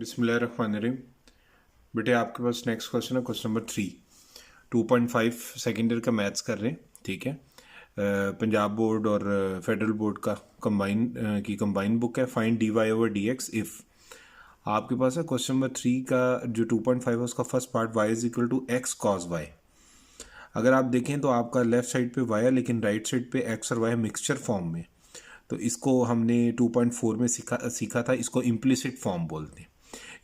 बिस्मिल्लाहिर्रहमानिर्रहीम। बेटे आपके पास नेक्स्ट क्वेश्चन है, क्वेश्चन नंबर 3। 2.5 सेकेंड ईयर का मैथ्स कर रहे हैं, ठीक है। पंजाब बोर्ड और फेडरल बोर्ड का कंबाइन बुक है। Find d Y over D x if. आपके पास है क्वेश्चन नंबर 3 का जो 2.5 है उसका first part y is equal to x cos y. अगर आप देखें तो आपका लेफ्ट साइड पे वाई है लेकिन राइट साइड पे एक्स और वाई मिक्सचर फॉर्म में। तो इसको हमने 2.4 में सीखा था, इसको इम्प्लिसिट फॉर्म बोलते हैं।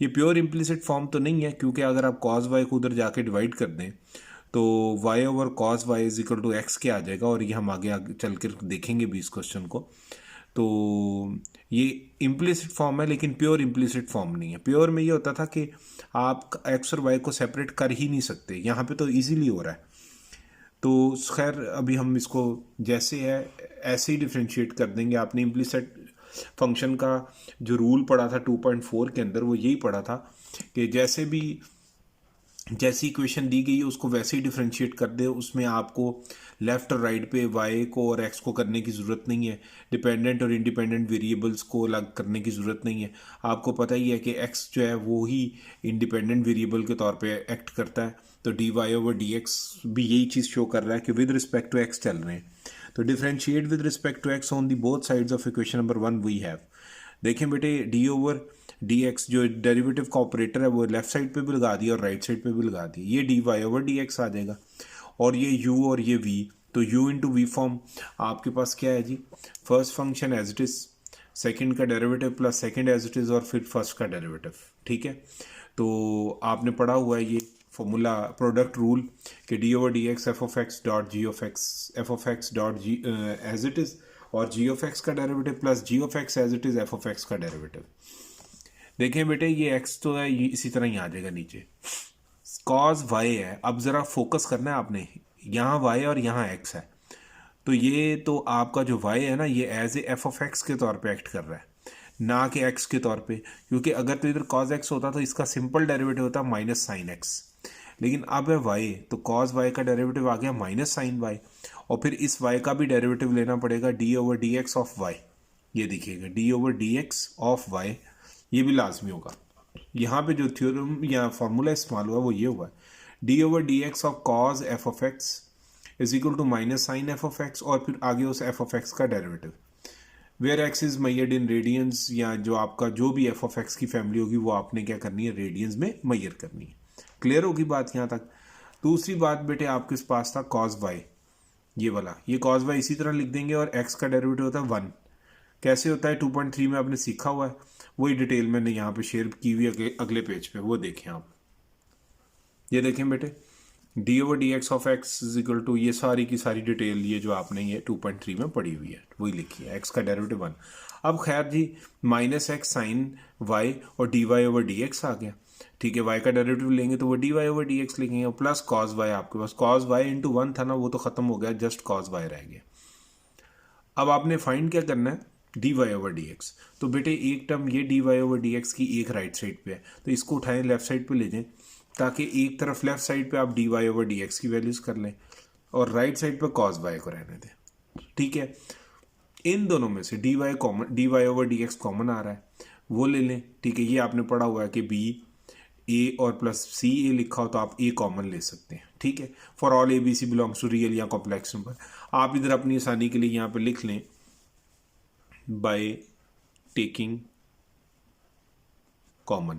ये प्योर इम्प्लिसिट फॉर्म तो नहीं है, क्योंकि अगर आप कॉस वाई को उधर जाके डिवाइड कर दें तो y over cos y is equal to x के आ जाएगा, और ये हम आगे चल कर देखेंगे भी इस क्वेश्चन को। तो ये इम्प्लिसिट फॉर्म है लेकिन प्योर इम्प्लिसिट फॉर्म नहीं है। प्योर में ये होता था कि आप एक्स और वाई को सेपरेट कर ही नहीं सकते, यहाँ पे तो इजीली हो रहा है। तो खैर अभी हम इसको जैसे है ऐसे ही डिफ्रेंशिएट कर देंगे। आपने इम्प्लिसिट फंक्शन का जो रूल पढ़ा था 2.4 के अंदर, वो यही पढ़ा था कि जैसी इक्वेशन दी गई है उसको वैसे ही डिफ्रेंशिएट कर दे। उसमें आपको लेफ्ट और राइट पे वाई को और एक्स को करने की ज़रूरत नहीं है, डिपेंडेंट और इंडिपेंडेंट वेरिएबल्स को अलग करने की ज़रूरत नहीं है। आपको पता ही है कि एक्स जो है वो ही इंडिपेंडेंट वेरिएबल के तौर पे एक्ट करता है। तो d Y over D x भी यही चीज़ शो कर रहा है कि विद रिस्पेक्ट टू एक्स चल रहे हैं। तो differentiate with respect to x on the both sides of equation number 1 we have. देखें बेटे, डी ओवर डी एक्स जो डेरिवेटिव का ऑपरेटर है वो लेफ्ट साइड पे भी लगा दिया और राइट साइड पे भी लगा दिया, ये d Y over D x आ जाएगा। और ये u और ये v, तो u इंटू वी फॉर्म आपके पास क्या है जी, first function as it is, second का derivative plus second as it is और फिर फर्स्ट का डेरिवेटिव, ठीक है। तो आपने पढ़ा हुआ है ये फॉर्मूला प्रोडक्ट रूल कि D over D x F of x dot g of x dot g as it is, और जी ऑफ एक्स का derivative plus g of x as it is F of x का derivative. देखें बेटे, ये x तो है, ये इसी तरह ही आ जाएगा नीचे। कॉस y है, अब ज़रा फोकस करना है आपने, यहाँ y और यहाँ x है। तो ये तो आपका जो y है ना, ये as a f of x के तौर पे एक्ट कर रहा है, ना कि x के तौर पे। क्योंकि अगर तो इधर कॉस x होता तो इसका सिंपल डेरिवेटिव होता माइनस साइन x, लेकिन अब है y तो कॉस y का डेरिवेटिव आ गया माइनस साइन y, और फिर इस y का भी डेरिवेटिव लेना पड़ेगा D over D x of y। ये देखिएगा d over D x of y, ये भी लाजमी होगा। यहाँ पे जो थ्योरम या फॉर्मूला इस्तेमाल हुआ वो ये हुआ है, d over D x of cos F of x is equal to minus sine F of x, और फिर आगे उस एफ ऑफ एक्स का derivative, where x is measured in radians, या जो आपका जो भी एफ ऑफ एक्स की फैमिली होगी वो आपने क्या करनी है, रेडियंस में मैयर करनी है। क्लियर होगी बात यहाँ तक। दूसरी बात बेटे आपके पास था कॉज वाई, ये वाला, ये कॉज वाई इसी तरह लिख देंगे, और एक्स का डेरिवेटिव होता है 1। कैसे होता है 2.3 में आपने सीखा हुआ है, वही डिटेल मैंने यहाँ पे शेयर की हुई अगले पेज पे, वो देखें आप। ये देखें बेटे, D over D x of x is equal to, ये सारी की सारी डिटेल ये जो आपने ये 2.3 में पढ़ी हुई है वही लिखी है, एक्स का डेरिवेटिव 1। अब खैर जी, माइनस एक्स साइन वाई और D Y over D x आ गया, ठीक है। वाई का डेरिवेटिव लेंगे तो वो d Y over D x लिखेंगे, और प्लस कॉस वाई, आपके पास कॉस वाई इंटू 1 था ना, वो तो खत्म हो गया, जस्ट कॉस वाई रह गया। अब आपने फाइंड क्या करना है, D Y over D x. तो बेटे एक टर्म ये d Y over D x की एक राइट साइड पे है, तो इसको उठाएं लेफ्ट साइड पे ले जाएं, ताकि एक तरफ लेफ्ट साइड पे आप d Y over D x की वैल्यूज कर लें और राइट साइड पे कॉस वाई को रहने दें, ठीक है। इन दोनों में से D Y over D x common आ रहा है, वो ले लें, ठीक है। ये आपने पढ़ा हुआ है कि बी ए और प्लस सी ए लिखा हो तो आप ए कॉमन ले सकते हैं, ठीक है। For all A b c belongs to real या कॉम्प्लेक्स नंबर। आप इधर अपनी आसानी के लिए यहाँ पे लिख लें, by taking common,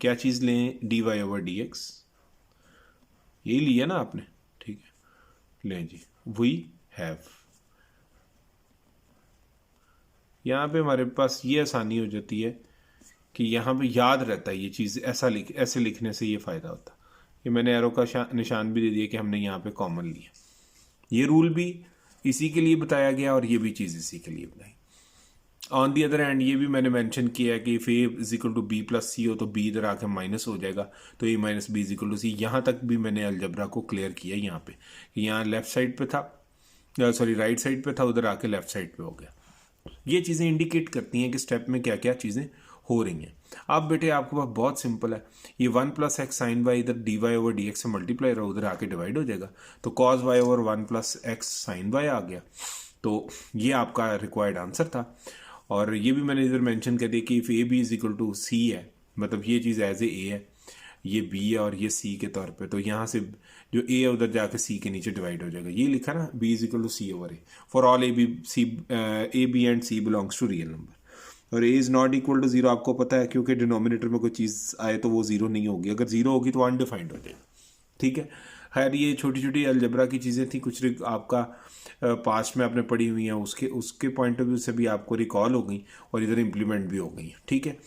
क्या चीज लें, d Y over D x, यही लिया ना आपने, ठीक है। लें जी, वी हैव, यहाँ पे हमारे पास ये आसानी हो जाती है कि यहाँ पे याद रहता है ये चीज़, ऐसे लिखने से ये फ़ायदा होता है। ये मैंने एरो का निशान भी दे दिया कि हमने यहाँ पे कॉमन लिया। ये रूल भी इसी के लिए बताया गया और ये भी चीज़ इसी के लिए बताई। ऑन दी अदर हैंड ये भी मैंने मेंशन किया है कि if a is equal to B plus c हो तो बी इधर आके माइनस हो जाएगा, तो a minus b is equal to c. यहाँ तक भी मैंने अलजबरा को क्लियर किया यहाँ पे कि यहाँ लेफ्ट साइड पे था, सॉरी राइट साइड पे था, उधर आके लेफ्ट साइड पे हो गया। ये चीज़ें इंडिकेट करती हैं कि स्टेप में क्या क्या चीज़ें हो रही हैं। अब बेटे आपके पास बहुत सिंपल है, ये 1 प्लस एक्स साइन वाई इधर d Y over D x से मल्टीप्लाई रहा, उधर आके डिवाइड हो जाएगा, तो cos Y over 1 plus x sine Y आ गया। तो ये आपका रिक्वायर्ड आंसर था। और ये भी मैंने इधर मेंशन कर दिया कि if a B is equal to c है, मतलब ये चीज़ एज ए है, ये बी है और ये सी के तौर पे, तो यहाँ से जो ए है उधर जाके सी के नीचे डिवाइड हो जाएगा। ये लिखा ना B is equal to C over A for all A B and C belongs to real number. और A is not equal to zero, आपको पता है क्योंकि डिनोमिनेटर में कोई चीज़ आए तो वो जीरो नहीं होगी, अगर जीरो होगी तो अनडिफाइंड हो जाएगा। ठीक है, खैर ये छोटी छोटी अलजबरा की चीज़ें थी, कुछ आपका पास्ट में आपने पढ़ी हुई हैं, उसके उसके पॉइंट ऑफ व्यू से भी आपको रिकॉल हो गई और इधर इम्प्लीमेंट भी हो गई। ठीक है,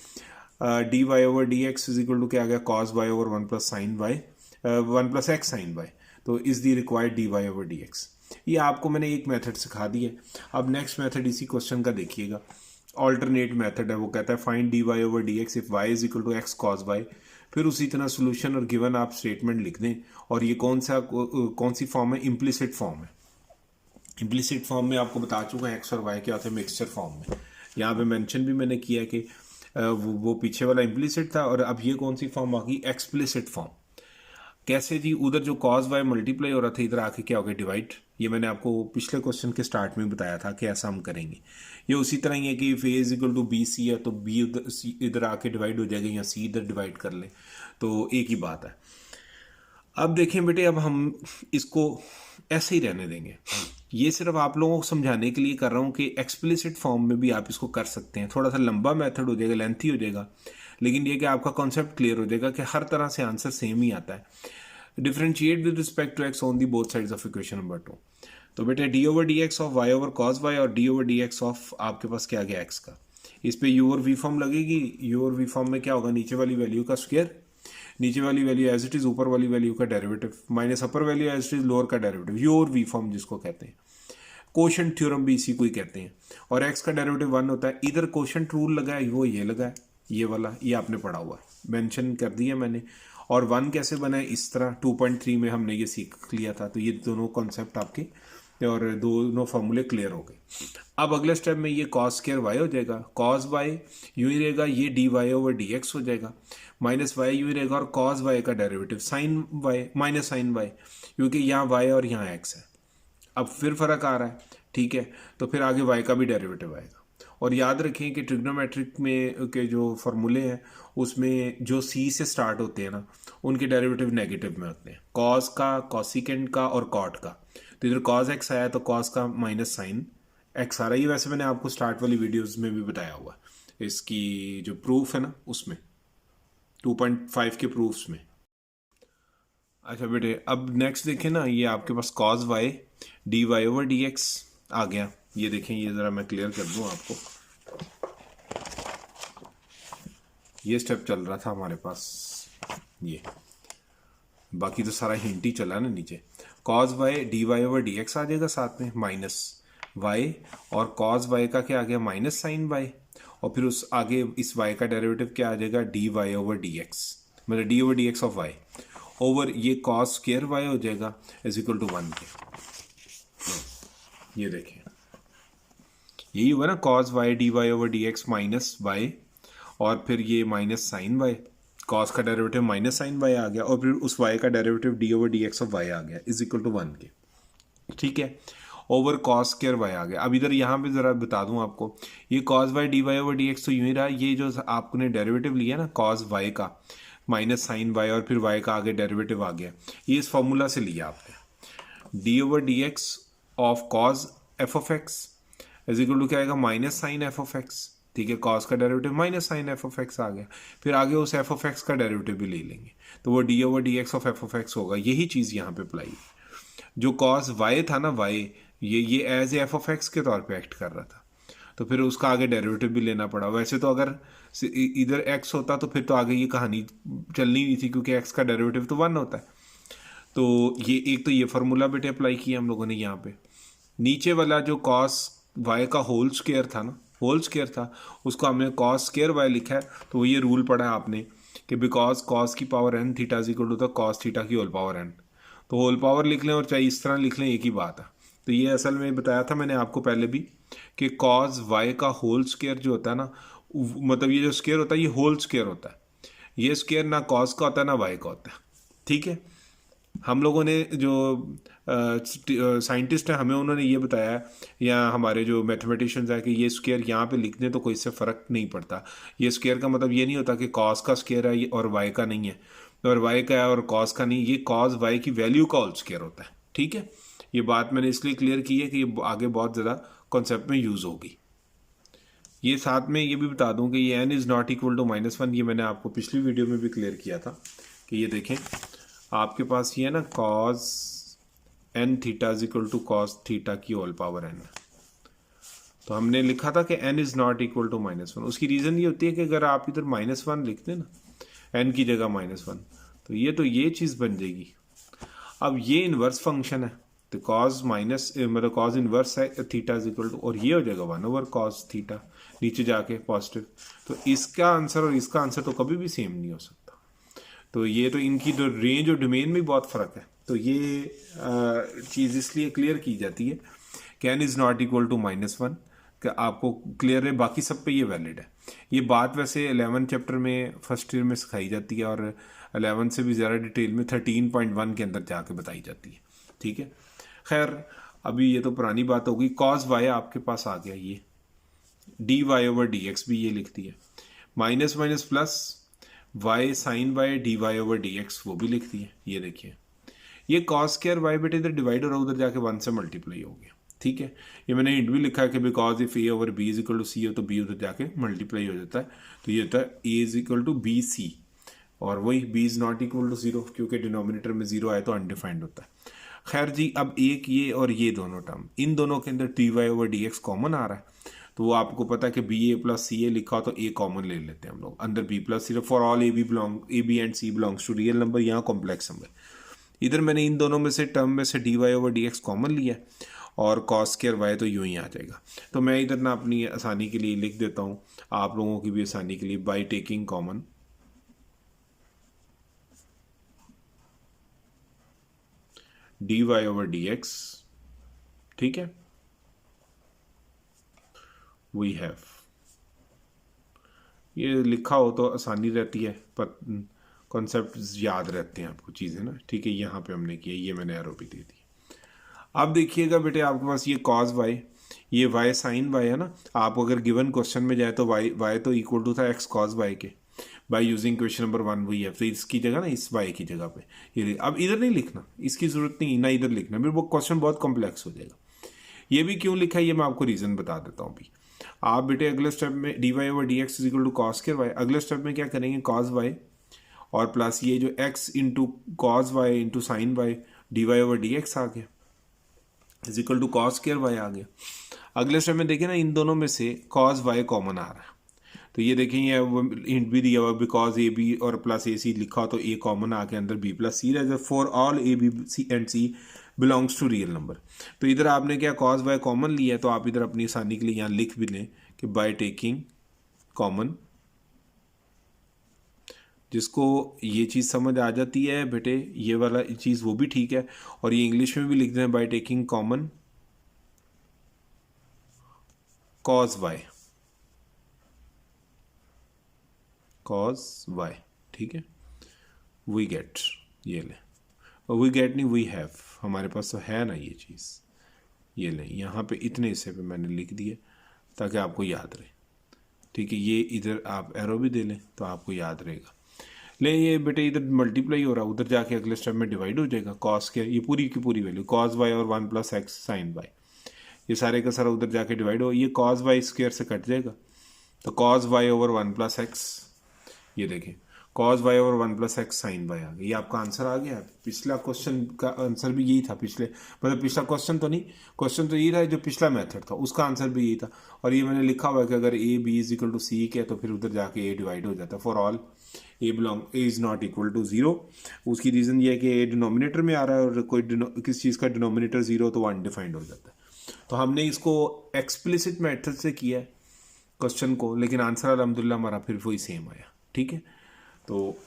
D Y over D x is equal to क्या आ गया, cos Y over one plus sine Y, one plus x sine Y, तो is the required D Y over D x. ये आपको मैंने एक मेथड सिखा दी है। अब नेक्स्ट मेथड इसी क्वेश्चन का देखिएगा, ऑल्टरनेट मेथड है, वो कहता है find d Y over D x if y is equal to x cos y. फिर उसी तरह सोल्यूशन और गिवन आप स्टेटमेंट लिख दें, और ये कौन सी फॉर्म है, इम्प्लिसिट फॉर्म है। इम्प्लिसिट फॉर्म में आपको बता चुका है एक्स और वाई क्या होता है मिक्सचर फॉर्म में। यहाँ पे मेंशन भी मैंने किया है कि वो पीछे वाला इम्प्लिसिट था, और अब ये कौन सी फॉर्म आ गई, एक्सप्लिसिट फॉर्म। कैसे जी, उधर जो कॉस वाई मल्टीप्लाई हो रहा था इधर आके क्या हो गया, डिवाइड। ये मैंने आपको पिछले क्वेश्चन के स्टार्ट में बताया था कि ऐसा हम करेंगे। ये उसी तरह ही है कि if a is equal to B c है तो बी इधर आके डिवाइड हो जाएगा, या सी इधर डिवाइड कर ले, तो एक ही बात है। अब देखें बेटे, अब हम इसको ऐसे ही रहने देंगे। ये सिर्फ आप लोगों को समझाने के लिए कर रहा हूँ कि एक्सप्लिसिट फॉर्म में भी आप इसको कर सकते हैं। थोड़ा सा लंबा मेथड हो जाएगा, लेंथी हो जाएगा, लेकिन ये कि आपका कॉन्सेप्ट क्लियर हो जाएगा कि हर तरह से आंसर सेम ही आता है। Differentiate with respect to x on the both sides of equation number 2। तो बेटे D over D x of Y over cos Y और D over D x of आपके पास क्या गया एक्स का, इस पे यू और वी फॉर्म लगेगी। यू और वी फॉर्म में क्या होगा, नीचे वाली वैल्यू का स्क्वायर, नीचे वाली वैल्यू एज इट इज, ऊपर वाली वैल्यू का derivative minus upper value as it is, lower का डेरिवेटिव, यू और वी फॉर्म जिसको कहते हैं। कोशेंट थ्योरम भी इसी को ही कहते हैं। और एक्स का डेरिवेटिव 1 होता है, इधर कोशेंट रूल लगा है, वो ये लगा है, ये वाला, ये आपने पढ़ा हुआ है, मेंशन कर दिया मैंने। और 1 कैसे बना है, इस तरह 2.3 में हमने ये सीख लिया था। तो ये दोनों कॉन्सेप्ट आपके और दोनों फॉर्मूले क्लियर हो गए। अब अगले स्टेप में ये कॉस स्क्वायर वाई हो जाएगा, कॉस वाई यूँ ही रहेगा, ये d Y over D x हो जाएगा, माइनस वाई यूँ ही रहेगा, और कॉस वाई का derivative sine y minus sine y, क्योंकि यहाँ वाई और यहाँ एक्स है। अब फिर फर्क आ रहा है, ठीक है, तो फिर आगे वाई का भी डेरिवेटिव आएगा। और याद रखें कि ट्रिग्नोमेट्रिक में के जो फॉर्मूले हैं उसमें जो सी से स्टार्ट होते हैं ना, उनके डेरिवेटिव नेगेटिव में होते हैं, कॉस का, कॉसिकेंट का और कॉट का। तो इधर कॉस एक्स आया तो कॉस का माइनस साइन एक्स आ रहा है। ये वैसे मैंने आपको स्टार्ट वाली वीडियोस में भी बताया हुआ, इसकी जो प्रूफ है ना उसमें 2.5 के प्रूफ्स में। अच्छा बेटे, अब नेक्स्ट देखें ना, ये आपके पास cos Y D Y over D x आ गया। ये देखें, ये ज़रा मैं क्लियर कर दूं आपको। ये स्टेप चल रहा था हमारे पास, ये बाकी तो सारा हिंट ही चला ना नीचे। Cos Y D Y over D x आ जाएगा, साथ में माइनस वाई, और कॉस वाई का क्या आ गया, माइनस साइन वाई, और फिर उस आगे इस वाई का डेरिवेटिव क्या आ जाएगा, D Y over D X, मतलब D over D x of Y over ये कॉस स्क्वायर वाई हो जाएगा इज इक्वल टू 1 के। ये देखें, यही हुआ ना, cos Y D Y over D X minus Y, और फिर ये माइनस साइन वाई, कॉस का डेरिवेटिव माइनस साइन वाई आ गया, और फिर उस वाई का derivative D over D x of Y आ गया इज इक्वल टू 1 के। ठीक है, ओवर कॉस स्क्वायर वाई आ गया। अब इधर यहाँ पे ज़रा बता दूँ आपको, ये cos Y D Y over D x तो यूँ ही रहा, ये जो आपने डेरिवेटिव लिया ना कॉस वाई का माइनस साइन वाई, और फिर वाई का आगे डेरिवेटिव आ गया, ये इस फॉर्मूला से लिया आपने, D over D x of cos F of x is equal to क्या आएगा, minus sine F of X. ठीक है, कॉस का derivative minus sine F of x आ गया, फिर आगे उस एफ ऑफ एक्स का डेरिवेटिव भी ले लेंगे, तो वो D over D x of F of X होगा। यही चीज़ यहाँ पे अप्लाई है। जो कॉस वाई था ना, वाई ये एज एफ ऑफ एक्स के तौर पे एक्ट कर रहा था, तो फिर उसका आगे डेरिवेटिव भी लेना पड़ा। वैसे तो अगर इधर एक्स होता तो फिर तो आगे ये कहानी चलनी नहीं थी, क्योंकि एक्स का डेरिवेटिव तो 1 होता है। तो ये एक तो ये फार्मूला बेटे अप्लाई किया हम लोगों ने यहाँ पे। नीचे वाला जो कॉस वाई का होल स्क्वायर था ना, होल स्क्वायर था, उसको हमने कॉस स्क्वायर वाई लिखा है। तो वो ये रूल पढ़ा है आपने कि बिकॉज कॉस की power n theta is equal to the cos theta की होल पावर n, तो होल पावर लिख लें और चाहे इस तरह लिख लें, एक ही बात है। तो ये असल में बताया था मैंने आपको पहले भी कि कॉस वाई का होल स्क्वायर जो होता है ना, मतलब ये जो स्क्वायर होता है ये होल स्क्वायर होता है। ये स्क्वायर ना कॉस का होता है ना वाई का होता है। ठीक है, हम लोगों ने जो साइंटिस्ट हैं हमें उन्होंने ये बताया, या हमारे जो मैथमेटिशियंस हैं, कि ये स्क्वायर यहाँ पे लिख दें तो कोई इससे फ़र्क नहीं पड़ता। ये स्क्वायर का मतलब ये नहीं होता कि कॉस का स्क्वायर है और वाई का नहीं है, और वाई का है और कॉस का नहीं, ये कॉस वाई की वैल्यू का होल स्क्वायर होता है। ठीक है, ये बात मैंने इसलिए क्लियर की है कि ये आगे बहुत ज़्यादा कॉन्सेप्ट में यूज़ होगी। ये साथ में ये भी बता दूं कि ये n is not equal to -1, ये मैंने आपको पिछली वीडियो में भी क्लियर किया था कि ये देखें आपके पास ये है ना cos n theta is equal to cos theta की होल पावर n। तो हमने लिखा था कि n is not equal to -1। उसकी रीज़न ये होती है कि अगर आप इधर -1 लिख दें ना n की जगह -1, तो ये चीज़ बन जाएगी। अब ये इन्वर्स फंक्शन है, तो कॉस माइनस मतलब कॉस इन्वर्स है थीटा इज इक्वल टू, और ये हो जाएगा 1 कॉस थीटा नीचे जाके पॉजिटिव। तो इसका आंसर और इसका आंसर तो कभी भी सेम नहीं हो सकता। तो ये तो इनकी जो रेंज और डोमेन में बहुत फ़र्क है। तो ये चीज़ इसलिए क्लियर की जाती है कि n is not equal to -1, कि आपको क्लियर है, बाकी सब पे ये वैलिड है। ये बात वैसे 11 चैप्टर में फर्स्ट ईयर में सिखाई जाती है, और 11 से भी ज़्यादा डिटेल में 13.1 के अंदर जाके बताई जाती है। ठीक है, खैर अभी ये तो पुरानी बात होगी। कॉस वाई आपके पास आ गया, ये d Y over D x भी ये लिखती है, minus minus plus y sine Y D Y over D x वो भी लिखती है। ये देखिए ये कॉस स्क्वायर वाई बेटे इधर डिवाइड हो रहा है, उधर जाके 1 से मल्टीप्लाई हो गया। ठीक है, ये मैंने हिंट भी लिखा है कि because if A over B is equal to C हो तो बी उधर जाके मल्टीप्लाई हो जाता है। तो ये होता है A is equal to B C, और वही B is not equal to 0, क्योंकि डिनोमिनेटर में 0 आए तो अनडिफाइंड होता है। खैर जी, अब एक ये और ये दोनों टर्म, इन दोनों के अंदर D Y over D x common आ रहा है, तो वो आपको पता है कि बी ए प्लस सी ए लिखा हो तो ए कॉमन ले लेते हैं हम लोग। अंदर b plus c, for all A B and C belongs to real number, यहाँ कॉम्प्लेक्स नंबर। इधर मैंने इन दोनों में से टर्म में से D Y over D x common लिया, और कॉस स्क्वायर वाई तो यूं ही आ जाएगा। तो मैं इधर ना अपनी आसानी के लिए लिख देता हूँ, आप लोगों की भी आसानी के लिए, by taking common D Y over D x. ठीक है, वी हैव, ये लिखा हो तो आसानी रहती है, पर कॉन्सेप्ट याद रहते हैं आपको चीज़ें ना। ठीक है, यहाँ पे हमने किया, ये मैंने एरो भी दे दी। अब देखिएगा बेटे, आपके पास ये कॉस वाई, ये वाई साइन वाई है ना। आप अगर गिवन क्वेश्चन में जाए तो वाई तो इक्वल टू था एक्स कॉस वाई के, बाई यूजिंग क्वेश्चन नंबर 1 वही है। तो इसकी जगह ना इस वाई की जगह पे ये, अब इधर नहीं लिखना, इसकी जरूरत नहीं ना इधर लिखना, फिर वो क्वेश्चन बहुत कॉम्प्लेक्स हो जाएगा। ये भी क्यों लिखा है ये मैं आपको रीज़न बता देता हूँ अभी। आप बेटे अगले स्टेप में D Y over D x is equal to cos square Y, अगले स्टेप में क्या करेंगे, कॉस वाई और प्लस ये जो X into cos Y into sine Y D Y over D x आ गया, is equal to cos square Y आ गया। अगले स्टेप में देखिए ना, इन दोनों में से कॉस वाई कॉमन आ रहा है, तो ये देखेंगे हिंट भी दिया हुआ, बिकॉज ए बी और प्लस ए सी लिखा हो तो ए कॉमन आके अंदर बी प्लस सी रह जाए, for all A b c and C belongs to real number. तो इधर आपने क्या कॉस वाई कॉमन लिया है, तो आप इधर अपनी आसानी के लिए यहाँ लिख भी लें कि बाय टेकिंग कॉमन, जिसको ये चीज़ समझ आ जाती है बेटे, ये वाला चीज़ वो भी ठीक है, और ये इंग्लिश में भी लिख दें by taking common cos y, cos y. ठीक है, वी गेट, ये लें, और वी गेट नहीं वी हैव, हमारे पास तो है ना ये चीज़, ये लें, यहाँ पे इतने हिस्से पे मैंने लिख दिए ताकि आपको याद रहे। ठीक है, ये इधर आप एरो भी दे लें तो आपको याद रहेगा। ले ये बेटे इधर मल्टीप्लाई हो रहा है, उधर जाके अगले स्टेप में डिवाइड हो जाएगा, कॉस के ये पूरी की पूरी वैल्यू कॉस वाई और 1 प्लस एक्स साइन वाई, ये सारे का सारा उधर जाके डिवाइड हो, ये कॉस वाई स्क्वायर से कट जाएगा, तो cos Y over 1 plus X, ये देखें cos Y over 1 plus x sine Y आ गया, ये आपका आंसर आ गया। पिछला क्वेश्चन का आंसर भी यही था, पिछले मतलब पिछला क्वेश्चन तो नहीं, क्वेश्चन तो यही था जो पिछला मेथड था उसका आंसर भी यही था। और ये मैंने लिखा हुआ है कि अगर A B is equal to C के तो फिर उधर जाके ए डिवाइड हो जाता है, for all a is not equal to 0। उसकी रीज़न ये है कि ए डिनोमिनेटर में आ रहा है, और कोई किसी चीज़ का डिनोमिनेटर 0 तो वो अनडिफाइंड हो जाता है। तो हमने इसको एक्सप्लिसिट मेथड से किया है क्वेश्चन को, लेकिन आंसर अल्हम्दुलिल्लाह हमारा फिर वही सेम आया। ठीक है, तो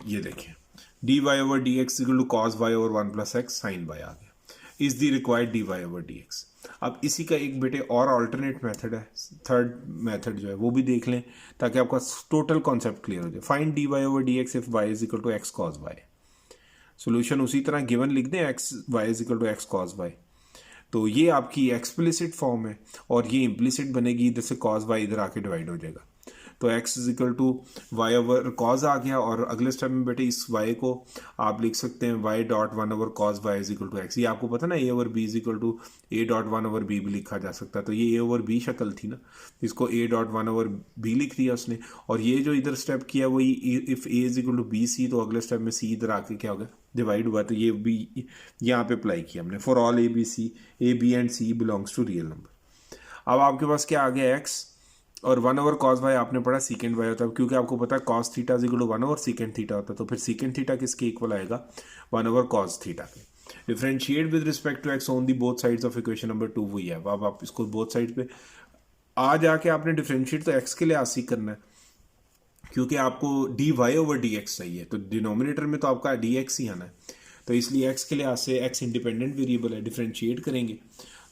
ये देखिए D Y over D x equal to cos Y over 1 plus x sine Y आ गया, is the required D Y over D X. अब इसी का एक बेटे और अल्टरनेट मेथड है, थर्ड मेथड जो है वो भी देख लें ताकि आपका टोटल कॉन्सेप्ट क्लियर हो जाए। Find d Y over D x if y is equal to x cos y. Solution उसी तरह गिवन लिख दें, x y is equal to x cos y. तो ये आपकी एक्सप्लिसिट फॉर्म है और ये इम्प्लिसिट बनेगी, इधर से कॉस वाई इधर आके डिवाइड हो जाएगा। तो x is equal to Y over cos आ गया, और अगले स्टेप में बेटे इस y को आप लिख सकते हैं y dot one over cos y is equal to x. ये आपको पता ना a over b is equal to a dot one over b भी लिखा जा सकता है। तो ये a ओवर b शक्ल थी ना, इसको a dot one over b लिख दिया उसने। और ये जो इधर स्टेप किया वही if a is equal to B c, तो अगले स्टेप में c इधर आके क्या होगा, डिवाइड हुआ। तो ये भी यहाँ पे अप्लाई किया हमने, for all A B and C belongs to real number. अब आपके पास क्या आ गया, x और वन ओवर कॉस वाई आपने पढ़ा सीकेंड वाई होता है, क्योंकि आपको पता है cos theta is equal to one over secant theta होता है। तो फिर सीकेंड थीटा किसके इक्वल आएगा, वन ओवर कॉस थीटा के। Differentiate with respect to x on the both sides of equation number 2 वही है। अब आप इसको बोथ साइड पे आ जाके आपने डिफरेंशिएट तो एक्स के लिए आसी करना है, क्योंकि आपको D Y over D x चाहिए, तो डिनोमिनेटर में तो आपका डी एक्स ही आना है। तो इसलिए एक्स के लिए आज से एक्स इंडिपेंडेंट वेरिएबल है, डिफरेंशिएट करेंगे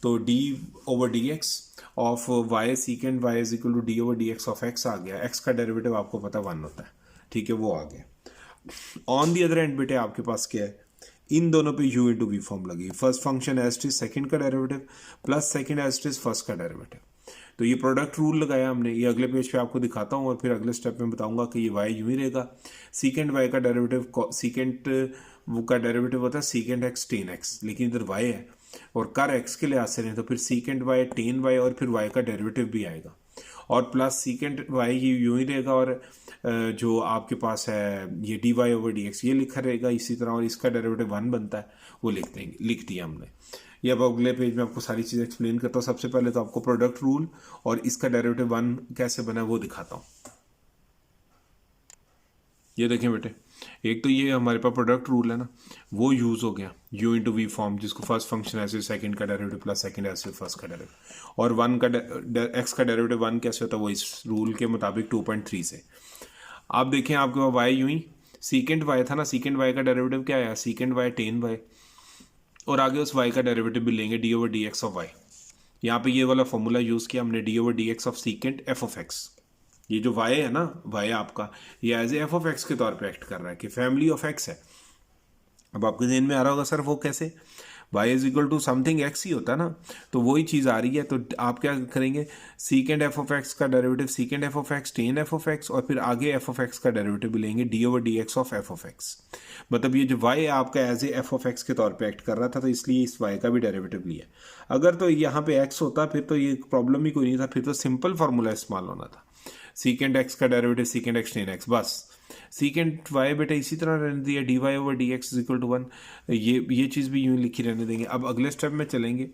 तो D over D x of Y second Y is equal to D over D x of x आ गया। एक्स का डेरिवेटिव आपको पता 1 होता है, ठीक है, वो आ गया। ऑन दी अदर एंड बेटे आपके पास क्या है, इन दोनों पे u इंटू वी फॉर्म लगी। First function as it is second का derivative plus second as it is first का डेरिवेटिव। तो ये प्रोडक्ट रूल लगाया हमने, ये अगले पेज पे आपको दिखाता हूँ और फिर अगले स्टेप में बताऊंगा कि ये y यूं ही रहेगा। सीकेंड y का डेरिवेटिव, सीकेंड वो का डेरिवेटिव होता है सीकेंड x टेन x, लेकिन इधर y है और कर x के लिए आसे रहे, तो फिर सीकेंड y टेन y और फिर y का डेरिवेटिव भी आएगा, और प्लस सीकेंड y ये यूं ही रहेगा, और जो आपके पास है ये d Y over D x ये लिखा रहेगा इसी तरह, और इसका डेरिवेटिव 1 बनता है, वो लिख दिया हमने। ये अब अगले पेज में आपको सारी चीज़ एक्सप्लेन करता हूँ। सबसे पहले तो आपको प्रोडक्ट रूल और इसका डेरिवेटिव 1 कैसे बना है वो दिखाता हूँ। ये देखें बेटे, एक तो ये हमारे पास प्रोडक्ट रूल है ना, वो यूज़ हो गया u इंटू वी फॉर्म, जिसको फर्स्ट फंक्शन ऐसे सेकंड का डेरिवेटिव प्लस सेकंड ऐसे फर्स्ट का डेरिवेटिव, और 1 का x का डेरिवेटिव 1 कैसे होता है वो इस रूल के मुताबिक 2.3 से। आप देखें आपके पास y यूं ही सीकेंड y था ना, सीकेंड y का डेरिवेटिव क्या आया, सीकेंड y टेन y, और आगे उस y का डेरिवेटिव भी लेंगे d over D x of y। यहाँ पे ये वाला फॉर्मूला यूज़ किया हमने, d over D x of secant f of x. ये जो y है ना, y आपका ये as a f of x के तौर पे एक्ट कर रहा है कि फैमिली ऑफ x है। अब आपके ध्यान में आ रहा होगा सर वो कैसे, y is equal to something x ही होता है ना, तो वही चीज़ आ रही है। तो आप क्या करेंगे, सीकेंड एफ ऑफ एक्स का derivative secant f of x tan f of x, और फिर आगे एफ ऑफ एक्स का डेरिवेटिव भी लेंगे d over D x of F of x. मतलब ये जो y है आपका as a f of x के तौर पे एक्ट कर रहा था, तो इसलिए इस y का भी डेरिवेटिव लिया। अगर तो यहाँ पे x होता फिर तो ये प्रॉब्लम ही कोई नहीं था, फिर तो सिंपल फार्मूला इस्तेमाल होना था, सीकेंड एक्स का derivative secant x tan x, बस सीकेंड वाई बेटा इसी तरह रहने दिया, d Y over D x is equal to 1, ये चीज़ भी यूं लिखी रहने देंगे। अब अगले स्टेप में चलेंगे,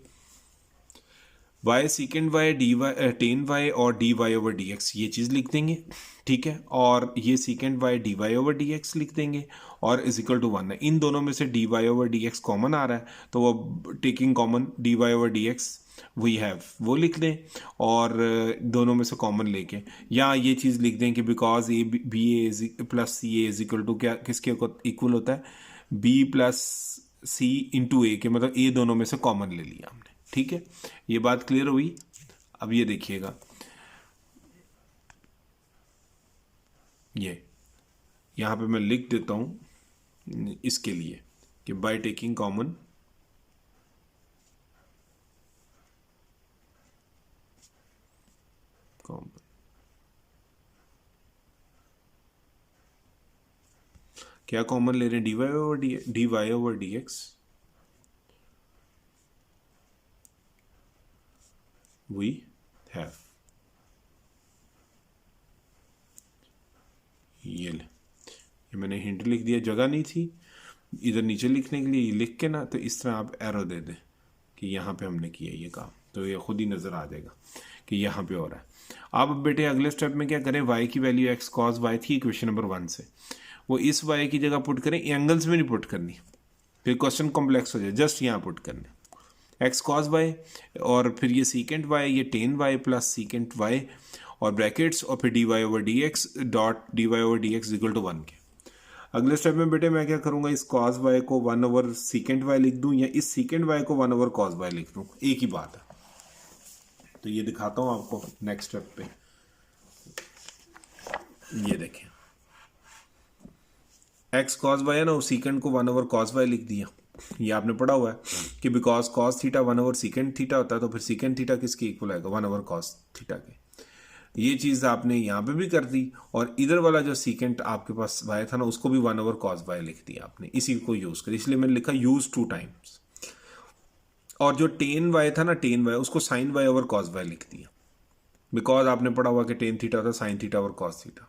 Y second Y D Y tan Y और D Y over D x ये चीज़ लिख देंगे, ठीक है, और ये second Y D Y over D X लिख देंगे, और इज इक्वल टू 1 है। इन दोनों में से D Y over D x common आ रहा है, तो वो taking common D Y over D x we have वो लिख दें, और दोनों में से कॉमन लेके या ये चीज़ लिख दें कि because a b a plus c a is equal to क्या किसके इक्वल होता है, b plus c into a के, मतलब ए दोनों में से कॉमन ले लिया हमने, ठीक है। ये बात क्लियर हुई। अब ये देखिएगा, ये यहाँ पे मैं लिख देता हूँ इसके लिए कि बाय टेकिंग कॉमन क्या कॉमन ले रहे हैं, d Y over D x we have, ये मैंने हिंट लिख दिया, जगह नहीं थी इधर नीचे लिखने के लिए, ये लिख के ना तो इस तरह आप एरो दे दें कि यहाँ पे हमने किया ये काम, तो ये खुद ही नज़र आ जाएगा कि यहाँ पे हो रहा है। अब बेटे अगले स्टेप में क्या करें, y की वैल्यू x cos y थी इक्वेशन नंबर 1 से, वो इस y की जगह पुट करें, एंगल्स में नहीं पुट करनी, फिर क्वेश्चन कॉम्प्लेक्स हो जाए, जस्ट यहाँ पुट करने x cos y, और फिर ये सीकेंट y ये tan y plus secant y और ब्रैकेट्स, और फिर d Y over D x dot d Y over D x equal to 1 के। अगले स्टेप में बेटे मैं क्या करूँगा, इस cos y को 1 ओवर सीकेंट y लिख दूँ, या इस सीकेंट y को 1 ओवर cos y लिख दूँ, एक ही बात है। तो ये दिखाता हूँ आपको नेक्स्ट स्टेप पे। ये देखें एक्स कॉस वाई है ना, सीकेंड को 1 ओवर कॉस वाई लिख दिया। ये आपने पढ़ा हुआ है कि because cos theta 1 over secant theta होता है, तो फिर सीकेंड थीटा किसके इक्वल आएगा, 1 ओवर कॉस थीटा के। ये चीज़ आपने यहाँ पे भी कर दी, और इधर वाला जो सीकेंट आपके पास वाई था ना, उसको भी 1 ओवर कॉस वाई लिख दिया आपने, इसी को यूज़ कर, इसलिए मैंने लिखा यूज 2 टाइम्स। और जो टेन वाई था ना, टेन वाई, उसको sine y over cos y लिख दिया, बिकॉज आपने पढ़ा हुआ कि टेन थीटा होता है sine theta over cos theta.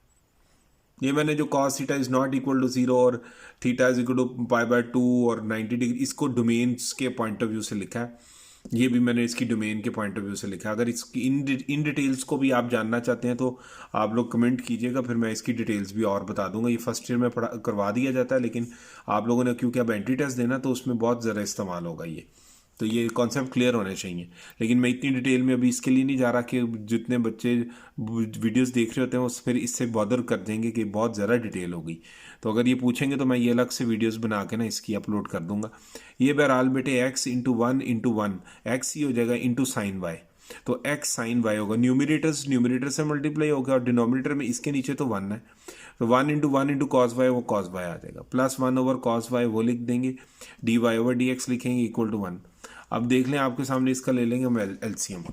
ये मैंने जो cos theta is not equal to 0 और थीटा इज इक्वल टू π/2 और 90 डिग्री, इसको डोमेन्स के पॉइंट ऑफ व्यू से लिखा है। ये भी मैंने इसकी डोमेन के पॉइंट ऑफ व्यू से लिखा है। अगर इसकी इन डिटेल्स को भी आप जानना चाहते हैं तो आप लोग कमेंट कीजिएगा, फिर मैं इसकी डिटेल्स भी और बता दूंगा। ये फर्स्ट ईयर में करवा दिया जाता है, लेकिन आप लोगों ने क्योंकि अब एंट्री टेस्ट देना तो उसमें बहुत ज़्यादा इस्तेमाल होगा ये, तो ये कॉन्सेप्ट क्लियर होने चाहिए। लेकिन मैं इतनी डिटेल में अभी इसके लिए नहीं जा रहा कि जितने बच्चे वीडियोस देख रहे होते हैं उस फिर इससे बॉदर कर देंगे कि बहुत ज़्यादा डिटेल होगी। तो अगर ये पूछेंगे तो मैं ये अलग से वीडियोस बना के ना इसकी अपलोड कर दूंगा। ये बहरहाल बेटे x इंटू वन एक्स ही हो जाएगा इंटू साइन वाई, तो x साइन वाई होगा। न्यूमिनेटर से मल्टीप्लाई होगा, और डिनोमिनेटर में इसके नीचे तो 1 है, तो 1 इंटू कॉस वाई, वो कॉस वाई आ जाएगा, प्लस 1 ओवर कॉस वाई वो लिख देंगे, d Y over D x लिखेंगे इक्वल टू 1। अब देख लें आपके सामने, इसका ले लेंगे हम एलसीएम।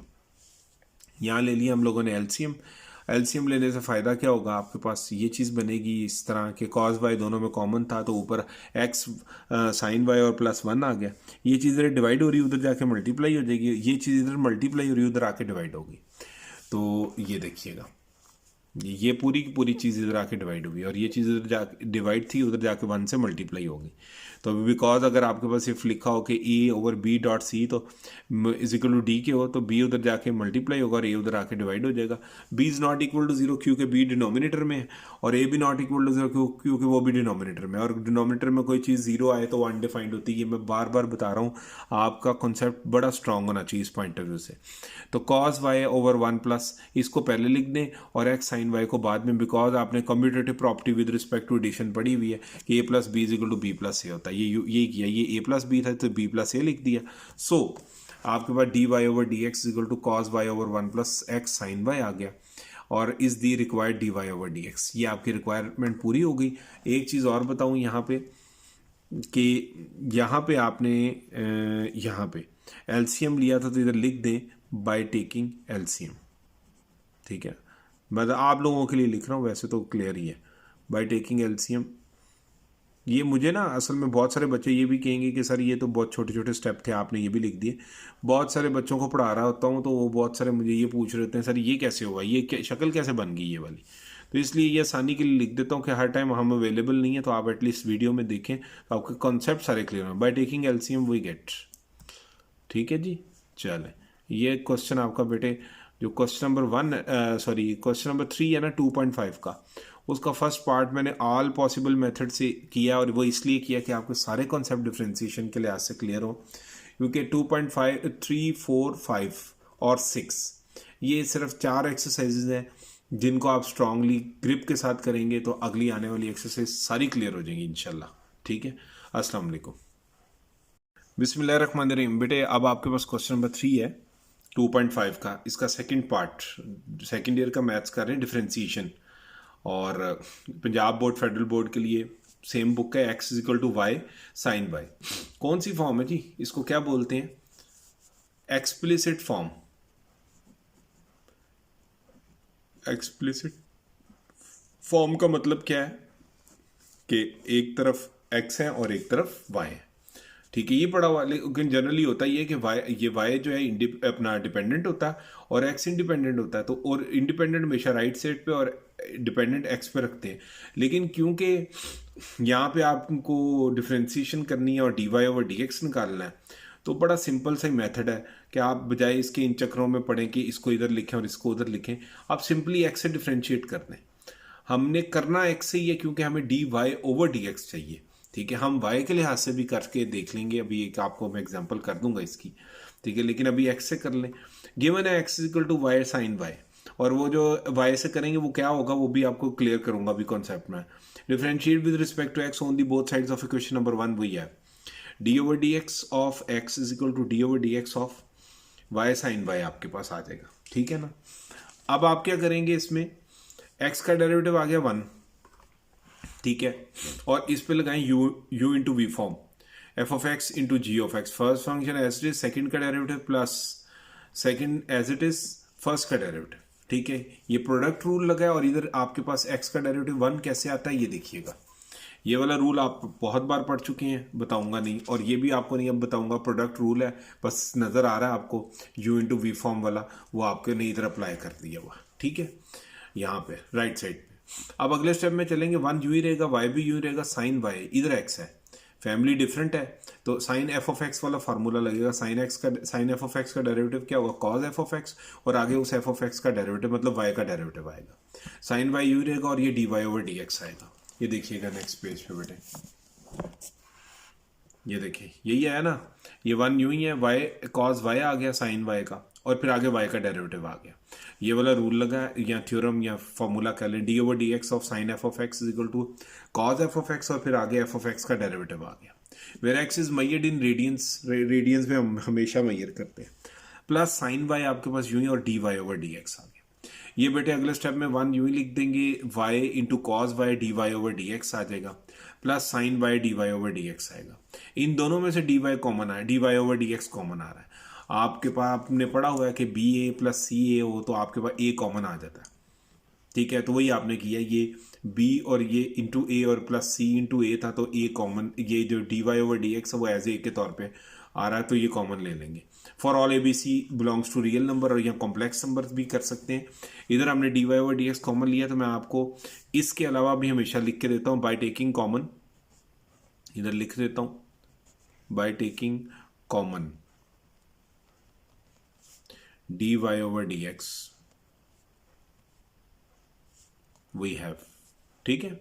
यहाँ ले लिया हम लोगों ने एलसीएम। एलसीएम लेने से फ़ायदा क्या होगा, आपके पास ये चीज़ बनेगी इस तरह के कॉस वाई दोनों में कॉमन था, तो ऊपर एक्स साइन वाई और प्लस 1 आ गया। ये चीज़ इधर डिवाइड हो रही है, उधर जाके मल्टीप्लाई हो जाएगी, ये चीज़ इधर मल्टीप्लाई हो रही है, उधर आके डिवाइड होगी। तो ये देखिएगा, ये पूरी की पूरी चीज़ इधर आके डिवाइड हुई, और ये चीज़ इधर जा डिवाइड थी, उधर जाके 1 से मल्टीप्लाई होगी। तो अभी बिकॉज अगर आपके पास सिर्फ लिखा हो कि ए ओवर बी डॉट सी, तो इज इक्वल टू डी के हो, तो बी उधर जाके मल्टीप्लाई होगा और ए उधर आके डिवाइड हो जाएगा। B is not equal to 0 क्योंकि बी डिनोमिनेटर में है, और ए भी नॉट इक्वल टू 0 क्योंकि वो भी डिनोमिनेटर में है। और डिनोमिनेटर में कोई चीज़ 0 आए तो वो अनडिफाइंड होती है। ये मैं बार बार बता रहा हूँ, आपका कॉन्सेप्ट बड़ा स्ट्रांग होना चाहिए इस पॉइंट ऑफ व्यू से। तो कॉस वाई ओवर 1 प्लस, इसको पहले लिख दें, और एक्स साइन वाई को बाद में, बिकॉज आपने commutative property with respect to addition पढ़ी हुई है कि A plus B is equal to B plus A होता है। ये किया, ये ए प्लस बी था तो बी प्लस ए लिख दिया। सो आपके पास D Y over D x equal to cos Y over 1 plus x sine Y आ गया, और is the required D Y over D x. ये आपकी रिक्वायरमेंट पूरी हो गई। एक चीज़ और बताऊँ यहाँ पे कि यहाँ पे आपने यहाँ पे एलसीएम लिया था, तो इधर लिख दें बाय टेकिंग एलसीएम, ठीक है। मतलब आप लोगों के लिए लिख रहा हूँ, वैसे तो क्लियर ही है, बाय टेकिंग एलसीएम। ये मुझे ना असल में बहुत सारे बच्चे ये भी कहेंगे कि सर ये तो बहुत छोटे छोटे स्टेप थे, आपने ये भी लिख दिए। बहुत सारे बच्चों को पढ़ा रहा होता हूँ तो वो बहुत सारे मुझे ये पूछ रहे होते हैं, सर ये कैसे हुआ, ये शक्ल कैसे बन गई ये वाली। तो इसलिए ये आसानी के लिए लिख देता हूँ कि हर टाइम हम अवेलेबल नहीं है, तो आप एटलीस्ट वीडियो में देखें तो आपके कॉन्सेप्ट सारे क्लियर हों। By taking LCM we get, ठीक है जी। चलें, ये क्वेश्चन आपका बेटे जो क्वेश्चन नंबर 3 है ना 2.5 का, उसका फर्स्ट पार्ट मैंने ऑल पॉसिबल मेथड से किया, और वो इसलिए किया कि आपके सारे कॉन्सेप्ट डिफरेंशिएशन के लिहाज से क्लियर हो। क्योंकि 2.5, 3, 4, 5 और 6 ये सिर्फ 4 एक्सरसाइजेज हैं जिनको आप स्ट्रांगली ग्रिप के साथ करेंगे तो अगली आने वाली एक्सरसाइज सारी क्लियर हो जाएंगी इंशाल्लाह, ठीक है। अस्सलाम वालेकुम, बिस्मिल्लाहिर्रहमानिर्रहीम। बेटे अब आपके पास क्वेश्चन नंबर 3 है 2.5 का, इसका सेकंड पार्ट, सेकंड ईयर का मैथ्स कर रहे हैं, डिफरेंशिएशन। और पंजाब बोर्ड, फेडरल बोर्ड के लिए सेम बुक है, x is equal to y sine y. कौन सी फॉर्म है जी, इसको क्या बोलते हैं, एक्सप्लिसिट फॉर्म। एक्सप्लिसिट फॉर्म का मतलब क्या है कि एक तरफ एक्स है और एक तरफ वाई है, ठीक है। ये पढ़ा हुआ, लेकिन जनरली होता ही है कि वाई जो है अपना डिपेंडेंट होता है और एक्स इंडिपेंडेंट होता है। तो और इंडिपेंडेंट हमेशा राइट साइड पे और डिपेंडेंट एक्स पे रखते हैं। लेकिन क्योंकि यहाँ पे आपको डिफरेंशिएशन करनी है और D Y over D x निकालना है, तो बड़ा सिंपल सा मेथड है कि आप बजाय इसके इन चक्रों में पढ़ें कि इसको इधर लिखें और इसको उधर लिखें, आप सिंपली एक्स से डिफरेंशिएट कर दें। हमने करना एक्स से ही है क्योंकि हमें d Y over D x चाहिए, ठीक है। हम वाई के लिहाज से भी करके देख लेंगे, अभी एक आपको मैं एग्जांपल कर दूंगा इसकी, ठीक है। लेकिन अभी एक्स से कर लें। गिवन है x equal to y sine y, और वो जो वाई से करेंगे वो क्या होगा वो भी आपको क्लियर करूंगा अभी कॉन्सेप्ट में। Differentiate with respect to x on the both sides of equation number 1 वही है, d over D x of x is equal to D over D x of Y sine y आपके पास आ जाएगा, ठीक है ना। अब आप क्या करेंगे, इसमें एक्स का डेरिवेटिव आ गया 1, ठीक है, और इस पे लगाएं u into V form, F of X into G of X, first function as it is second का derivative plus second as it is first का डेरिवेटिव, ठीक है। ये प्रोडक्ट रूल लगा है और इधर आपके पास एक्स का डेरिवेटिव 1 कैसे आता है ये देखिएगा। ये वाला रूल आप बहुत बार पढ़ चुके हैं, बताऊंगा नहीं, और ये भी आपको नहीं अब बताऊंगा, प्रोडक्ट रूल है, बस नज़र आ रहा है आपको u इंटू वी फॉर्म वाला, वो आपके ने इधर अप्लाई कर दिया हुआ, ठीक है, यहाँ पे राइट साइड पे। अब अगले स्टेप में चलेंगे, 1 यू ही रहेगा, वाई भी यू ही रहेगा, साइन वाई इधर एक्स है, फैमिली डिफरेंट है, तो साइन एफ ऑफ एक्स वाला फार्मूला लगेगा। साइन एफ ऑफ एक्स का डेरिवेटिव क्या होगा, कॉज एफ ऑफ एक्स, और आगे उस एफ ऑफ एक्स का डेरिवेटिव मतलब वाई का डेरिवेटिव आएगा। साइन वाई यू रहेगा और ये d Y over D x आएगा। ये देखिएगा नेक्स्ट पेज पे बेटे, ये देखिए यही आया ना, ये 1 यूं ही है, वाई कॉज वाई आ गया साइन वाई का, और फिर आगे वाई का डेरिवेटिव आ गया। ये वाला रूल लगा है, या थ्योरम या फॉर्मूला कह लें, D over D x of sine F of x is equal to cos F of x, और फिर आगे एफ ऑफ एक्स का डेरिवेटिव आ गया। Where X is measured in radians, radians में हम हमेशा मैयर करते हैं, प्लस साइन वाई आपके पास यूं ही, और D Y over D x आ गया। ये बेटे अगले स्टेप में 1 यूं ही लिख देंगे, Y into cos Y D Y over D x आ जाएगा, plus sine Y D Y over D x आएगा। इन दोनों में से डी वाई कॉमन आया, D Y over D x common आ रहा है। आपके पास आपने पढ़ा हुआ है कि बी ए प्लस सी ए हो तो आपके पास ए कॉमन आ जाता है, ठीक है, तो वही आपने किया, ये बी और ये इंटू ए और प्लस सी इंटू ए था, तो ए कॉमन, ये जो d Y over D x है वो एज ए के तौर पे आ रहा है, तो ये कॉमन ले लेंगे। For all A b c belongs to real number, और यहाँ कॉम्प्लेक्स नंबर भी कर सकते हैं। इधर हमने d Y over D x common लिया, तो मैं आपको इसके अलावा भी हमेशा लिख के देता हूँ बाय टेकिंग कॉमन, इधर लिख देता हूँ by taking common D Y over D x we have, ठीक है।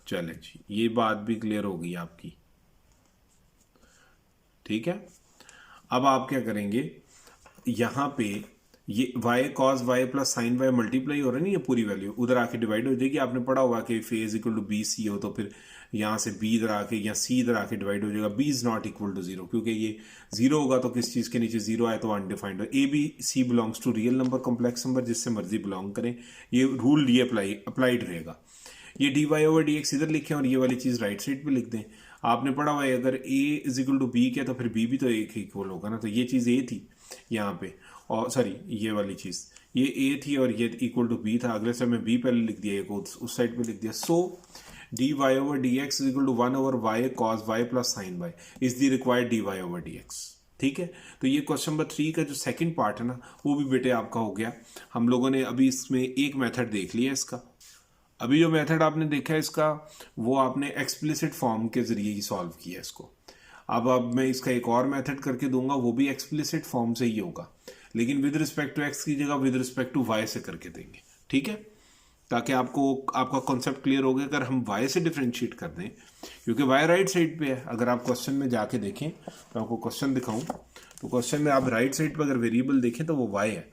चलें जी, ये बात भी क्लियर हो गई आपकी, ठीक है। अब आप क्या करेंगे, यहाँ पे ये y cos y plus sine y multiply हो रहा है ना, ये पूरी वैल्यू उधर आके डिवाइड हो जाएगी। आपने पढ़ा होगा कि if a is equal to B c हो तो फिर यहाँ से b इधर आके या c इधर आके डिवाइड हो जाएगा। b is not equal to zero, क्योंकि ये जीरो होगा तो किस चीज़ के नीचे जीरो आए तो अनडिफाइंड हो। A b c belongs to real number, complex number, जिससे मर्जी बिलोंग करें, ये रूल ये अप्लाइड रहेगा। ये d Y over D x इधर लिखें और ये वाली चीज़ राइट साइड पे लिख दें। आपने पढ़ा हुआ है अगर a is equal to b किया तो फिर b भी तो एक इक्वल होगा ना, तो ये चीज़ a थी यहाँ पे, और सॉरी ये वाली चीज़ ये a थी और ये इक्वल टू b था। अगले समय b पहले लिख दिया, एक उस साइड पे लिख दिया। So D Y over D x is equal to 1 over Y cos Y plus sine Y is the required D Y over D x, ठीक है। तो ये क्वेश्चन नंबर 3 का जो सेकंड पार्ट है ना, वो भी बेटे आपका हो गया। हम लोगों ने अभी इसमें एक मेथड देख लिया इसका, अभी जो मेथड आपने देखा है इसका, वो आपने एक्सप्लिसिट फॉर्म के जरिए ही सॉल्व किया इसको। अब मैं इसका एक और मेथड करके दूंगा, वो भी एक्सप्लिसिट फॉर्म से ही होगा, लेकिन विद रिस्पेक्ट टू एक्स की जगह विद रिस्पेक्ट टू वाई से करके देंगे, ठीक है, ताकि आपका कॉन्सेप्ट क्लियर हो गया। अगर हम वाई से डिफ्रेंशिएट कर दें, क्योंकि वाई राइट साइड पे है, अगर आप क्वेश्चन में जाके देखें, तो आपको क्वेश्चन दिखाऊं, तो क्वेश्चन में आप राइट साइड पर अगर वेरिएबल देखें तो वो वाई है।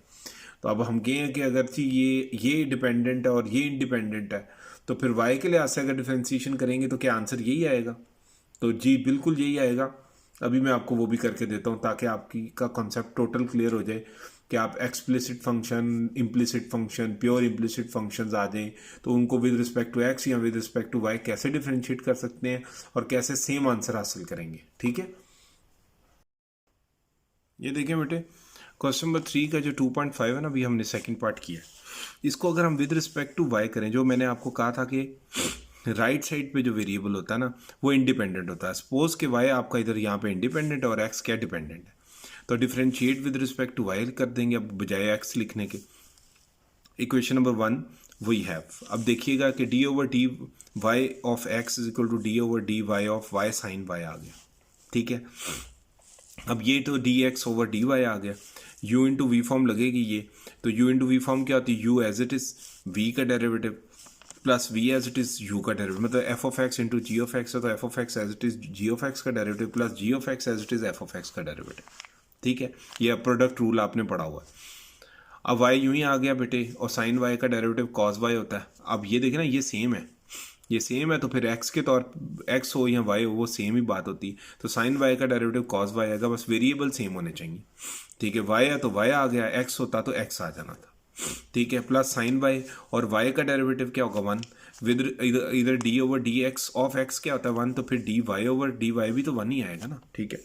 तो अब हम कहें कि अगर ये डिपेंडेंट है और ये इंडिपेंडेंट है, तो फिर वाई के लिहाज से अगर डिफ्रेंशिएशन करेंगे तो क्या आंसर यही आएगा? तो जी बिल्कुल यही आएगा। अभी मैं आपको वो भी करके देता हूँ ताकि आपकी का कॉन्सेप्ट टोटल क्लियर हो जाए कि आप explicit function, implicit function, pure implicit functions आ जाएं तो उनको विद रिस्पेक्ट टू एक्स या विद रिस्पेक्ट टू वाई कैसे डिफ्रेंशिएट कर सकते हैं और कैसे सेम आंसर हासिल करेंगे, ठीक है। ये देखें बेटे, क्वेश्चन नंबर 3 का जो 2.5 है ना, अभी हमने सेकंड पार्ट किया। इसको अगर हम विद रिस्पेक्ट टू वाई करें, जो मैंने आपको कहा था कि राइट साइड पे जो वेरिएबल होता है ना वो इंडिपेंडेंट होता है। सपोज कि वाई आपका इधर यहाँ पे इंडिपेंडेंट है और एक्स क्या डिपेंडेंट है, तो differentiate with respect to y कर देंगे अब बजाय एक्स लिखने के। इक्वेशन नंबर 1 वी हैव, अब देखिएगा कि D over D Y of x is equal to D over D Y of Y sine Y आ गया, ठीक है। अब ये तो D X over D Y आ गया, u इंटू वी फॉर्म लगेगी ये, तो u इंटू वी फॉर्म क्या होती है, u as it is v का derivative plus v as it is u का डेरिवेटिव, मतलब f of x into g of x है, तो f of x as it is g of x का derivative plus g of x as it is f of x का derivative, ठीक है। ये product rule आपने पढ़ा हुआ है। अब y यूं ही आ गया बेटे, और साइन y का डेरिवेटिव cos y होता है। अब ये देखें ना, ये सेम है, ये सेम है, तो फिर x के तौर x हो या y हो वो सेम ही बात होती है। तो साइन y का डेरिवेटिव cos y आएगा, बस वेरिएबल सेम होने चाहिए। ठीक है, वाई है तो वाई आ गया, एक्स होता तो एक्स आ जाना था। ठीक है, प्लस साइन वाई, और वाई का डेरिवेटिव क्या होगा 1, विद इधर d over D x of x क्या होता है 1, तो फिर d Y over D y भी तो 1 ही आएगा ना। ठीक है,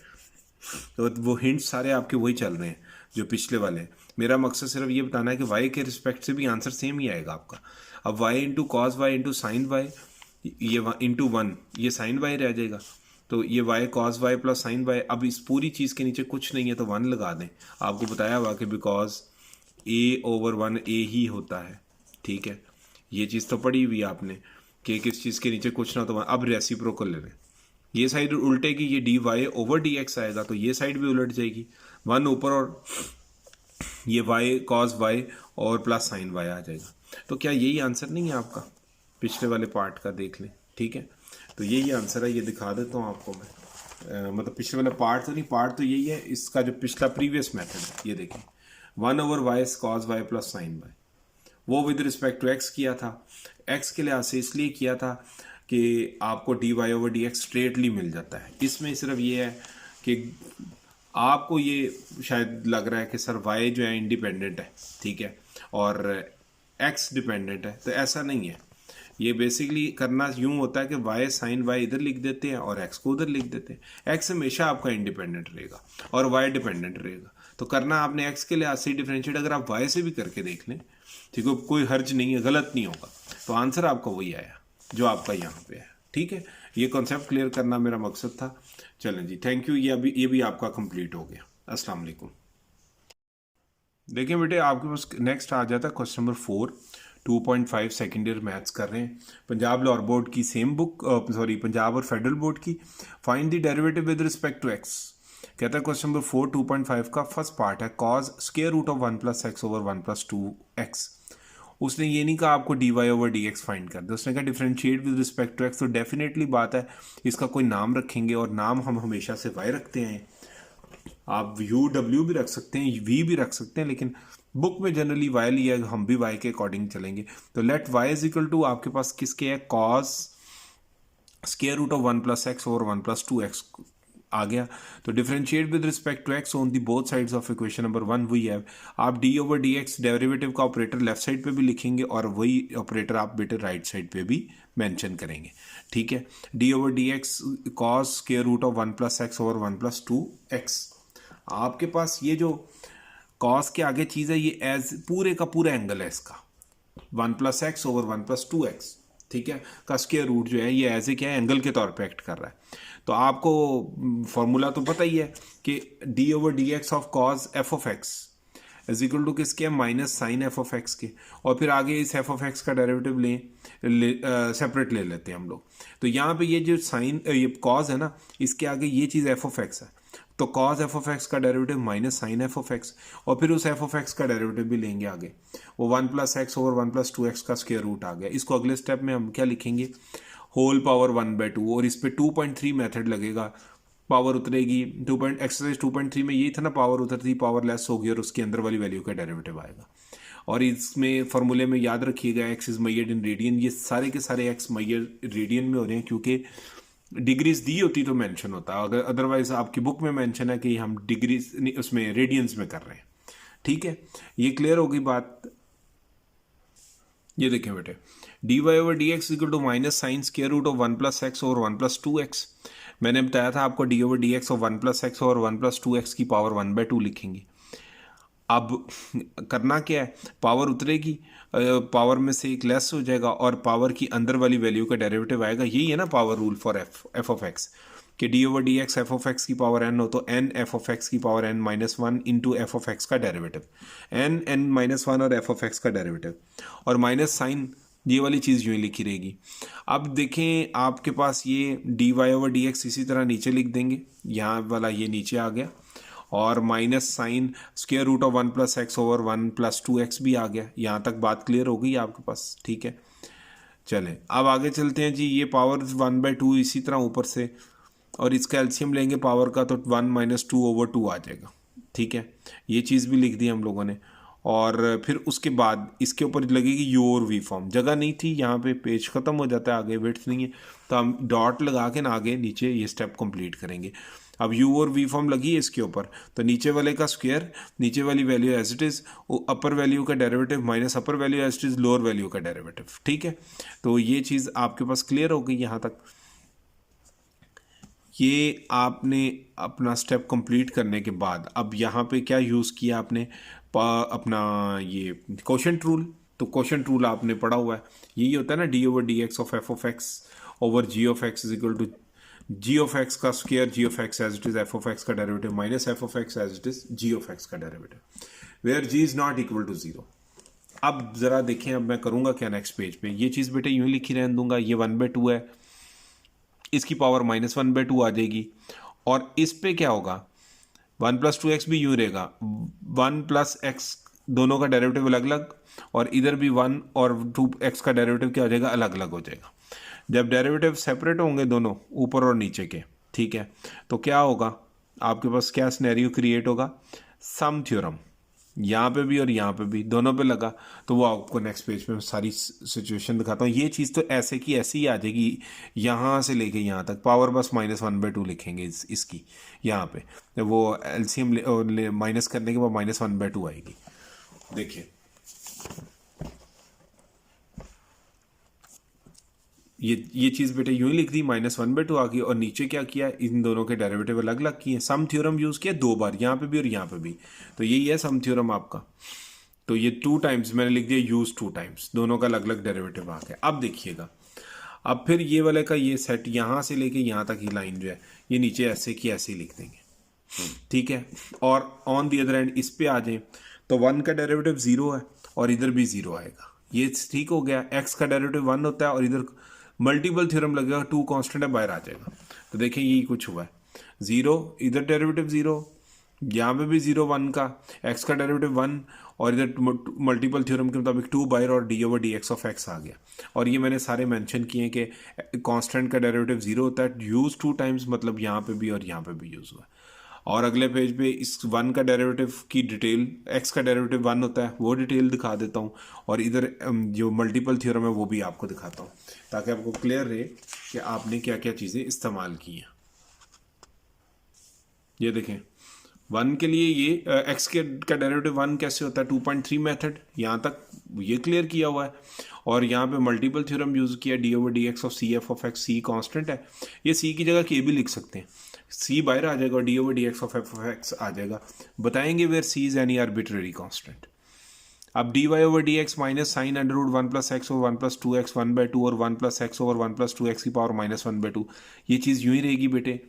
तो वो हिंट्स सारे आपके वही चल रहे हैं जो पिछले वाले हैं। मेरा मकसद सिर्फ ये बताना है कि वाई के रिस्पेक्ट से भी आंसर सेम ही आएगा आपका। अब y into cos Y into sine y, ये इंटू 1, ये साइन वाई रह जाएगा, तो ये y cos Y plus sine y. अब इस पूरी चीज़ के नीचे कुछ नहीं है तो 1 लगा दें। आपको बताया हुआ कि बिकॉज ए ओवर 1 ए ही होता है। ठीक है, ये चीज़ तो पढ़ी हुई आपने कि किस चीज़ के नीचे कुछ ना तो 1। अब रेसिप्रोकल ले लें, ये साइड उल्टेगी, ये d Y over D x आएगा, तो ये साइड भी उलट जाएगी, 1 ऊपर और ये वाई कॉस वाई और प्लस साइन वाई आ जाएगा। तो क्या यही आंसर नहीं है आपका? पिछले वाले पार्ट का देख लें। ठीक है, तो यही आंसर है, ये दिखा देता हूँ आपको मैं। मतलब पिछले वाला पार्ट तो नहीं, पार्ट तो यही है, इसका जो पिछला प्रीवियस मेथड है ये देखें, 1 over Y cos Y plus sine y, वो विद रिस्पेक्ट टू एक्स किया था। एक्स के लिहाज से इसलिए किया था कि आपको D Y over D X straightly मिल जाता है। इसमें सिर्फ ये है कि आपको ये शायद लग रहा है कि सर वाई जो है इंडिपेंडेंट है, ठीक है, और एक्स डिपेंडेंट है, तो ऐसा नहीं है। ये बेसिकली करना यूं होता है कि वाई साइन वाई इधर लिख देते हैं और एक्स को उधर लिख देते हैं। एक्स हमेशा आपका इंडिपेंडेंट रहेगा और वाई डिपेंडेंट रहेगा। तो करना आपने एक्स के लिहाज से डिफरेंशिएट, अगर आप वाई से भी करके देख लें, ठीक है, कोई हर्ज नहीं है, गलत नहीं होगा, तो आंसर आपका वही आया जो आपका यहाँ पे है। ठीक है, ये कॉन्सेप्ट क्लियर करना मेरा मकसद था। चलें जी, थैंक यू, ये भी आपका कंप्लीट हो गया। अस्सलाम वालेकुम। देखिए बेटे, आपके पास नेक्स्ट आ जाता है question number 4, 2.5 second year maths कर रहे हैं, पंजाब लाहौर बोर्ड की सेम बुक, सॉरी पंजाब और फेडरल बोर्ड की। Find the derivative with respect to x. कहता है क्वेश्चन नंबर 4 2.5 का फर्स्ट पार्ट है cos square root of 1 plus x over 1 plus 2x। उसने ये नहीं कहा आपको D Y over D x find कर दे, उसने कहा differentiate with respect to x. तो डेफिनेटली बात है इसका कोई नाम रखेंगे, और नाम हम हमेशा से वाई रखते हैं। आप यू डब्ल्यू भी रख सकते हैं, वी भी रख सकते हैं, लेकिन बुक में जनरली वाई लिया, हम भी वाई के अकॉर्डिंग चलेंगे। तो let Y is equal to आपके पास किसके है, cos square root of 1 plus x over 1 plus 2x आ गया। तो differentiate with respect to x on the both sides of equation number 1 we have. आप D over D X derivative का operator left side पे भी लिखेंगे और वही ऑपरेटर आप बेटे राइट साइड पे भी मेंशन करेंगे। ठीक है, d over D x cos square root of 1 plus x over 1 plus 2x। आपके पास ये जो कॉस के आगे चीज़ है, ये एज पूरे का पूरा एंगल है इसका, 1 plus x over 1 plus 2x, ठीक है, का स्क्वायर रूट जो है ये एज ए क्या है, एंगल के तौर पे एक्ट कर रहा है। तो आपको फॉर्मूला तो पता ही है कि D over D x of cos F of x is equal to किसके, minus sine F of x के, और फिर आगे इस एफ ऑफ एक्स का डेरिवेटिव सेपरेट ले लेते हैं हम लोग। तो यहाँ पे ये जो साइन ये कॉज है ना, इसके आगे ये चीज़ एफ ऑफ एक्स है, तो कॉज एफ ऑफ एक्स का derivative minus sine F of x, और फिर उस एफ ऑफ एक्स का डेरिवेटिव भी लेंगे आगे, वो 1 plus x over 1 plus 2x का स्क्वायर रूट आ गया। इसको अगले स्टेप में हम क्या लिखेंगे, होल पावर 1/2, और इस पे 2.3 मेथड लगेगा, पावर उतरेगी। एक्सरसाइज 2.3 में यही था ना, पावर उतरती पावर लेस होगी और उसके अंदर वाली वैल्यू का डेरिवेटिव आएगा। और इसमें फॉर्मूले में याद रखिएगा x is measured in radian, ये सारे के सारे एक्स मेजर्ड रेडियन में हो रहे हैं, क्योंकि डिग्रीज दी होती तो मेंशन होता, अगर अदरवाइज आपकी बुक में मेंशन है कि हम डिग्रीज उसमें रेडियंस में कर रहे हैं। ठीक है, ये क्लियर होगी बात। ये देखें बेटे, d Y over D x equal to minus sine square root of 1 plus x over 1 plus 2x। मैंने बताया था आपको डी ओवर डी एक्स और 1 प्लस एक्स और 1 प्लस 2x की पावर 1/2 लिखेंगे। अब करना क्या है, पावर उतरेगी, पावर में से एक लेस हो जाएगा और पावर की अंदर वाली वैल्यू का डेरिवेटिव आएगा। यही है ना power rule for F of X, कि D over D x F of x की पावर n हो तो n एफ ऑफ एक्स की power n minus 1 into F of x का डेरिवेटिव, n माइनस 1 और एफ ऑफ एक्स का derivative, और minus sine ये वाली चीज़ यूँ ही लिखी रहेगी। अब देखें आपके पास ये d Y over D x इसी तरह नीचे लिख देंगे, यहाँ वाला ये नीचे आ गया, और minus sine square root of 1 plus x over 1 plus 2x भी आ गया। यहाँ तक बात क्लियर हो गई आपके पास। ठीक है, चलें अब आगे चलते हैं जी। ये पावर 1/2 इसी तरह ऊपर से, और इसका एलसीएम लेंगे पावर का तो 1 माइनस 2 ओवर 2 आ जाएगा। ठीक है, ये चीज़ भी लिख दी हम लोगों ने, और फिर उसके बाद इसके ऊपर लगेगी यू और वी फॉर्म। जगह नहीं थी यहाँ पे, पेज ख़त्म हो जाता है, आगे विड्थ नहीं है, तो हम डॉट लगा के ना आगे नीचे ये स्टेप कंप्लीट करेंगे। अब u और v फॉर्म लगी है इसके ऊपर, तो नीचे वाले का स्क्वायर, नीचे वाली value as it is, upper value का derivative minus upper value as it is lower value का डेरिवेटिव। ठीक है, तो ये चीज़ आपके पास क्लियर हो गई यहाँ तक। ये आपने अपना स्टेप कंप्लीट करने के बाद अब यहाँ पे क्या यूज़ किया आपने, अपना ये कोशेंट रूल। तो कोशेंट रूल आपने पढ़ा हुआ है, यही होता है ना, D over D x of F of X over G of x is equal to G of x का square G of x as it is F of x का derivative minus F of x as it is G of x का derivative, where G is not equal to zero. अब जरा देखें, अब मैं करूंगा क्या नेक्स्ट पेज पे, ये चीज़ बेटे यूं ही लिखी रहने दूंगा, ये 1/2 है, इसकी पावर -1/2 आ जाएगी, और इस पे क्या होगा, 1 + 2x भी यूं रहेगा, 1 + x दोनों का डेरिवेटिव अलग अलग, और इधर भी 1 और 2x का डेरिवेटिव क्या हो जाएगा, अलग अलग हो जाएगा। जब डेरिवेटिव सेपरेट होंगे दोनों ऊपर और नीचे के, ठीक है, तो क्या होगा, आपके पास क्या सिनेरियो क्रिएट होगा, सम थ्योरम यहाँ पे भी और यहाँ पे भी दोनों पे लगा, तो वो आपको नेक्स्ट पेज पे सारी सिचुएशन दिखाता हूँ। ये चीज़ तो ऐसे की ऐसी ही आ जाएगी, यहाँ से लेके यहाँ तक पावर बस -1/2 लिखेंगे इसकी, यहाँ पे वो एलसीएम माइनस करने के बाद -1/2 आएगी। देखिए ये चीज़ बेटे यूं ही लिख दी, -1/2 आ गई, और नीचे क्या किया, इन दोनों के डेरिवेटिव अलग अलग किए, सम थ्योरम यूज़ किया 2 बार, यहाँ पे भी और यहाँ पे भी, तो यही है सम थ्योरम आपका। तो ये 2 टाइम्स मैंने लिख दिया, यूज 2 टाइम्स, दोनों का अलग अलग डेरिवेटिव आ गया। अब देखिएगा, अब फिर ये वाले का ये सेट यहाँ से लेके यहाँ तक की लाइन जो है, ये नीचे ऐसे की ऐसे ही लिख देंगे, ठीक है। और ऑन दी अदर एंड इस पे आ जाए, तो 1 का डेरिवेटिव 0 है और इधर भी 0 आएगा, ये ठीक हो गया। x का डेरिवेटिव 1 होता है और इधर मल्टीपल थ्योरम लगेगा, 2 कांस्टेंट है, बाहर आ जाएगा। तो देखें यही कुछ हुआ है, 0 इधर डेरिवेटिव 0, यहाँ पे भी 0 1 का, x का डेरिवेटिव 1, और इधर मल्टीपल थ्योरम के मुताबिक 2 बाहर और D over D x of x आ गया। और ये मैंने सारे मेंशन किए कि कांस्टेंट का डेरिवेटिव 0 होता है, यूज 2 टाइम्स, मतलब यहाँ पे भी और यहाँ पे भी यूज हुआ है। और अगले पेज पे इस 1 का डेरिवेटिव की डिटेल, x का डेरिवेटिव 1 होता है वो डिटेल दिखा देता हूँ, और इधर जो मल्टीपल थ्योरम है वो भी आपको दिखाता हूँ, ताकि आपको क्लियर रहे कि आपने क्या क्या चीज़ें इस्तेमाल की हैं। ये देखें 1 के लिए ये x का डेरिवेटिव 1 कैसे होता है, 2.3 मेथड, यहाँ तक ये क्लियर किया हुआ है। और यहाँ पे मल्टीपल थ्योरम यूज़ किया, d over D x of C F of x, c constant है, ये सी की जगह के भी लिख सकते हैं, सी बाहर आ जाएगा और D over D x of F of x आ जाएगा। बताएंगे where C is any arbitrary constant. अब D Y over D X minus sine √1 + x over 1 + 2x 1/2 और 1 + x ओवर 1 + 2x की पावर -1/2, ये चीज़ यूँ ही रहेगी बेटे।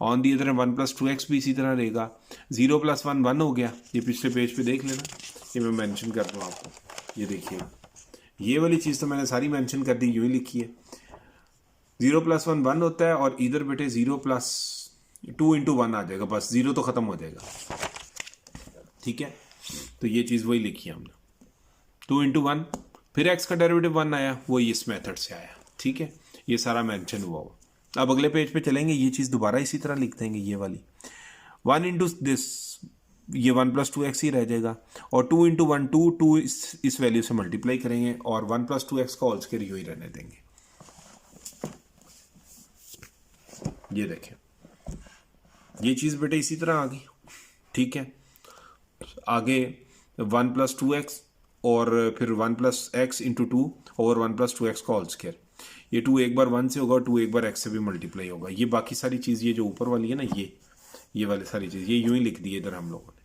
ऑन दी अदर 1 + 2x भी इसी तरह रहेगा। 0 + 1 1 हो गया, ये पिछले पेज पे देख लेना, ये मैं मेंशन कर दूँ आपको। ये देखिए, ये वाली चीज़ तो मैंने सारी मेंशन कर दी, यूँ ही लिखी है। 0 + 1 1 होता है, और इधर बेटे 0 + 2 × 1 आ जाएगा, बस 0 तो ख़त्म हो जाएगा, ठीक है। तो ये चीज़ वही लिखी है हमने, 2 × 1, फिर x का डेरिवेटिव 1 आया, वो इस मेथड से आया, ठीक है। ये सारा मेंशन हुआ हो। अब अगले पेज पे चलेंगे, ये चीज़ दोबारा इसी तरह लिख देंगे, ये वाली 1 × दिस, ये 1 + 2x ही रह जाएगा, और 2 × 1 2 इस वैल्यू से मल्टीप्लाई करेंगे, और 1 + 2x का होल स्क्वायर यूँ ही रहने देंगे। ये देखें, ये चीज़ बेटे इसी तरह आ गई, ठीक है। आगे 1 + 2x और फिर 1 + x × 2 ओवर 1 + 2x का होल स्क्वायर, ये 2 एक बार 1 से होगा और 2 एक बार x से भी मल्टीप्लाई होगा। ये बाकी सारी चीज़, ये जो ऊपर वाली है ना, ये वाली सारी चीज़ ये यूं ही लिख दी है इधर हम लोगों ने।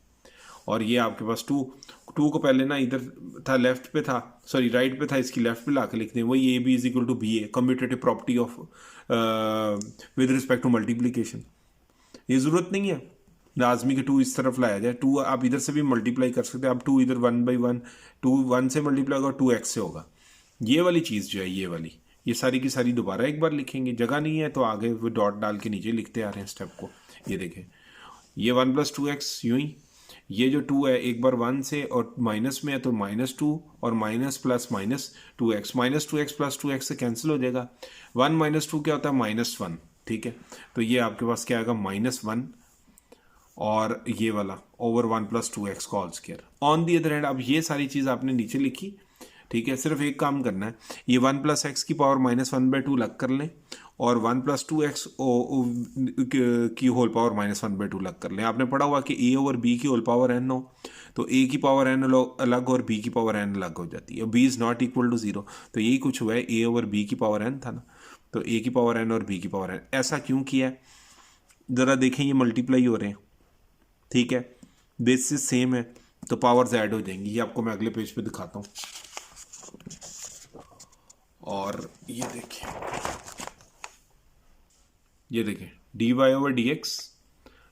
और ये आपके पास 2 को पहले ना इधर था, लेफ्ट पे था, सॉरी राइट पे था, इसकी लेफ्ट पे ला के लिखते हैं, वही AB = BA, commutative property of with respect to multiplication. ये ज़रूरत नहीं है लाजमी कि 2 इस तरफ लाया जाए, 2 आप इधर से भी मल्टीप्लाई कर सकते हैं। अब 2 इधर 1/1, 2 1 से मल्टीप्लाई होगा, 2x से होगा। ये वाली चीज़ जो है, ये वाली, ये सारी की सारी दोबारा एक बार लिखेंगे, जगह नहीं है तो आगे वो डॉट डाल के नीचे लिखते आ रहे हैं स्टेप को। ये देखें, ये 1 + 2x यूँ ही, ये जो 2 है एक बार 1 से और माइनस में है तो -2 और minus plus -2x, -2x + 2x से कैंसिल हो जाएगा। 1 - 2 क्या होता है, -1, ठीक है। तो ये आपके पास क्या आएगा, -1, और ये वाला ओवर 1 + 2x का whole square. On the other hand, अब ये सारी चीज़ आपने नीचे लिखी, ठीक है। सिर्फ एक काम करना है, ये 1 + x की पावर -1/2 अलग कर लें, और 1+2x की होल पावर -1/2 अलग कर लें। आपने पढ़ा हुआ कि a ओवर b की होल पावर n हो तो a की पावर n अलग और b की पावर n अलग हो जाती है। b is not equal to 0, तो यही कुछ हुआ है, a ओवर b की पावर n था ना, तो a की पावर n और b की पावर n। ऐसा क्यों किया है, ज़रा देखें, ये मल्टीप्लाई हो रहे हैं, ठीक है, बेसिस सेम है तो पावर्स ऐड हो जाएंगी। ये आपको मैं अगले पेज पे दिखाता हूँ। और ये देखें dy over dx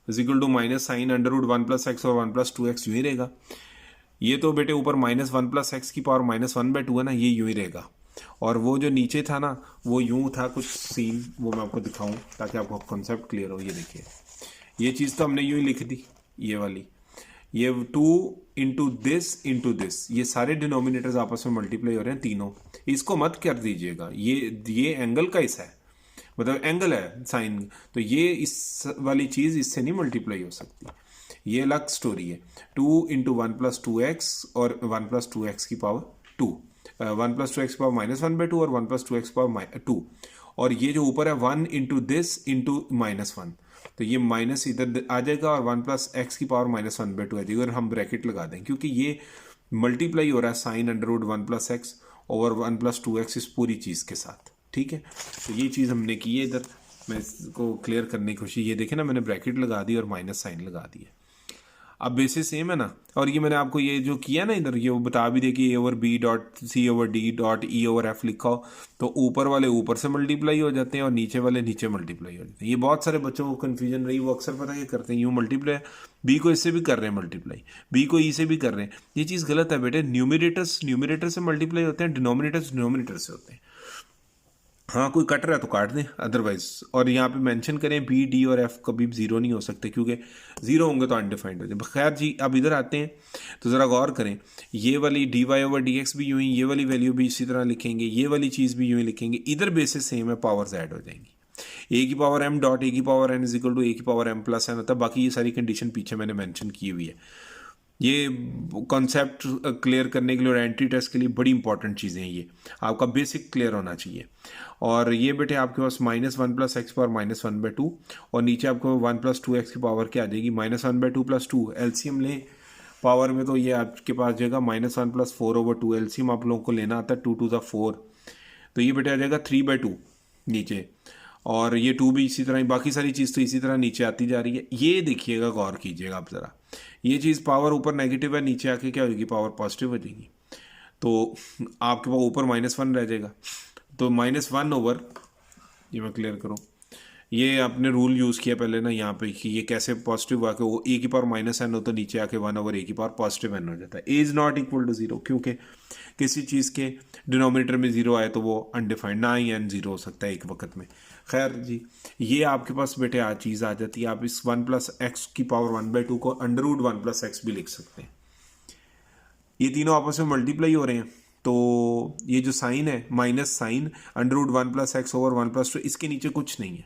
is equal to minus sine √1+x और 1+2x यूँ ही रहेगा। ये तो बेटे ऊपर -1+x की पावर -1/2 है ना, ये यूँ ही रहेगा। और वो जो नीचे था ना वो यूँ था कुछ सीन, वो मैं आपको दिखाऊं ताकि आपको कॉन्सेप्ट क्लियर हो। ये देखिए, ये चीज़ तो हमने यूँ ही लिख दी, ये वाली, ये 2 इंटू दिस, ये सारे डिनोमिनेटर्स आपस में मल्टीप्लाई हो रहे हैं तीनों। इसको मत कर दीजिएगा, ये एंगल का हिस्सा है, मतलब एंगल है साइन, तो ये इस वाली चीज़ इससे नहीं मल्टीप्लाई हो सकती, ये अलग स्टोरी है। 2 इंटू 1+2x और 1+2x की पावर 2, 1+2x की पावर -1/2 और 1+2x की पावर 2, और ये जो ऊपर है 1 इंटू दिस इंटू -1, तो ये माइनस इधर आ जाएगा और 1+x की पावर -1/2 आ जाएगी, और हम ब्रैकेट लगा दें क्योंकि ये मल्टीप्लाई हो रहा है साइन √1+x ओवर 1+2x इस पूरी चीज़ के साथ, ठीक है। तो ये चीज़ हमने की है इधर, मैं इसको क्लियर करने की कोशिश, ये देखें ना मैंने ब्रैकेट लगा दी और माइनस साइन लगा दिया। अब बेसिस सेम है ना, और ये मैंने आपको ये जो किया ना इधर, ये वो बता भी दे कि a over b dot c over d dot e over f लिखा हो तो ऊपर वाले ऊपर से मल्टीप्लाई हो जाते हैं और नीचे वाले नीचे मल्टीप्लाई हो जाते हैं। ये बहुत सारे बच्चों को कन्फ्यूजन रही, वो अक्सर पता क्या करते हैं, यूँ मल्टीप्लाई b को इससे भी कर रहे हैं मल्टीप्लाई, b को e से भी कर रहे हैं। ये चीज़ गलत है बेटे, न्यूमिनेटर से मल्टीप्लाई होते हैं, डिनोमिनेटर से होते हैं। हाँ कोई कट रहा है तो काट दें अदरवाइज, और यहाँ पे मेंशन करें बी डी और एफ कभी जीरो नहीं हो सकते क्योंकि जीरो होंगे तो अनडिफाइंड हो जाए। खैर जी, अब इधर आते हैं तो ज़रा गौर करें, ये वाली d Y over D x भी यूँ ही, ये वाली वैल्यू भी इसी तरह लिखेंगे, ये वाली चीज़ भी यूँ ही लिखेंगे, इधर बेसिस सेम है, पावर्स ऐड हो जाएंगी। ए की पावर एम डॉट ए की power n is equal to a की पावर एम प्लस एन होता है। बाकी ये सारी कंडीशन पीछे मैंने मेंशन की हुई है। ये कॉन्सेप्ट क्लियर करने के लिए और एंट्री टेस्ट के लिए बड़ी इंपॉर्टेंट चीज़ें हैं, ये आपका बेसिक क्लियर होना चाहिए। और ये बेटे आपके पास -1+x पावर -1/2 और नीचे आपको 1+2x की पावर क्या आ जाएगी, -1/2 + 2, एलसीएम लें पावर में तो ये आपके पास जाएगा -1 + 4 ओवर 2, एलसीएम आप लोगों को लेना आता है 2 2 ज़ा 4, तो ये बेटे आ जाएगा 3/2 नीचे, और ये 2 भी इसी तरह ही, बाकी सारी चीज़ तो इसी तरह नीचे आती जा रही है। ये देखिएगा, गौर कीजिएगा आप ज़रा, ये चीज़ पावर ऊपर नेगेटिव है, नीचे आके क्या होगी, पावर पॉजिटिव हो जाएगी, तो आपके पास ऊपर -1 रह जाएगा। तो -1 ओवर, ये मैं क्लियर करूँ, ये आपने रूल यूज़ किया पहले ना यहाँ पे कि ये कैसे पॉजिटिव आके वो ए की पावर -n हो तो नीचे आके 1 ओवर ए की पावर पॉजिटिव n हो जाता है। A is not equal to 0, क्योंकि किसी चीज़ के डिनोमिनेटर में 0 आए तो वो अनडिफाइंड, ना ही n 0 हो सकता है एक वक्त में। खैर जी, ये आपके पास बेटे चीज़ आ जाती है, आप इस 1+x की पावर 1/2 को √1+x भी लिख सकते हैं। ये तीनों आपस में मल्टीप्लाई हो रहे हैं, तो ये जो साइन है माइनस साइन √1+x ओवर 1+2, इसके नीचे कुछ नहीं है,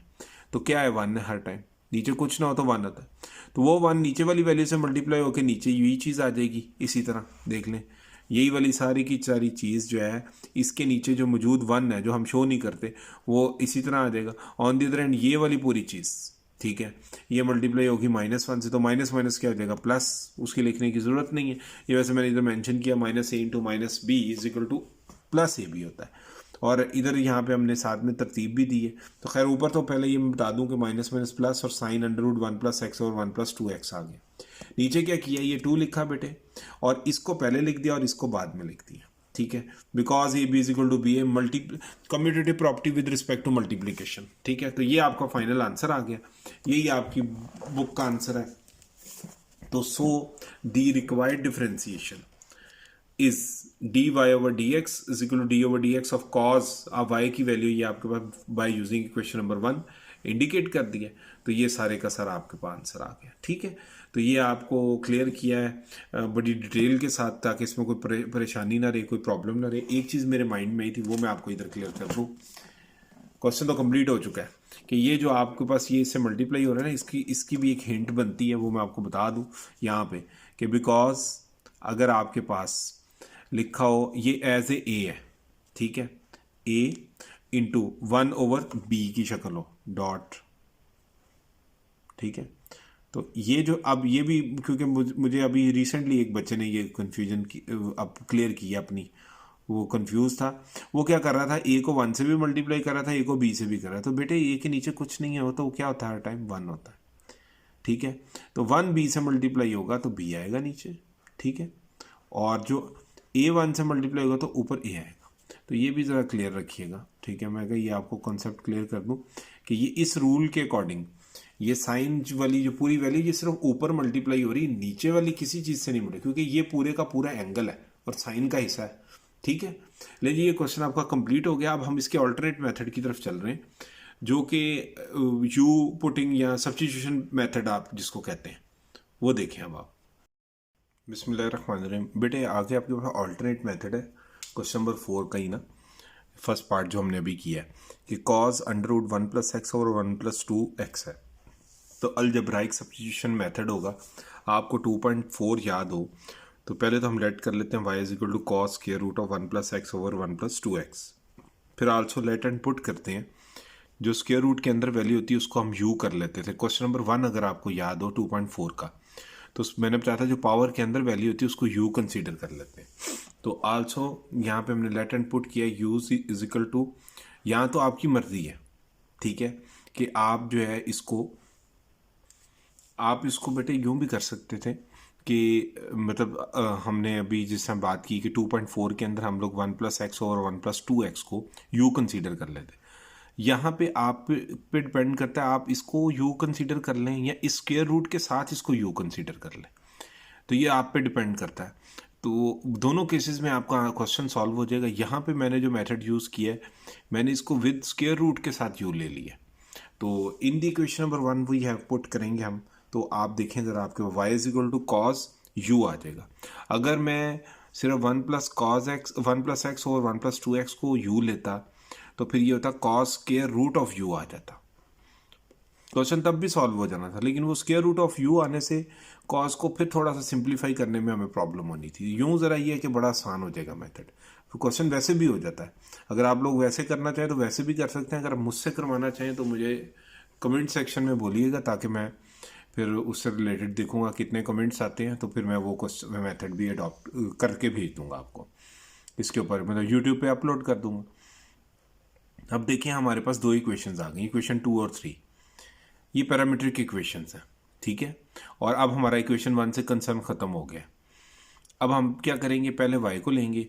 तो क्या है, 1 है हर टाइम, नीचे कुछ ना हो तो 1 होता है, तो वो 1 नीचे वाली वैल्यू से मल्टीप्लाई होकर नीचे यही चीज़ आ जाएगी। इसी तरह देख लें, यही वाली सारी की सारी चीज़ जो है इसके नीचे जो मौजूद 1 है जो हम शो नहीं करते वो इसी तरह आ जाएगा। ऑन द अदर एंड ये वाली पूरी चीज़, ठीक है, ये मल्टीप्लाई होगी -1 से, तो माइनस माइनस क्या हो जाएगा प्लस, उसके लिखने की ज़रूरत नहीं है। ये वैसे मैंने इधर मेंशन किया -a into -b is equal to +ab होता है, और इधर यहाँ पे हमने साथ में तरतीब भी दी है। तो खैर ऊपर तो पहले ये मैं बता दूं कि माइनस माइनस प्लस और साइन √1+x और 1+2x आ गया। नीचे क्या किया, ये 2 लिखा बेटे, और इसको पहले लिख दिया और इसको बाद में लिख दिया, ठीक है, because a B is equal to b a commutative property with respect to multiplication, ठीक है। तो ये आपका फाइनल आंसर आ गया, यही आपकी बुक का आंसर है। तो so the required differentiation is dy over dx is equal to d over dx of cos of y की वैल्यू ये आपके पास by using equation number 1 indicate कर दिया, तो ये सारे का सारा आपके पास आंसर आ गया, ठीक है। तो ये आपको क्लियर किया है बड़ी डिटेल के साथ, ताकि इसमें कोई परेशानी ना रहे, कोई प्रॉब्लम ना रहे। एक चीज़ मेरे माइंड में आई थी, वो मैं आपको इधर क्लियर कर दूँ। क्वेश्चन तो कंप्लीट हो चुका है कि ये जो आपके पास ये इससे मल्टीप्लाई हो रहा है ना, इसकी भी एक हिंट बनती है, वो मैं आपको बता दूँ यहाँ पे कि बिकॉज अगर आपके पास लिखा हो ये एज ए है, ठीक है, ए इंटू 1/b की शक्ल हो, डॉट, ठीक है। तो ये जो अब ये भी, क्योंकि मुझे अभी रिसेंटली एक बच्चे ने ये कन्फ्यूजन की अब क्लियर किया अपनी, वो कंफ्यूज था। वो क्या कर रहा था, ए को 1 से भी मल्टीप्लाई कर रहा था, ए को बी से भी कर रहा था। तो बेटे ए के नीचे कुछ नहीं है, वो तो क्या होता है हर टाइम 1 होता है, ठीक है। तो 1 बी से मल्टीप्लाई होगा तो बी आएगा नीचे, ठीक है। और जो ए 1 से मल्टीप्लाई होगा तो ऊपर ए आएगा। तो ये भी ज़रा क्लियर रखिएगा, ठीक है। मैं ये आपको कॉन्सेप्ट क्लियर कर दूं कि ये इस रूल के अकॉर्डिंग ये साइन वाली जो पूरी वैल्यू ये सिर्फ ऊपर मल्टीप्लाई हो रही है, नीचे वाली किसी चीज़ से नहीं बढ़ी, क्योंकि ये पूरे का पूरा एंगल है और साइन का हिस्सा है, ठीक है। लेकिन ये क्वेश्चन आपका कंप्लीट हो गया। अब हम इसके ऑल्टरनेट मेथड की तरफ चल रहे हैं, जो कि यू पुटिंग या सब्स्टिट्यूशन मेथड आप जिसको कहते हैं, वो देखें अब आप। बिस्मिल्लाहिर्रहमानिर्रहीम। बेटे आगे आपके पास ऑल्टरनेट मेथड है क्वेश्चन नंबर 4 का ही ना, फर्स्ट पार्ट जो हमने अभी किया है कि कॉज √1 + x और 1 + 2x है। तो अलजब्राइक सब्स्टिट्यूशन मेथड होगा। आपको 2.4 याद हो तो पहले तो हम लेट कर लेते हैं y = cos square root of 1 + x over 1 + 2x। फिर आल्सो लेट एंड पुट करते हैं, जो स्क्वायर रूट के अंदर वैल्यू होती है उसको हम u कर लेते थे। क्वेश्चन नंबर 1 अगर आपको याद हो 2.4 का, तो मैंने बताया था जो पावर के अंदर वैल्यू होती है उसको u कंसीडर कर लेते हैं। तो आल्सो यहाँ पे हमने लेट एंड पुट किया u = यहाँ तो आपकी मर्जी है, ठीक है, कि आप जो है आप इसको बेटे यूँ भी कर सकते थे कि मतलब हमने अभी जिस तरह बात की कि 2.4 के अंदर हम लोग 1 + x और 1 + 2x को u कंसीडर कर लेते। यहाँ पे आप पे डिपेंड करता है आप इसको u कंसीडर कर लें या इस स्क्वायर रूट के साथ इसको u कंसीडर कर लें, तो ये आप पे डिपेंड करता है। तो दोनों केसेस में आपका क्वेश्चन सॉल्व हो जाएगा। यहाँ पे मैंने जो मेथड यूज़ किया है, मैंने इसको विद स्क्वायर रूट के साथ u ले लिया। तो in the question number 1 we have put करेंगे हम। तो आप देखें ज़रा, आपके y = cos u आ जाएगा। अगर मैं सिर्फ 1 + x और 1 + 2x को u लेता तो फिर ये होता cos √u आ जाता। क्वेश्चन तब भी सॉल्व हो जाना था, लेकिन वो √u आने से cos को फिर थोड़ा सा सिंप्लीफाई करने में हमें प्रॉब्लम होनी थी। यूँ ज़रा ये है कि बड़ा आसान हो जाएगा मेथड, तो क्वेश्चन वैसे भी हो जाता है। अगर आप लोग वैसे करना चाहें तो वैसे भी कर सकते हैं। अगर मुझसे करवाना चाहें तो मुझे कमेंट सेक्शन में बोलिएगा, ताकि मैं फिर उससे रिलेटेड देखूंगा कितने कमेंट्स आते हैं, तो फिर मैं वो क्वेश्चन मेथड भी अडॉप्ट करके भेज दूंगा आपको इसके ऊपर, मतलब यूट्यूब पे अपलोड कर दूंगा। अब देखिए हमारे पास दो इक्वेशंस आ गई, इक्वेशन 2 और 3। ये पैरामीट्रिक इक्वेशंस हैं, ठीक है। और अब हमारा इक्वेशन 1 से कंसर्न ख़त्म हो गया। अब हम क्या करेंगे, पहले y को लेंगे।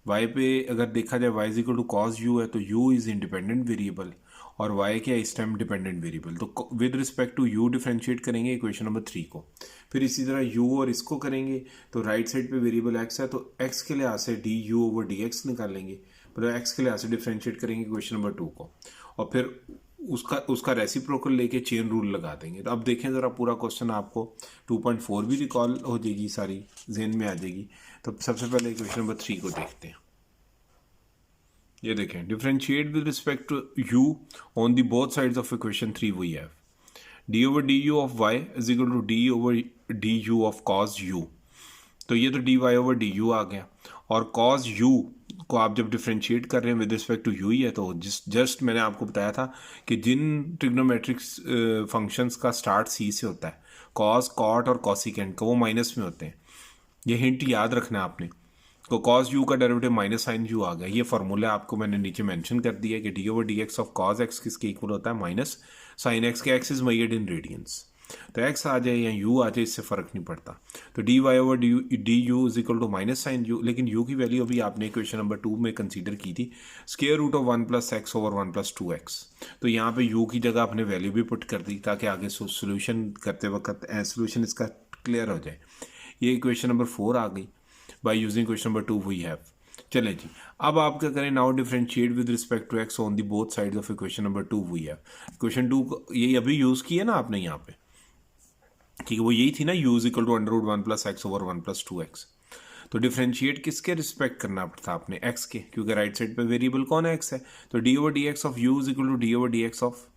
y पे अगर देखा जाए y = cos u है तो u इज़ इंडिपेंडेंट वेरिएबल और y क्या इस टाइम डिपेंडेंट वेरिएबल। तो with respect to u differentiate करेंगे इक्वेशन नंबर 3 को। फिर इसी तरह u और इसको करेंगे, तो राइट साइड पे वेरिएबल x है तो x के लिहाज से du/dx निकालेंगे, मतलब x के लिहाज से डिफरेंशिएट करेंगे इक्वेशन नंबर 2 को, और फिर उसका रेसिप्रोकल लेके चेन रूल लगा देंगे। तो अब देखें ज़रा पूरा क्वेश्चन, आपको 2.4 भी रिकॉल हो जाएगी, सारी जेन में आ जाएगी। तो सबसे पहले इक्वेशन नंबर 3 को देखते हैं। ये देखें, differentiate with respect to u on the both sides of equation 3 we have d/du of y = d/du of cos u। तो ये तो dy/du आ गया, और cos u को आप जब डिफरेंशिएट कर रहे हैं विद रिस्पेक्ट टू u ही है, तो जस्ट मैंने आपको बताया था कि जिन ट्रिग्नोमेट्रिक्स फंक्शंस का स्टार्ट c से होता है, cos, cot और cosecant का, वो माइनस में होते हैं। ये हिंट याद रखना है आपने। तो cos u का डेरिवेटिव माइनस साइन u आ गया। ये फार्मूला आपको मैंने नीचे मेंशन कर दिया है कि d/dx ऑफ cos x किसके इक्वल होता है, माइनस साइन x के, x is measured in radians. तो x आ जाए या u आ जाए, इससे फ़र्क नहीं पड़ता। तो dy/du = माइनस साइन u, लेकिन u की वैल्यू अभी आपने इक्वेशन नंबर 2 में कंसीडर की थी √1 + x over 1 + 2x। तो यहाँ पे u की जगह आपने वैल्यू भी पुट कर दी ताकि आगे सोल्यूशन करते वक्त सोल्यूशन इसका क्लियर हो जाए। ये इक्वेशन नंबर 4 आ गई। By using question number 2 we have. चले जी, अब आप क्या करें, now differentiate with respect to x on the both sides of equation number 2 we have. Equation 2 ये अभी यूज़ किया ना आपने यहाँ पे, ठीक है, वो यही थी ना, u = √1 + x over 1 + 2x। तो डिफरेंशिएट किसके रिस्पेक्ट करना पड़ता आपने, x के, क्योंकि राइट साइड पे वेरिएबल कौन है, x है। तो d/dx of u = d/dx of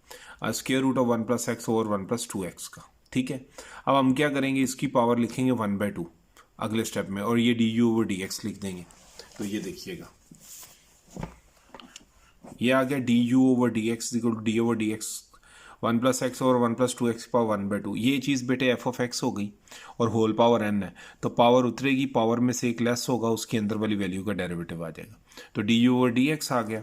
√1 + x over 1 + 2x का, ठीक है। अब हम क्या करेंगे, इसकी पावर लिखेंगे 1/2 अगले स्टेप में, और ये du/dx लिख देंगे। तो ये देखिएगा, ये आ गया d u over D x equal to D over D x 1+x और 1+2x की पावर 1/2। ये चीज़ बेटे एफ ऑफ एक्स हो गई और होल पावर n है, तो पावर उतरेगी, पावर में से एक लेस होगा, उसके अंदर वाली वैल्यू का डेरिवेटिव आ जाएगा। तो d u over D x आ गया,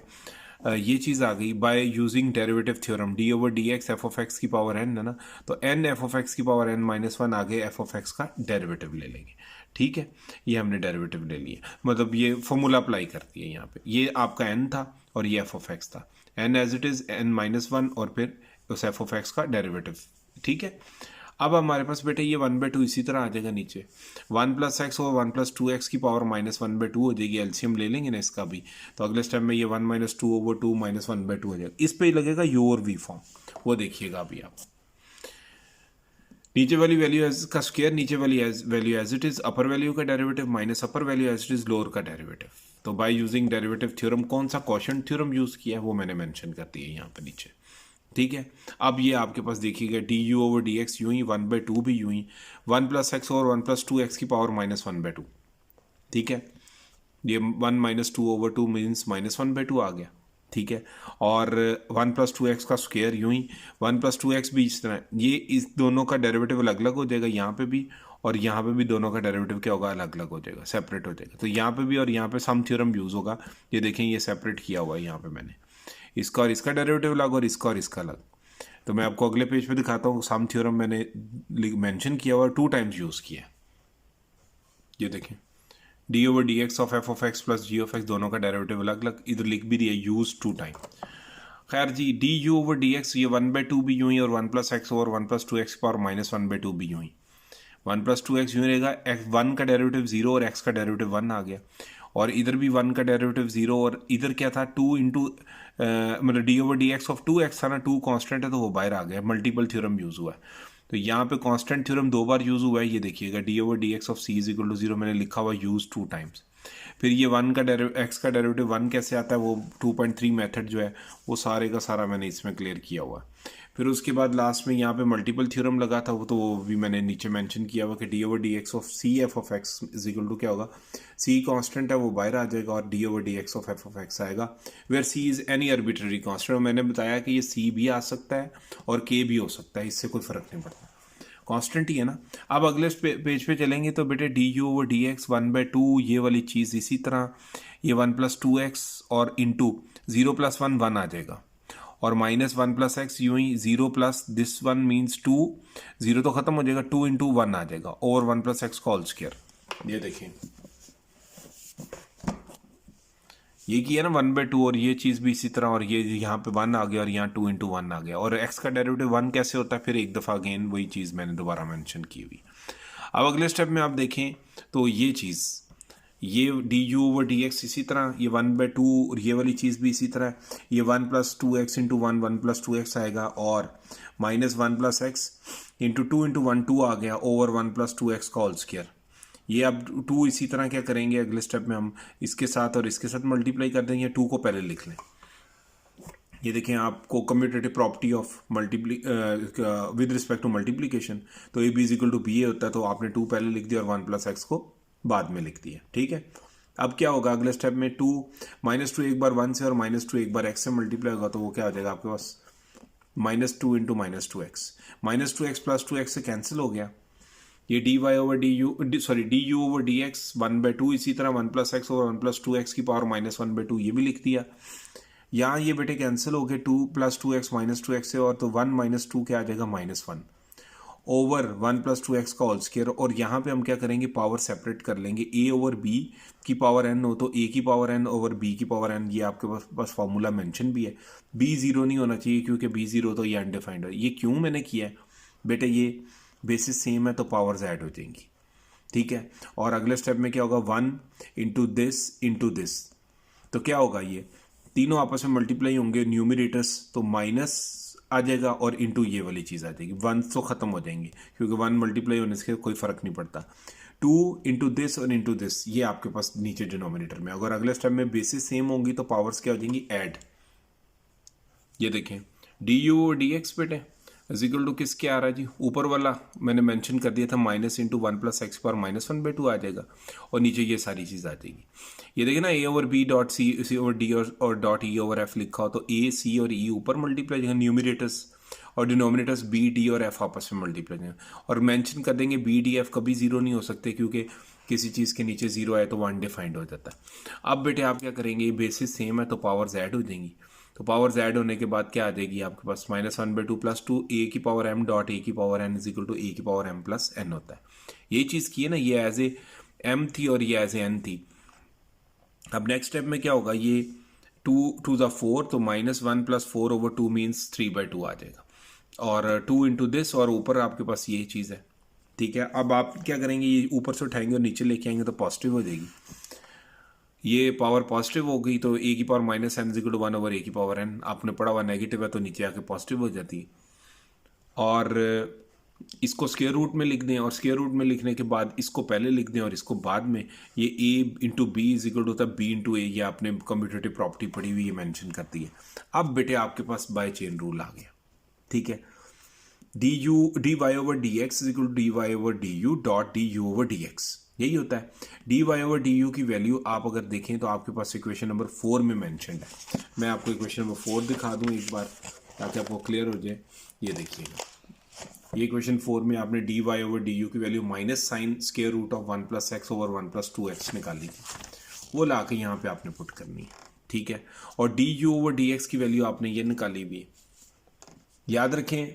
ये चीज़ आ गई by using derivative theorem. D over D x F of x की पावर n है ना, तो n एफ ऑफ एक्स की पावर n-1 आगे एफ ऑफ एक्स का डेरिवेटिव ले लेंगे। ठीक है, ये हमने डेरिवेटिव ले लिया, मतलब ये फॉर्मूला अप्लाई कर दिया यहाँ पे। ये आपका n था और ये एफ ऑफ एक्स था, n as it is n-1 और फिर उस एफ ऑफ एक्स का डेरिवेटिव। ठीक है, अब हमारे पास बेटे ये 1/2 इसी तरह आ जाएगा नीचे, 1+x और 1+2x की पावर -1/2 हो जाएगी। एलसीएम ले लेंगे ना इसका भी, तो अगले स्टेप में ये 1 - 2/2 -1/2 हो जाएगा। इस पे ही लगेगा यू और वी फॉर्म, वो देखिएगा अभी आप। नीचे वाली वैल्यू एज का स्क्वायर, नीचे वाली value as it is, upper value का derivative minus upper value as it is lower का डेरिवेटिव। तो बाय यूजिंग डेरिवेटिव थ्योरम, कौन सा क्वोशिएंट थ्योरम यूज किया है वो मैंने मेंशन कर दिया यहाँ पे नीचे। ठीक है, अब ये आपके पास देखिएगा D u over D x यूं ही, 1/2 भी यूं ही, 1+x और 1+2x की पावर -1/2। ठीक है, ये 1 - 2/2 मीन्स -1/2 आ गया। ठीक है, और 1+2x का स्क्वायर यूं ही, 1+2x भी इस तरह, ये इस दोनों का डेरिवेटिव अलग अलग हो जाएगा यहाँ पे भी, और यहाँ पे भी दोनों का डेरिवेटिव क्या होगा, अलग अलग हो जाएगा, सेपरेट हो जाएगा। तो यहाँ पे भी और यहाँ पे सम थ्योरम यूज होगा। ये देखें, ये सेपरेट किया हुआ है यहाँ पे मैंने, इसका और इसका डेरिवेटिव अलग और इसका और इसका अलग। तो मैं आपको अगले पेज पे दिखाता हूँ, सम थ्योरम मैंने मेंशन किया हुआ, 2 टाइम्स यूज किया। ये देखें, d over D x of F of x plus g of x, दोनों का डेरिवेटिव अलग अलग, इधर लिख भी दिया यूज 2 टाइम। खैर जी, d u over D x, ये 1/2 भी यूं ही, और 1+x और 1+2x पावर -1/2 भी यूं ही। 1+2x यूं रहेगा, x1 का डेरिवेटिव 0 और x का डेरिवेटिव 1 आ गया, और इधर भी 1 का डेरिवेटिव 0, और इधर क्या था 2 इंटू मतलब D over D x of 2x था ना, 2 कांस्टेंट है तो वो बाहर आ गया, मल्टीपल थ्योरम यूज हुआ है। तो यहाँ पे कांस्टेंट थ्योरम 2 बार यूज हुआ है। ये देखिएगा, d over D x of c is equal to 0 मैंने लिखा हुआ यूज 2 टाइम्स। फिर ये 1 का एक्स का डेरिवेटिव 1 कैसे आता है, वो 2.3 मेथड जो है वो सारे का सारा मैंने इसमें क्लियर किया हुआ है। फिर उसके बाद लास्ट में यहाँ पे मल्टीपल थ्योरम लगा था, वो तो वो भी मैंने नीचे मेंशन किया हुआ कि D over D x of C F of x is equal to क्या होगा, सी कांस्टेंट है वो बाहर आ जाएगा और D over D x of F of x आएगा, where C is any arbitrary constant. मैंने बताया कि ये सी भी आ सकता है और के भी हो सकता है, इससे कोई फर्क नहीं पड़ता, कांस्टेंट ही है ना। अब अगले पेज पे चलेंगे तो बेटे d u over D x 1/2, ये वाली चीज़ इसी तरह, ये 1+2x और इंटू 0+1 1 आ जाएगा, और -1+x यूं ही, 0 प्लस दिस 1 मीन्स 2, 0 तो खत्म हो जाएगा, 2 इंटू 1 आ जाएगा, ओवर 1+x का होल स्क्वायर। ये देखें, ये किया ना 1/2, और ये चीज़ भी इसी तरह, और ये यहाँ पे 1 आ गया और यहाँ 2 इंटू 1 आ गया, और x का डेरिवेटिव 1 कैसे होता है, फिर एक दफ़ा अगेन वही चीज़ मैंने दोबारा मेंशन की हुई। अब अगले स्टेप में आप देखें तो ये चीज़, ये D u over D x इसी तरह, ये 1/2, और ये वाली चीज़ भी इसी तरह, ये 1+2x इंटू 1 1+2x आएगा, और -1+x इंटू 2 इंटू 1 2 आ गया, ओवर 1+2x का होल स्क्वायर। ये अब 2 इसी तरह क्या करेंगे, अगले स्टेप में हम इसके साथ और इसके साथ मल्टीप्लाई कर देंगे, 2 को पहले लिख लें। ये देखें, आपको commutative property of with respect to multiplication, तो a B is equal to b a होता है, तो आपने 2 पहले लिख दिया और 1+x को बाद में लिख दिया। ठीक है, अब क्या होगा अगले स्टेप में, 2 -2 एक बार 1 से और -2 एक बार x से मल्टीप्लाई होगा, तो वो क्या हो जाएगा आपके पास, -2 into -2x, -2x plus 2x से कैंसिल हो गया। ये d Y over d u over D x 1/2 इसी तरह, 1+x और 1+2x की पावर -1/2 ये भी लिख दिया। यहाँ ये बेटे कैंसिल हो गए, 2 + 2x -2x से, और तो 1 - 2 क्या आ जाएगा, -1 ओवर 1+2x का होल स्क्वायर। और यहाँ पे हम क्या करेंगे, पावर सेपरेट कर लेंगे, a ओवर b की पावर n हो तो a की पावर n ओवर b की पावर n, ये आपके पास फॉर्मूला मेंशन भी है। b 0 नहीं होना चाहिए क्योंकि b 0 तो ये अनडिफाइंड है। ये क्यों मैंने किया है बेटे, ये बेसिस सेम है तो पावर्स ऐड हो जाएंगी। ठीक है, और अगले स्टेप में क्या होगा, 1 इंटू दिस, तो क्या होगा, ये तीनों आपस में मल्टीप्लाई होंगे, न्यूमिनेटर्स तो माइनस आ जाएगा और इंटू ये वाली चीज़ आ जाएगी, 1 तो खत्म हो जाएंगे क्योंकि 1 मल्टीप्लाई होने से कोई फर्क नहीं पड़ता। 2 इंटू दिस और इंटू दिस, ये आपके पास नीचे डिनोमिनेटर में। अगर अगले स्टेप में बेसिस सेम होंगी तो पावर्स क्या हो जाएंगी, ऐड। ये देखें, डी यू और डी एक्स बेटे इज इक्वल टू किसके आ रहा है जी, ऊपर वाला मैंने मेंशन कर दिया था minus into one plus x power minus one by two आ जाएगा, और नीचे ये सारी चीज़ आ जाएगी। ये देखिए ना, a over b dot c over d और डॉट ई ओवर एफ लिखा हो तो ए सी और ई ऊपर मल्टीप्लाई जाएगा, न्यूमिनेटर्स और डिनोमिनेटर्स बी डी और एफ आपस में मल्टीप्लाई जाएगा, और मेंशन कर देंगे बी डी एफ कभी जीरो नहीं हो सकते क्योंकि किसी चीज़ के नीचे जीरो आए तो वो अनडिफाइंड हो जाता है। अब बेटे आप क्या करेंगे, बेसिस सेम है तो पावर्स ऐड हो जाएंगी, तो पावर्स ऐड होने के बाद क्या आ जाएगी आपके पास minus one by two plus two a की पावर एम डॉट ए की power n is equal to a की पावर एम प्लस एन होता है। ये चीज़ की है ना, ये एज ए एम थी और ये एज ए एन थी। अब नेक्स्ट स्टेप में क्या होगा, ये टू टू ज़ा फोर तो minus one plus four over two means three by two आ जाएगा, और टू इंटू दिस, और ऊपर आपके पास ये चीज़ है। ठीक है, अब आप क्या करेंगे, ये ऊपर से उठाएंगे और नीचे लेके आएंगे तो पॉजिटिव हो जाएगी, ये पावर पॉजिटिव हो गई तो ए की power minus n equal to one over a की पावर एन, आपने पढ़ा हुआ नेगेटिव है तो नीचे आके पॉजिटिव हो जाती है। और इसको स्क्वायर रूट में लिख दें, और स्क्वायर रूट में लिखने के बाद इसको पहले लिख दें और इसको बाद में, ये a into b is equal to होता है बी इंटू ए, ये आपने कम्यूटेटिव प्रॉपर्टी पढ़ी हुई है, मेंशन करती है। अब बेटे आपके पास बाय चेन रूल आ गया। ठीक है, D Y over D x is equal to d Y over d u dot d u over D x, यही होता है। D Y over d u की वैल्यू आप अगर देखें तो आपके पास इक्वेशन नंबर 4 में मेंशन्ड है। मैं आपको इक्वेशन नंबर 4 दिखा दूं एक बार ताकि आपको क्लियर हो जाए। ये देखिएगा, ये इक्वेशन 4 में आपने d Y over d u की value minus sine square root of one plus x over one plus two x निकाली थी, वो ला के यहाँ पे आपने पुट करनी है। ठीक है, और D u over D x की वैल्यू आपने ये निकाली भी है। याद रखें,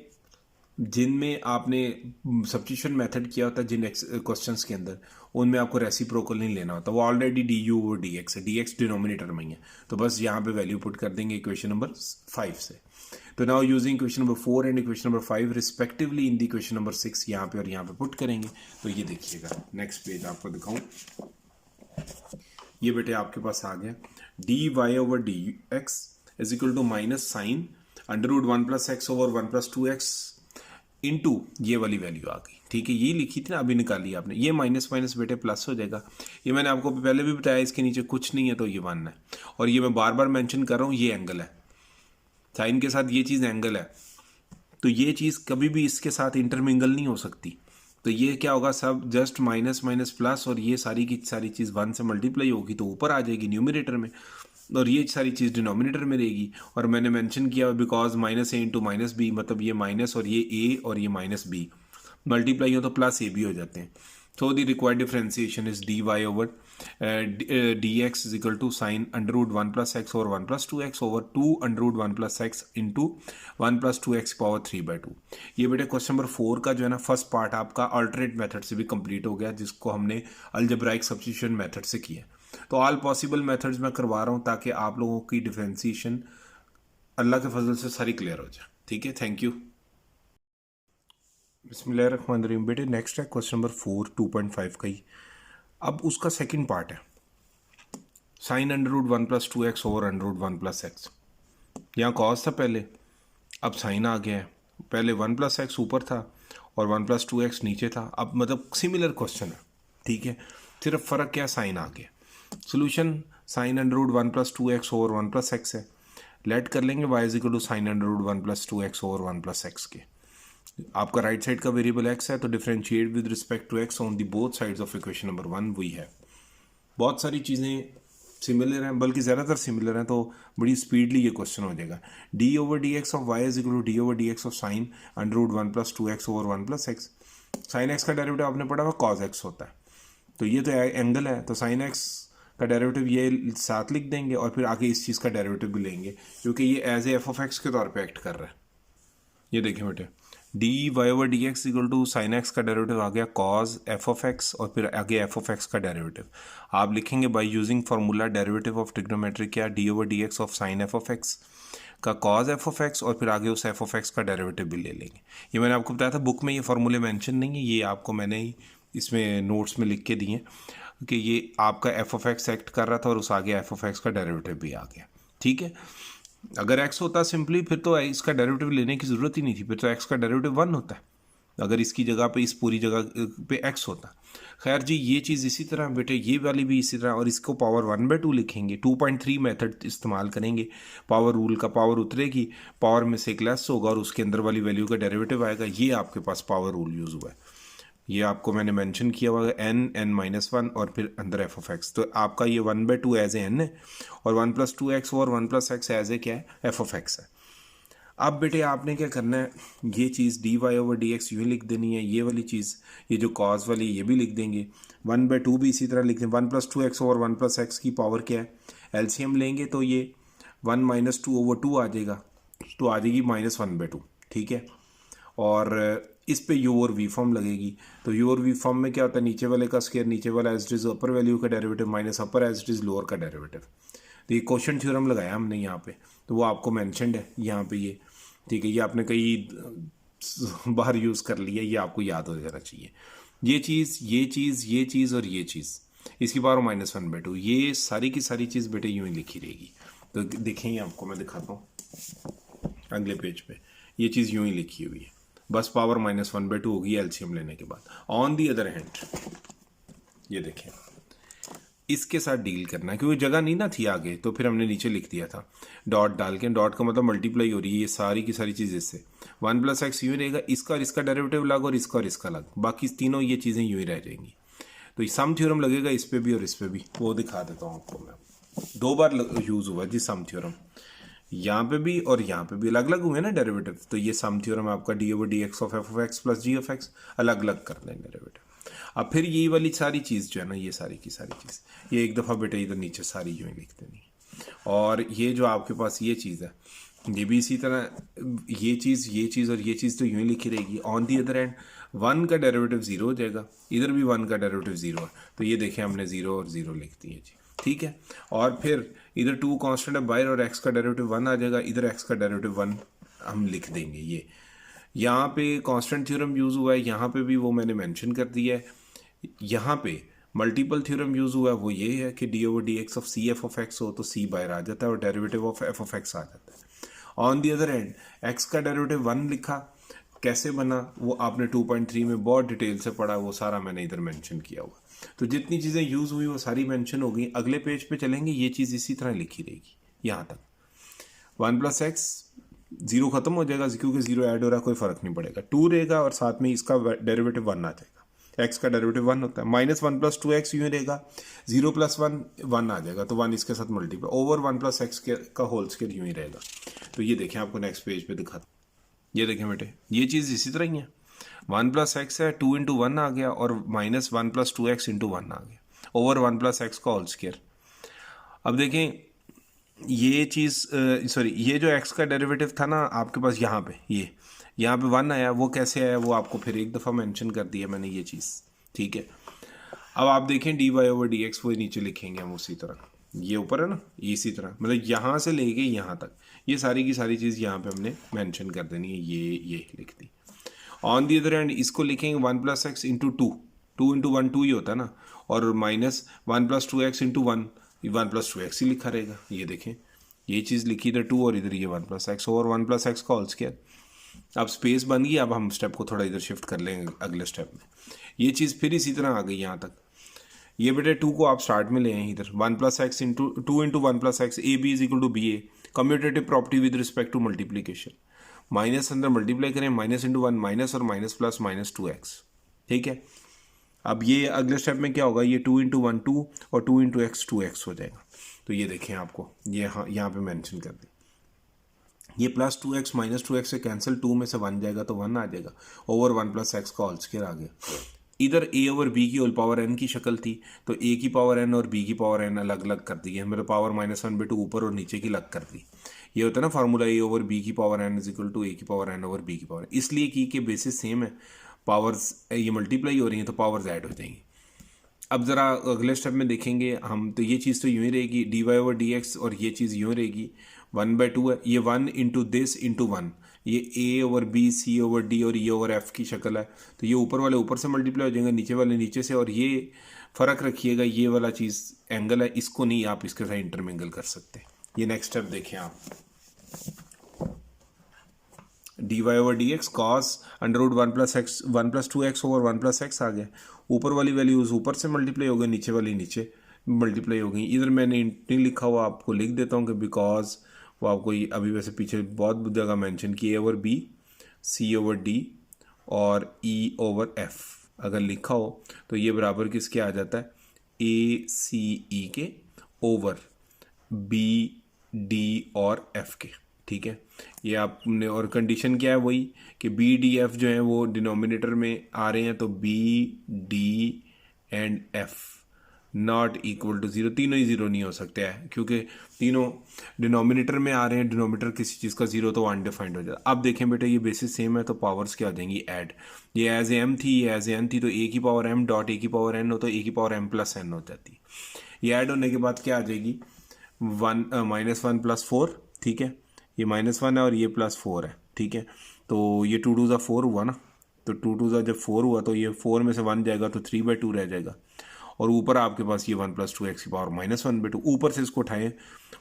जिनमें आपने सब्स्टिट्यूशन मेथड किया होता है जिन क्वेश्चंस के अंदर, उनमें आपको रेसिप्रोकल नहीं लेना होता, वो already D u over D x है, डी एक्स डिनोमिनेटर में ही है, तो बस यहाँ पे वैल्यू पुट कर देंगे इक्वेशन नंबर 5 से। तो now using equation number 4 and equation number 5 respectively in the equation number 6 यहाँ पे और यहाँ पे पुट करेंगे। तो ये देखिएगा, नेक्स्ट पेज आपको दिखाऊं, ये बेटे आपके पास आ गया d Y over D x is equal to minus sine under root one plus x over one plus two x into ये वाली वैल्यू आ गई। ठीक है, ये लिखी थी ना, अभी निकाली आपने, ये माइनस माइनस बेटे प्लस हो जाएगा। ये मैंने आपको पहले भी बताया, इसके नीचे कुछ नहीं है तो ये 1 है, और ये मैं बार बार मेंशन कर रहा हूँ, ये एंगल है, साइन के साथ ये चीज़ एंगल है, तो ये चीज़ कभी भी इसके साथ इंटरमिंगल नहीं हो सकती। तो ये क्या होगा, सब जस्ट माइनस माइनस प्लस, और ये सारी की सारी चीज़ 1 से मल्टीप्लाई होगी तो ऊपर आ जाएगी न्यूमिनेटर में, और ये सारी चीज़ डिनोमिनेटर में रहेगी। और मैंने मेंशन किया because minus a into minus b, मतलब ये माइनस और ये ए और ये माइनस बी मल्टीप्लाई हो तो प्लस ए बी हो जाते हैं। So the required differentiation is dy over dx is equal to sin under root 1 plus x over 1 plus 2x over 2 under root 1 plus x into 1 plus 2x power 3 by 2। ये बेटे question number 4 का जो है ना first part आपका alternate method से भी complete हो गया, जिसको हमने अलजेब्राइक सब्स्टिट्यूशन मेथड से किया। तो ऑल पॉसिबल मेथड्स मैं करवा रहा हूँ ताकि आप लोगों की डिफरेंशिएशन अल्लाह के फजल से सारी क्लियर हो जाए। ठीक है, थैंक यू। बिस्मिल्लाहिर्रहमानिर्रहीम। बेटे नेक्स्ट है क्वेश्चन नंबर 4 2.5 का ही। अब उसका सेकंड पार्ट है sine under root 1 plus 2x over under root 1 plus x. यहाँ कॉस था पहले, अब साइन आ गया है, पहले 1 प्लस एक्स ऊपर था और 1 प्लस 2x नीचे था। अब मतलब सिमिलर क्वेश्चन है, ठीक है, सिर्फ फ़र्क क्या, साइन आ गया। Solution sine under root 1 plus 2x over 1 plus x है। लेट कर लेंगे y is equal to sine under root 1 plus 2x over 1 plus x के। आपका राइट साइड का वेरिएबल x है तो differentiate with respect to x on the both sides of equation number 1 वही है। बहुत सारी चीज़ें सिमिलर हैं, बल्कि ज़्यादातर सिमिलर हैं, तो बड़ी स्पीडली ये क्वेश्चन हो जाएगा। D over D x of y is equal to D over D x of sine under root 1 plus 2x over 1 plus x. Sine x का डेरिवेटिव आपने पढ़ा हुआ कॉज एक्स होता है, तो ये तो एंगल है, तो साइन एक्स का डेरिवेटिव ये साथ लिख देंगे और फिर आगे इस चीज़ का डेरिवेटिव भी लेंगे क्योंकि ये as a f of x के तौर पे एक्ट कर रहा है। ये देखिए बेटे, d Y over D x equal to sine x का डेरिवेटिव आ गया कॉज एफ ऑफ एक्स और फिर आगे एफ ऑफ एक्स का डेरिवेटिव आप लिखेंगे by using formula derivative of trigonometry क्या, d over D x of sine F of x का कॉज एफ ऑफ एक्स और फिर आगे उस एफ ऑफ एक्स का डेरिवेटिव भी ले लेंगे। ये मैंने आपको बताया था, बुक में ये फार्मूले मेंशन नहीं है, ये आपको मैंने ही इसमें नोट्स में लिख के दिए कि ये आपका एफ ऑफ एक्स एक्ट कर रहा था और उस आगे एफ ऑफ एक्स का डेरिवेटिव भी आ गया। ठीक है, अगर x होता सिंपली फिर तो इसका डेरिवेटिव लेने की ज़रूरत ही नहीं थी, फिर तो x का डेरिवेटिव 1 होता है, अगर इसकी जगह पे इस पूरी जगह पे x होता। खैर जी, ये चीज़ इसी तरह बेटे, ये वाली भी इसी तरह, और इसको पावर 1/2 लिखेंगे, 2.3 मेथड इस्तेमाल करेंगे। पावर रूल का पावर उतरेगी, पावर में से एक लेस होगा और उसके अंदर वाली वैल्यू का डेरिवेटिव आएगा। ये आपके पास पावर रूल यूज़ हुआ है, ये आपको मैंने मेंशन किया हुआ है, n(n-1) और फिर अंदर f(x). तो आपका ये 1/2 एज ए n है और 1 + 2x और 1 + x एज ए क्या है, f(x) है। अब बेटे आपने क्या करना है, ये चीज़ dy/dx यूँ लिख देनी है, ये वाली चीज़, ये जो कॉज वाली ये भी लिख देंगे, 1/2 भी इसी तरह लिख दें। 1 + 2x और 1 + x की पावर क्या है, एलसीएम लेंगे तो ये 1 - 2/2 आ जाएगा, तो आ जाएगी -1/2, ठीक है। और इस पे यू और वी फॉर्म लगेगी, तो यू और वी फॉर्म में क्या होता है, नीचे वाले का स्क्वायर, नीचे वाला as it is upper value का derivative minus upper as it is lower का डेरिवेटिव। तो ये क्वेश्चन थ्योरम लगाया हमने यहाँ पे, तो वो आपको मैंशनड है यहाँ पे ये, ठीक है। ये आपने कई बार यूज़ कर लिया, ये आपको याद हो जाना चाहिए। ये चीज़, ये चीज़, ये चीज़ और ये चीज़, इसकी पावर -1/2, ये सारी की सारी चीज़ बेटे यूँ ही लिखी रहेगी। तो देखेंगे, आपको मैं दिखाता हूँ अगले पेज पे, ये चीज़ यूँ ही लिखी हुई है, बस पावर -1/2 होगी एलसीएम लेने के बाद। ऑन दी अदर हैंड ये देखें, इसके साथ डील करना है, क्योंकि जगह नहीं ना थी आगे, तो फिर हमने नीचे लिख दिया था डॉट डाल के। डॉट का मतलब मल्टीप्लाई हो रही है ये सारी की सारी चीज़ इससे। 1 + x यूँ रहेगा, इसका और इसका डेरिवेटिव अलग और इसका और इसका अलग, बाकी तीनों ये चीज़ें यूँ ही रह जाएंगी। तो सम थ्योरम लगेगा इस पे भी और इस पे भी, वो दिखा देता हूँ आपको मैं। 2 बार यूज़ हुआ जी सम थ्योरम, यहाँ पे भी और यहाँ पे भी अलग अलग हुए ना डेरिवेटिव। तो ये सम थ्योरम आपका d/dx ऑफ f(x) + g(x) अलग अलग कर दें डेरिवेटिव। अब फिर ये वाली सारी चीज़ जो है ना, ये सारी की सारी चीज़, ये एक दफ़ा बेटे इधर नीचे सारी यूँ ही लिख देनी। और ये जो आपके पास ये चीज़ है, ये भी इसी तरह, ये चीज़, ये चीज़ और ये चीज़ तो यूँ ही लिखी रहेगी। ऑन दी अदर एंड 1 का डेरिवेटिव 0 हो जाएगा, इधर भी 1 का डेरिवेटिव 0 है, तो ये देखें हमने 0 और 0 लिख दिए जी, ठीक है। और फिर इधर 2 कांस्टेंट है बाहर और x का डेरिवेटिव 1 आ जाएगा, इधर x का डेरिवेटिव 1 हम लिख देंगे। ये यहाँ पे कांस्टेंट थ्योरम यूज़ हुआ है, यहाँ पे भी वो मैंने मेंशन कर दिया है। यहाँ पे मल्टीपल थ्योरम यूज़ हुआ है, वो ये है कि d/dx ऑफ c f(x) हो तो c बाहर आ जाता है और डेरिवेटिव ऑफ f(x) आ जाता है। On the other and x का डेरिवेटिव 1 लिखा, कैसे बना वो आपने 2.3 में बहुत डिटेल से पढ़ा, वो सारा मैंने इधर मेंशन किया हुआ। तो जितनी चीज़ें यूज़ हुई वो सारी मेंशन हो गई। अगले पेज पे चलेंगे, ये चीज़ इसी तरह लिखी रहेगी यहाँ तक। 1 + x 0 खत्म हो जाएगा क्योंकि 0 ऐड हो रहा है, कोई फ़र्क नहीं पड़ेगा। 2 रहेगा और साथ में इसका डेरिवेटिव 1 आ जाएगा, x का डेरिवेटिव 1 होता है। -1 + 2x यूँ रहेगा, 0 + 1 1 आ जाएगा, तो 1 इसके साथ मल्टीप्लाई ओवर 1 + x का होल स्क्वायर यूँ ही रहेगा। तो ये देखें, आपको नेक्स्ट पेज पे दिखाता, ये देखें बेटे, ये चीज़ इसी तरह ही है। 1 + x है, 2 × 1 आ गया और -1 + 2x × 1 आ गया ओवर 1 + x का होल स्क्वायर। अब देखें ये चीज़, सॉरी, ये जो x का डेरिवेटिव था ना आपके पास यहाँ पे, ये यहाँ पे 1 आया, वो कैसे आया वो आपको फिर एक दफ़ा मेंशन कर दिया मैंने ये चीज़, ठीक है। अब आप देखें dy/dx वो नीचे लिखेंगे हम उसी तरह, ये ऊपर है ना, इसी तरह, मतलब यहाँ से लेके यहाँ तक ये सारी की सारी चीज़ यहाँ पे हमने मेंशन कर देनी है, ये लिख दी। ऑन दी अदर एंड इसको लिखेंगे 1 + x × 2, 2 × 1 2 ही होता है ना, और -1 + 2x × 1, 1 + 2x ही लिखा रहेगा। ये देखें, ये चीज़ लिखी इधर 2 और इधर ये 1 + x और 1 + x का होल स्क्वायर। अब स्पेस बन गई, अब हम स्टेप को थोड़ा इधर शिफ्ट कर लेंगे अगले स्टेप में। ये चीज़ फिर इसी तरह आ गई यहाँ तक। ये बेटे 2 को आप स्टार्ट में ले आए इधर, 1 + x × 2 × 1 + x, AB = BA, commutative property with respect to multiplication. Minus अंदर मल्टीप्लाई करें, -(1) माइनस और माइनस प्लस -2x, ठीक है। अब ये अगले स्टेप में क्या होगा, ये 2 × 1 2 और 2 × x 2x हो जाएगा। तो ये देखें, आपको ये यहाँ पे मेंशन कर दें, ये +2x -2x से कैंसिल, 2 में से 1 जाएगा तो 1 आ जाएगा ओवर 1 + x का होल स्क्वायर आ गया। इधर a/b की होल पावर n की शक्ल थी, तो a की पावर n और b की पावर n अलग अलग कर दी है, मेरे पावर -1/2 ऊपर और नीचे की अलग कर दी। ये होता है ना फार्मूला, a/b की पावर n = a की पावर n ओवर b की पावर, इसलिए की के बेसिस सेम है, पावर्स ये मल्टीप्लाई हो रही हैं तो पावर्स ऐड हो जाएंगी। अब ज़रा अगले स्टेप में देखेंगे हम, तो ये चीज़ तो यूँ ही रहेगी dy/dx और ये चीज़ यूँ रहेगी 1/2 है, ये 1 × दिस × 1, ये a/b c/d और e/f की शक्ल है, तो ये ऊपर वाले ऊपर से मल्टीप्लाई हो जाएंगे, नीचे वाले नीचे से। और ये फ़र्क रखिएगा, ये वाला चीज़ एंगल है, इसको नहीं आप इसके साथ इंटरमिंगल कर सकते। ये नेक्स्ट स्टेप देखें आप, d Y over D x cos under root 1+2x over 1+x आ गया। ऊपर वाली वैल्यूज ऊपर से मल्टीप्लाई हो गई, नीचे वाली नीचे मल्टीप्लाई हो गई। इधर मैंने नहीं लिखा हुआ, आपको लिख देता हूँ कि बिकॉज वो आपको अभी वैसे पीछे बहुत जगह मेंशन की, ए ओवर बी, सी ओवर डी और ई ओवर एफ अगर लिखा हो तो ये बराबर किसके आ जाता है, ए सी ई के ओवर बी डी और एफ के। ठीक है, ये आपने, और कंडीशन क्या है वही कि बी डी एफ जो है वो डिनोमिनेटर में आ रहे हैं, तो b d and f not equal to 0, तीनों ही 0 नहीं हो सकते हैं क्योंकि तीनों डिनोमिनेटर में आ रहे हैं। डिनोमिनेटर किसी चीज़ का 0 तो अनडिफाइंड हो जाता है। अब देखें बेटा, ये बेसिस सेम है तो पावर्स क्या हो जाएंगी, ऐड। ये एज एम थी, ये एज एन थी, तो ए की पावर एम डॉट ए की पावर एन हो तो ए की पावर एम प्लस एन हो जाती है। ये ऐड होने के बाद क्या आ जाएगी, -1 + 4। ठीक है, ये -1 है और ये +4 है। ठीक है, तो ये 2 2 4 हुआ ना, तो 2 2 जब 4 हुआ तो ये 4 में से 1 जाएगा तो 3/2 रह जाएगा। और ऊपर आपके पास ये 1 + 2x की पावर -1/2, ऊपर से इसको उठाएं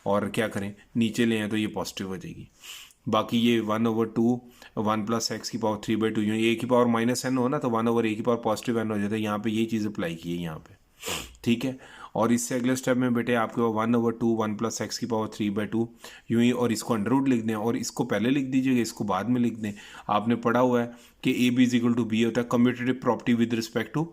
और क्या करें, नीचे ले आए तो ये पॉजिटिव हो जाएगी। बाकी ये 1/2 1 + x की पावर 3/2, ए की पावर -n हो ना तो 1/a की पावर पॉजिटिव n हो जाता है। यहाँ पे ये चीज़ अप्लाई की है यहाँ पे। ठीक है, और इससे अगले स्टेप में बेटे आपके पास 1/2 1 + x की पावर 3/2 यूं ही, और इसको अंडर रूट लिख दें और इसको पहले लिख दीजिएगा, इसको बाद में लिख दें। आपने पढ़ा हुआ है कि a B is equal to b होता है commutative property with respect to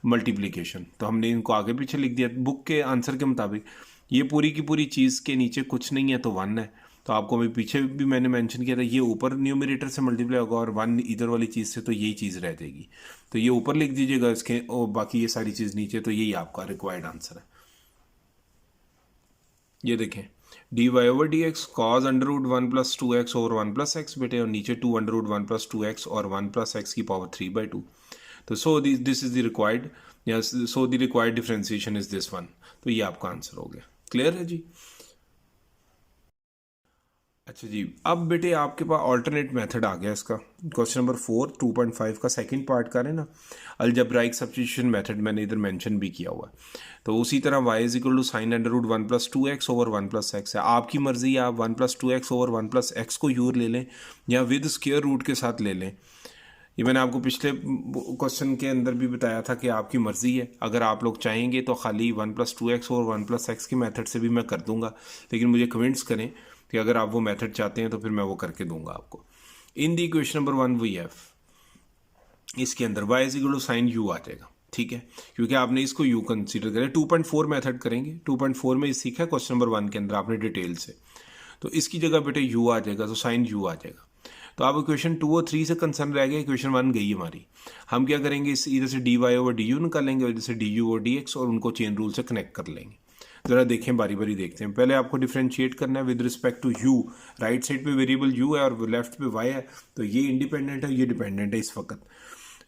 multiplication, तो हमने इनको आगे पीछे लिख दिया बुक के आंसर के मुताबिक। ये पूरी की पूरी चीज़ के नीचे कुछ नहीं है तो 1 है, तो आपको अभी पीछे भी मैंने मेंशन किया था, ये ऊपर न्यूमरेटर से मल्टीप्लाई होगा और 1 इधर वाली चीज़ से, तो यही चीज़ रह जाएगी। तो ये ऊपर लिख दीजिएगा इसके, और बाकी ये सारी चीज़ नीचे, तो यही आपका रिक्वायर्ड आंसर है। ये देखें, d Y over D x cos under root 1 + 2x over 1 + x बेटे, और नीचे 2 अंडर रूट 1 + 2x और 1 + x की पावर 3/2। तो so this is the required, so the required differentiation is this one. तो ये आपका आंसर हो गया। क्लियर है जी? अच्छा जी, अब बेटे आपके पास ऑल्टरनेट मेथड आ गया इसका। क्वेश्चन नंबर 4 2.5 का सेकंड पार्ट का है ना, अलजेब्राइक सब्स्टिट्यूशन मेथड मैंने इधर मेंशन भी किया हुआ है। तो उसी तरह y is equal to sine under root 1 + 2x over 1 + x है। आपकी मर्जी है, आप 1 + 2x ओवर 1 + x को यूर ले लें या विद स्क्वायर रूट के साथ ले लें। ये मैंने आपको पिछले क्वेश्चन के अंदर भी बताया था कि आपकी मर्ज़ी है, अगर आप लोग चाहेंगे तो खाली 1 + 2x और 1 + x के मेथड से भी मैं कर दूंगा, लेकिन मुझे कमेंट्स करें कि अगर आप वो मेथड चाहते हैं तो फिर मैं वो करके दूंगा आपको। In the equation number 1 we have, इसके अंदर y is equal to sine u आ जाएगा। ठीक है, क्योंकि आपने इसको u कंसीडर करें। 2.4 मेथड करेंगे, 2.4 में सीखा है क्वेश्चन नंबर 1 के अंदर आपने डिटेल से, तो इसकी जगह बेटे u आ जाएगा, तो साइन u आ जाएगा। तो अब इक्वेशन 2 और 3 से कंसर्न रह गया, इक्वेशन 1 गई हमारी। हम क्या करेंगे, इस इधर से D Y over d u निकालेंगे और इधर से d u over D x, और उनको चेन रूल से कनेक्ट कर लेंगे। ज़रा देखें, बारी बारी देखते हैं। पहले आपको डिफरेंशिएट करना है with respect to u. Right side पे वेरिएबल यू है और लेफ्ट पे वाई है, तो ये इंडिपेंडेंट है, ये डिपेंडेंट है इस वक्त।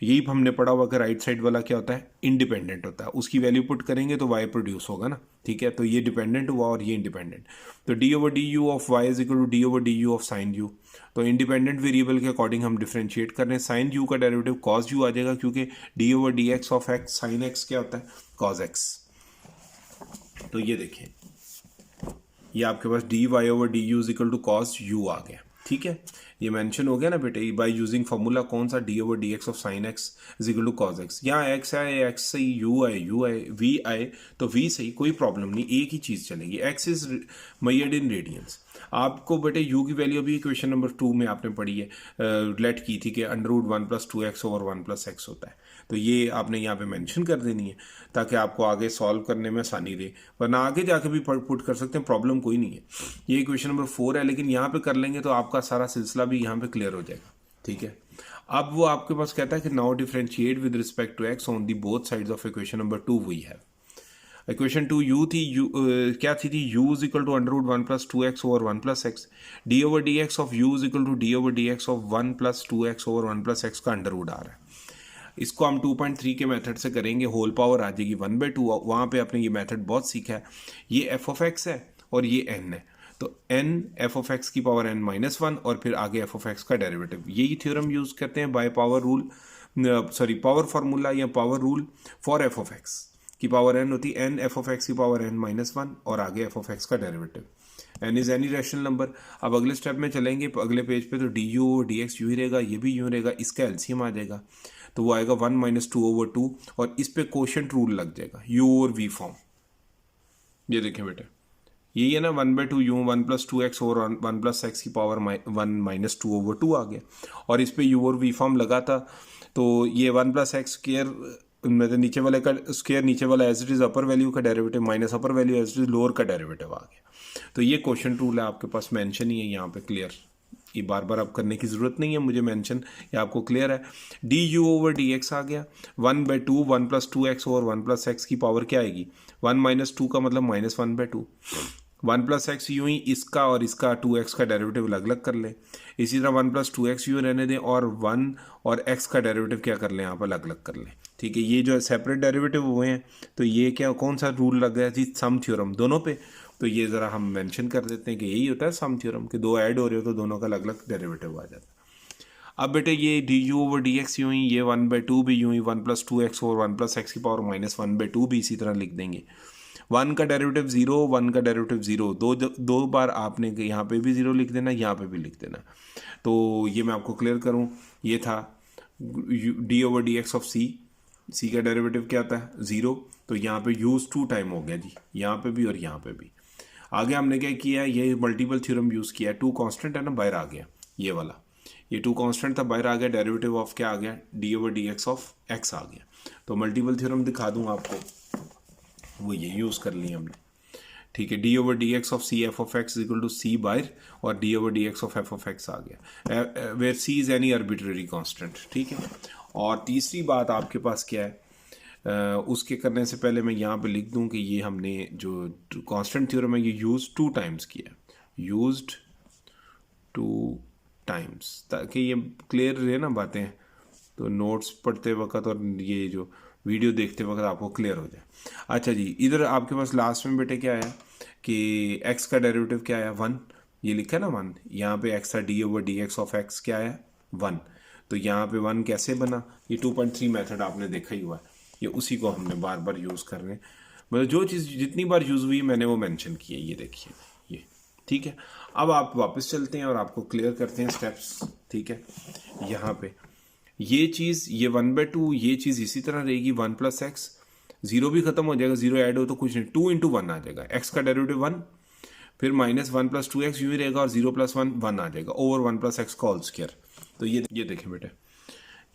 यही हमने पढ़ा हुआ कि राइट साइड वाला क्या होता है, इंडिपेंडेंट होता है। उसकी वैल्यू पुट करेंगे तो वाई प्रोड्यूस होगा ना। ठीक है, तो ये डिपेंडेंट हुआ और ये इंडिपेंडेंट। तो D over d u of y is equal to D over d u of sine u. तो इंडिपेंडेंट वेरिएबल के अकॉर्डिंग हम डिफरेंशिएट कर रहे हैं। साइन यू का डेरिवेटिव कॉस यू आ जाएगा, क्योंकि d over D x of x sine x क्या होता है, कॉस एक्स। तो ये देखें, ये आपके पास D Y over d u is equal to cos u आ गया। ठीक है, ये मेंशन हो गया ना बेटे, बाय यूजिंग फॉर्मूला कौन सा, d over D x of sine x is equal to cos x. यहाँ एक्स आए, एक्स से यू आए, यू आए, वी आए तो वी से ही, कोई प्रॉब्लम नहीं, एक ही चीज़ चलेगी। X is measured in radiance. आपको बेटे यू की वैल्यू अभी क्वेश्चन नंबर 2 में आपने पढ़ी है, लेट की थी कि under root 1 + 2x over 1 + x होता है। तो ये आपने यहाँ पे मेंशन कर देनी है ताकि आपको आगे सॉल्व करने में आसानी रहे, वरना आगे जाके भी पुट कर सकते हैं, प्रॉब्लम कोई नहीं है। ये क्वेश्चन नंबर 4 है, लेकिन यहाँ पे कर लेंगे तो आपका सारा सिलसिला भी यहाँ पे क्लियर हो जाएगा। ठीक है, अब वो आपके पास कहता है कि now differentiate with respect to x on the both sides of equation number 2 we have. Equation 2 u थी, क्या थी u is equal to under root 1 + 2x over 1 + x। D over D x of u is equal to D over D x of 1 + 2x over 1 + x का under root आ रहा है। इसको हम 2.3 के मेथड से करेंगे, होल पावर आ जाएगी 1/2। वहाँ पे आपने ये मेथड बहुत सीखा है। ये f ऑफ x है और ये n है, तो n f ऑफ x की पावर n -1 और फिर आगे f ऑफ x का डेरिवेटिव। यही थ्योरम यूज करते हैं by power rule, power formula या power rule for f of x की पावर n होती है n f ऑफ x की पावर n -1 और आगे f ऑफ x का derivative. N is any rational number. अब अगले स्टेप में चलेंगे अगले पेज पे, तो d u over D x यूँ ही रहेगा, ये भी यूँ रहेगा, इसका एलसीएम आ जाएगा तो वो आएगा 1 - 2/2 और इस पे कोशेंट रूल लग जाएगा यू ओवर वी फॉर्म। ये देखें बेटे, यही है ना 1/2 यू 1 + 2x और 1 + x की पावर 1 - 2/2 आ गया। और इस पे यू और वी फॉर्म लगा था तो ये 1 + x स्क्वायर मतलब नीचे वाले का स्क्वायर, नीचे वाला as it is upper value का derivative minus upper value as it is lower का डेरिवेटिव आ गया। तो ये क्वेश्चन रूल है आपके पास, मेंशन ही है यहाँ पे क्लियर, ये बार बार आप करने की ज़रूरत नहीं है मुझे मेंशन, ये आपको क्लियर है। D u over D x आ गया 1/2 1 + 2x और 1 + x की पावर क्या आएगी 1 - 2 का मतलब -1/2। 1 + x यूँ ही इसका और इसका 2x का डेरिवेटिव अलग अलग कर लें, इसी तरह 1 + 2x यूँ रहने दें और 1 और x का डेरिवेटिव क्या कर लें यहाँ पर अलग अलग कर लें। ठीक है, ये जो सेपरेट डेरिवेटिव हुए हैं तो ये क्या कौन सा रूल लग गया जी, सम थ्योरम दोनों पे। तो ये ज़रा हम मेंशन कर देते हैं कि यही होता है सम थ्योरम कि दो ऐड हो रहे हो तो दोनों का अलग अलग डेरिवेटिव आ जाता है। अब बेटे ये D u over D x यूँ ही, ये 1/2 भी यूँ ही, 1 + 2x और 1 + x की पावर -1/2 भी इसी तरह लिख देंगे। 1 का डेरिवेटिव 0, 1 का डेरिवेटिव 0, दो बार आपने यहाँ पे भी 0 लिख देना, यहाँ पे भी लिख देना। तो ये मैं आपको क्लियर करूँ, ये था d over D x of c का डेरिवेटिव क्या आता है 0, तो यहाँ पे यूज़ 2 टाइम हो गया जी, यहाँ पे भी और यहाँ पे भी। आगे हमने क्या किया, ये मल्टीपल थ्योरम यूज़ किया, 2 कांस्टेंट है ना बाहर आ गया, ये वाला, ये 2 कांस्टेंट था बाहर आ गया, डेरिवेटिव ऑफ क्या आ गया d over D x of x आ गया। तो मल्टीपल थ्योरम दिखा दूँ आपको, वो ये यूज़ कर लिया हमने। ठीक है, d over D x of C F of x equal to c बाहर और D over D x of F of x आ गया, where c is any arbitrary constant. ठीक है, और तीसरी बात आपके पास क्या है, उसके करने से पहले मैं यहाँ पे लिख दूँ कि ये हमने जो कांस्टेंट थ्योरम है ये यूज़ 2 टाइम्स किया, यूज्ड 2 टाइम्स, ताकि ये क्लियर रहे ना बातें, तो नोट्स पढ़ते वक्त और ये जो वीडियो देखते वक्त आपको क्लियर हो जाए। अच्छा जी, इधर आपके पास लास्ट में बेटे क्या आया कि x का डेरिवेटिव क्या आया 1, ये लिखा है ना 1, यहाँ पे x था d over D x of x क्या आया 1, तो यहाँ पे 1 कैसे बना, ये 2.3 मेथड आपने देखा ही हुआ है, ये उसी को हमने बार बार यूज़ कर रहे हैं, मतलब जो चीज़ जितनी बार यूज़ हुई मैंने वो मेंशन की है, ये देखिए ये। ठीक है, अब आप वापस चलते हैं और आपको क्लियर करते हैं स्टेप्स। ठीक है, यहाँ पे ये चीज़ ये 1/2 ये चीज़ इसी तरह रहेगी, 1 + x, 0 भी खत्म हो जाएगा, 0 ऐड हो तो कुछ नहीं, 2 × 1 आ जाएगा, x का डेरिवेटिव 1, फिर -1 + 2x यूँ ही रहेगा और 0 + 1 1 आ जाएगा ओवर 1 + x का होल स्क्वायर। तो ये देखें बेटे,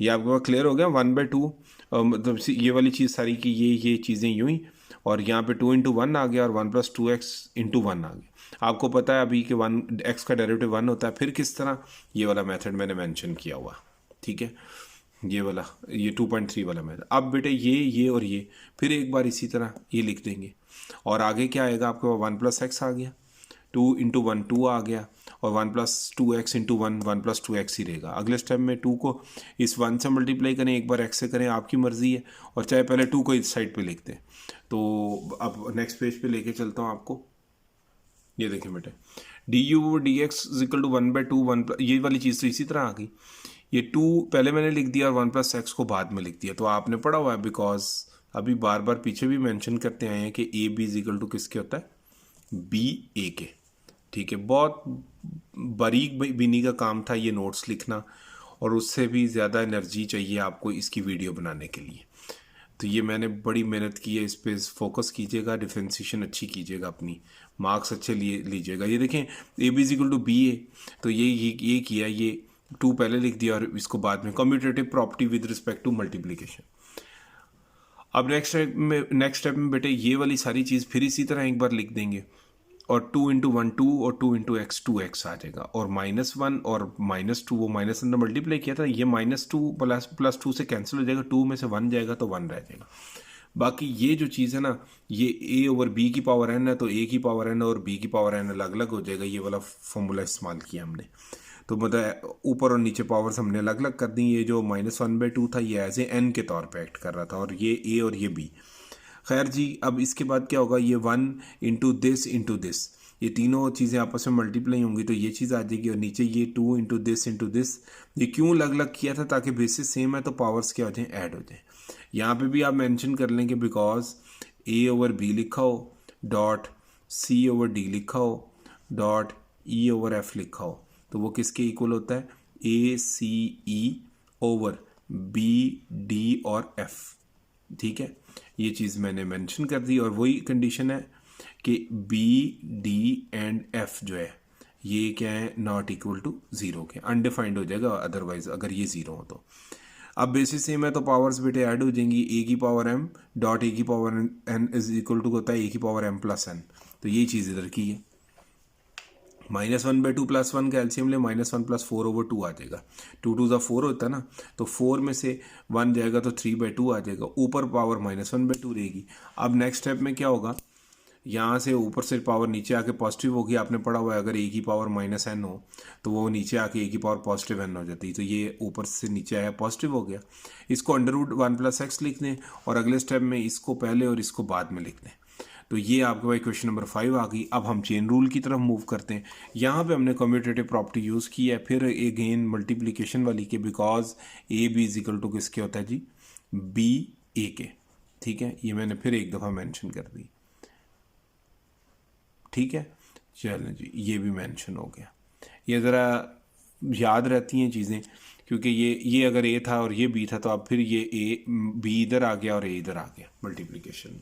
ये आपके पास क्लियर हो गया 1/2, मतलब ये वाली चीज़ सारी की ये चीज़ें यूँ ही, और यहाँ पे 2 × 1 आ गया और 1 + 2x × 1 आ गया। आपको पता है अभी कि 1x का डेरिवेटिव 1 होता है, फिर किस तरह, ये वाला मेथड मैंने मेंशन किया हुआ। ठीक है, ये वाला ये 2.3 वाला मेथड। अब बेटे ये और ये फिर एक बार इसी तरह ये लिख देंगे, और आगे क्या आएगा आपको 1 + x आ गया, 2 × 1 2 आ गया, और 1 + 2x × 1 1 + 2x ही रहेगा। अगले स्टेप में 2 को इस 1 से मल्टीप्लाई करें, एक बार x से करें, आपकी मर्ज़ी है, और चाहे पहले 2 को इस साइड पे लिख दें। तो अब नेक्स्ट पेज पे लेके चलता हूँ आपको, ये देखें बेटे d u over D x equal to 1/2 ये वाली चीज़ तो इसी तरह आ गई, ये 2 पहले मैंने लिख दिया और 1 + x को बाद में लिख दिया, तो आपने पढ़ा हुआ है, बिकॉज अभी बार बार पीछे भी मेंशन करते आए हैं कि a B is equal to किसके होता है बी ए के। ठीक है, बहुत बारीक बीनी का काम था ये नोट्स लिखना, और उससे भी ज़्यादा एनर्जी चाहिए आपको इसकी वीडियो बनाने के लिए, तो ये मैंने बड़ी मेहनत की है, इस पर फोकस कीजिएगा, डिफ्रेंसिएशन अच्छी कीजिएगा, अपनी मार्क्स अच्छे लिए लीजिएगा। ये देखें a B is equal to b a, तो ये किया, ये 2 पहले लिख दिया और इसको बाद में, commutative property with respect to multiplication. अब नेक्स्ट स्टेप में बेटे ये वाली सारी चीज़ फिर इसी तरह एक बार लिख देंगे, और 2 × 1 2 और 2 × x 2x आ जाएगा, और -1 और -2 वो माइनस अंदर मल्टीप्लाई किया था, ये -2 + 2 से कैंसिल हो जाएगा, 2 में से 1 जाएगा तो 1 रह जाएगा। बाकी ये जो चीज़ है ना, ये a ओवर b की पावर n है, तो a की पावर n और b की पावर n अलग अलग हो जाएगा, ये वाला फॉर्मूला इस्तेमाल किया हमने, तो मतलब ऊपर और नीचे पावर्स हमने अलग अलग कर दी। ये जो -1/2 था ये एज ए n के तौर पे एक्ट कर रहा था, और ये a और ये b। खैर जी, अब इसके बाद क्या होगा, ये 1 × दिस, ये तीनों चीज़ें आपस में मल्टीप्लाई होंगी तो ये चीज़ आ जाएगी, और नीचे ये 2 × दिस। ये क्यों अलग अलग किया था, ताकि बेसिस सेम है तो पावर्स क्या हो जाए ऐड हो जाए। यहाँ पे भी आप मेंशन कर लेंगे बिकॉज a ओवर b लिखा हो, डॉट c ओवर d लिखा हो, डॉट ई ओवर एफ लिखा हो तो वो किसके इक्वल होता है, ए सी ई ओवर बी डी और एफ। ठीक है, ये चीज़ मैंने मेंशन कर दी और वही कंडीशन है कि बी डी एंड एफ जो है ये क्या है, नॉट इक्वल टू ज़ीरो के, अनडिफाइंड हो जाएगा अदरवाइज अगर ये ज़ीरो हो तो। अब बेसिस सेम है तो पावर्स बेटे ऐड हो जाएंगी, ए की पावर एम डॉट ए की power n is equal to होता है ए की पावर एम प्लस एन। तो ये चीज़ इधर की है, -1/2 +1 का एलसीएम ले, -1 + 4/2 आ जाएगा। 2 2 4 होता है ना, तो 4 में से 1 जाएगा तो 3/2 आ जाएगा, ऊपर पावर -1/2 रहेगी। अब नेक्स्ट स्टेप में क्या होगा, यहाँ से ऊपर से पावर नीचे आके पॉजिटिव होगी, आपने पढ़ा हुआ है अगर ए की पावर -n हो तो वो नीचे आके ए की पावर पॉजिटिव n हो जाती है, तो ये ऊपर से नीचे आया पॉजिटिव हो गया। इसको √1 + x लिख दें और अगले स्टेप में इसको पहले और इसको बाद में लिख दें। तो ये आपके पास क्वेश्चन नंबर 5 आ गई। अब हम चेन रूल की तरफ मूव करते हैं। यहाँ पे हमने कम्यूटेटिव प्रॉपर्टी यूज़ की है, फिर अगेन मल्टीप्लिकेशन वाली के, because a B is equal to किसके होता है जी, बी ए के। ठीक है, ये मैंने फिर एक दफ़ा मेंशन कर दी। ठीक है, चलो जी, ये भी मेंशन हो गया। ये ज़रा याद रहती हैं चीज़ें, क्योंकि ये अगर ए था और ये बी था तो अब फिर ये ए बी इधर आ गया और ए इधर आ गया मल्टीप्लिकेशन।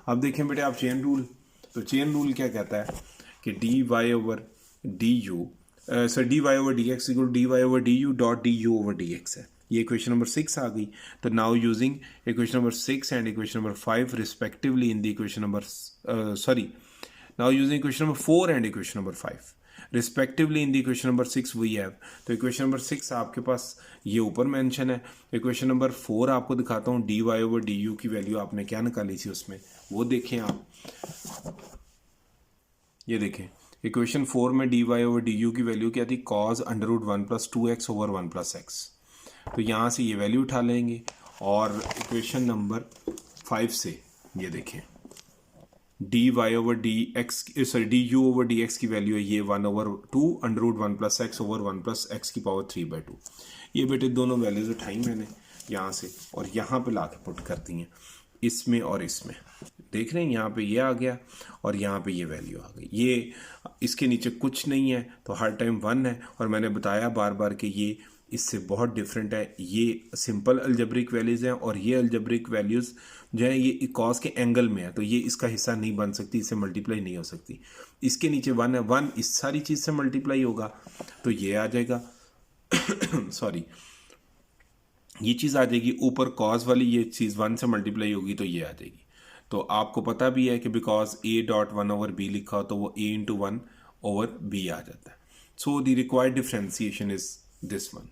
अब देखें बेटे आप चेन रूल, तो चेन रूल क्या कहता है कि d Y over d u sir d Y over D x equal d Y over d u dot d u over D x है। ये इक्वेशन नंबर 6 आ गई। तो now using equation number 6 and equation number 5 respectively in the equation number now using equation number 4 and equation number 5 respectively in the equation number 6 we have। तो equation number 6 आपके पास ये ऊपर मेंशन है। equation number 4 आपको दिखाता हूँ, dy over du की वैल्यू आपने क्या निकाली थी उसमें, वो देखें आप। ये देखें equation 4 में dy over du की वैल्यू क्या थी, cos √1 + 2x over 1 + x। तो यहाँ से ये वैल्यू उठा लेंगे और equation नंबर 5 से ये देखें d Y over D x sorry d u over D x की वैल्यू है ये 1/2 √1 + x over 1 + x की पावर 3/2। ये बेटे दोनों वैल्यूज उठाई मैंने यहाँ से और यहाँ पे ला के पुट कर दी हैं, इसमें और इसमें। देख रहे हैं यहाँ पे ये आ गया और यहाँ पे ये वैल्यू आ गई। ये इसके नीचे कुछ नहीं है तो हर टाइम 1 है। और मैंने बताया बार बार कि ये इससे बहुत डिफरेंट है। ये सिंपल अलजेब्रिक वैल्यूज़ हैं और ये अलजेब्रिक वैल्यूज़ जो है ये कॉस के एंगल में है, तो ये इसका हिस्सा नहीं बन सकती, इससे मल्टीप्लाई नहीं हो सकती। इसके नीचे 1 है, 1 इस सारी चीज़ से मल्टीप्लाई होगा तो ये आ जाएगा सॉरी ये चीज़ आ जाएगी। ऊपर कॉस वाली ये चीज़ 1 से मल्टीप्लाई होगी तो ये आ जाएगी। तो आपको पता भी है कि बिकॉज a.1/b लिखा हो तो वो a×1/b आ जाता है। सो the required differentiation is this one.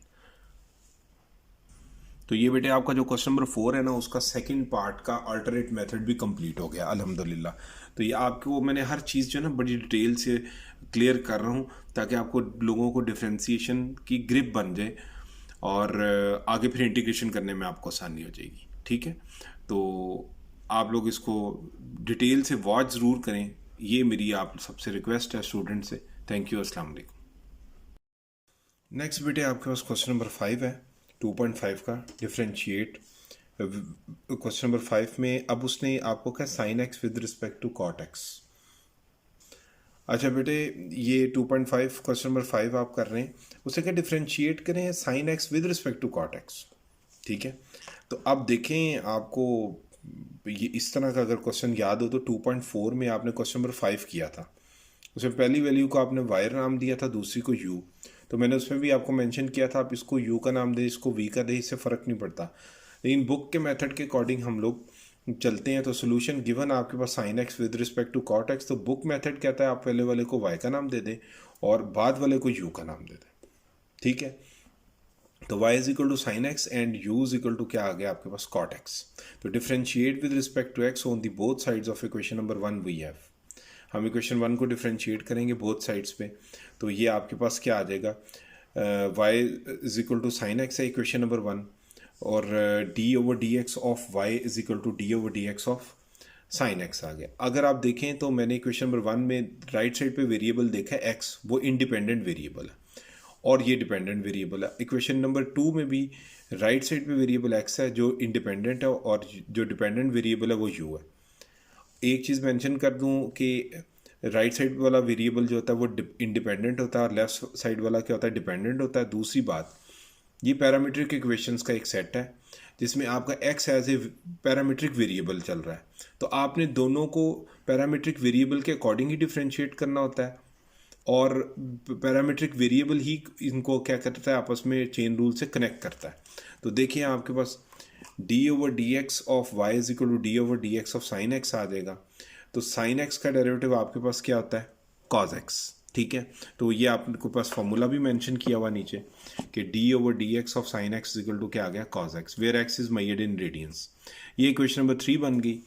तो ये बेटे आपका जो क्वेश्चन नंबर 4 है ना, उसका सेकंड पार्ट का अल्टरनेट मेथड भी कंप्लीट हो गया अल्हम्दुलिल्लाह। तो ये आपको मैंने हर चीज़ जो है ना बड़ी डिटेल से क्लियर कर रहा हूँ ताकि आपको लोगों को डिफ्रेंसिएशन की ग्रिप बन जाए और आगे फिर इंटीग्रेशन करने में आपको आसानी हो जाएगी। ठीक है, तो आप लोग इसको डिटेल से वॉच ज़रूर करें, ये मेरी आप सबसे रिक्वेस्ट है स्टूडेंट से। थैंक यू, अस्सलाम वालेकुम। नेक्स्ट बेटे आपके पास क्वेश्चन नंबर 5 है 2.5 का, डिफ्रेंशिएट। क्वेश्चन नंबर 5 में अब उसने आपको क्या sine x with respect to cot x. अच्छा बेटे ये 2.5 क्वेश्चन नंबर 5 आप कर रहे हैं, उसे क्या डिफ्रेंशिएट करें sine x with respect to cot x. ठीक है, तो अब देखें आपको ये इस तरह का अगर क्वेश्चन याद हो तो 2.4 में आपने क्वेश्चन नंबर 5 किया था। उसमें पहली वैल्यू को आपने वायर नाम दिया था, दूसरी को यू। तो मैंने उसमें भी आपको मेंशन किया था आप इसको यू का नाम दें, इसको वी का दें, इससे फ़र्क नहीं पड़ता। लेकिन बुक के मेथड के अकॉर्डिंग हम लोग चलते हैं। तो सोल्यूशन गिवन आपके पास sine x with respect to cot x, तो बुक मेथड कहता है आप पहले वाले को वाई का नाम दे दें और बाद वाले को यू का नाम दे दें। ठीक है, तो y is equal to sine x and u is equal to क्या आ गया आपके पास कॉट एक्स। तो differentiate with respect to x on the both sides of equation number 1 we have. हम इक्वेशन 1 को डिफ्रेंशिएट करेंगे बोथ साइड्स पे, तो ये आपके पास क्या आ जाएगा, y is equal to sine x है इक्वेशन नंबर 1 और d/dx of y is equal to d/dx of sine x आ गया। अगर आप देखें तो मैंने इक्वेशन नंबर 1 में राइट साइड पे वेरिएबल देखा है x, वो इंडिपेंडेंट वेरिएबल है और ये डिपेंडेंट वेरिएबल है। इक्वेशन नंबर 2 में भी राइट साइड पे वेरिएबल x है जो इंडिपेंडेंट है और जो डिपेंडेंट वेरिएबल है वो u है। एक चीज़ मेंशन कर दूं कि राइट साइड वाला वेरिएबल जो होता है वो इंडिपेंडेंट होता है और लेफ्ट साइड वाला क्या होता है, डिपेंडेंट होता है। दूसरी बात, ये पैरामीट्रिक इक्वेशंस का एक सेट है जिसमें आपका x as a parametric variable चल रहा है, तो आपने दोनों को पैरामीट्रिक वेरिएबल के अकॉर्डिंग ही डिफ्रेंशिएट करना होता है और पैरामीट्रिक वेरिएबल ही इनको क्या करता है, आपस में चेन रूल से कनेक्ट करता है। तो देखिए आपके पास d/dx of y is equal to d/dx of sine x आ जाएगा। तो साइन x का डेरिवेटिव आपके पास क्या होता है, cos x। ठीक है, तो ये आपके पास फॉर्मूला भी मेंशन किया हुआ नीचे कि d/dx of sine x is equal to क्या आ गया, cos x, where x is measured in radians. ये क्वेश्चन नंबर 3 बन गई।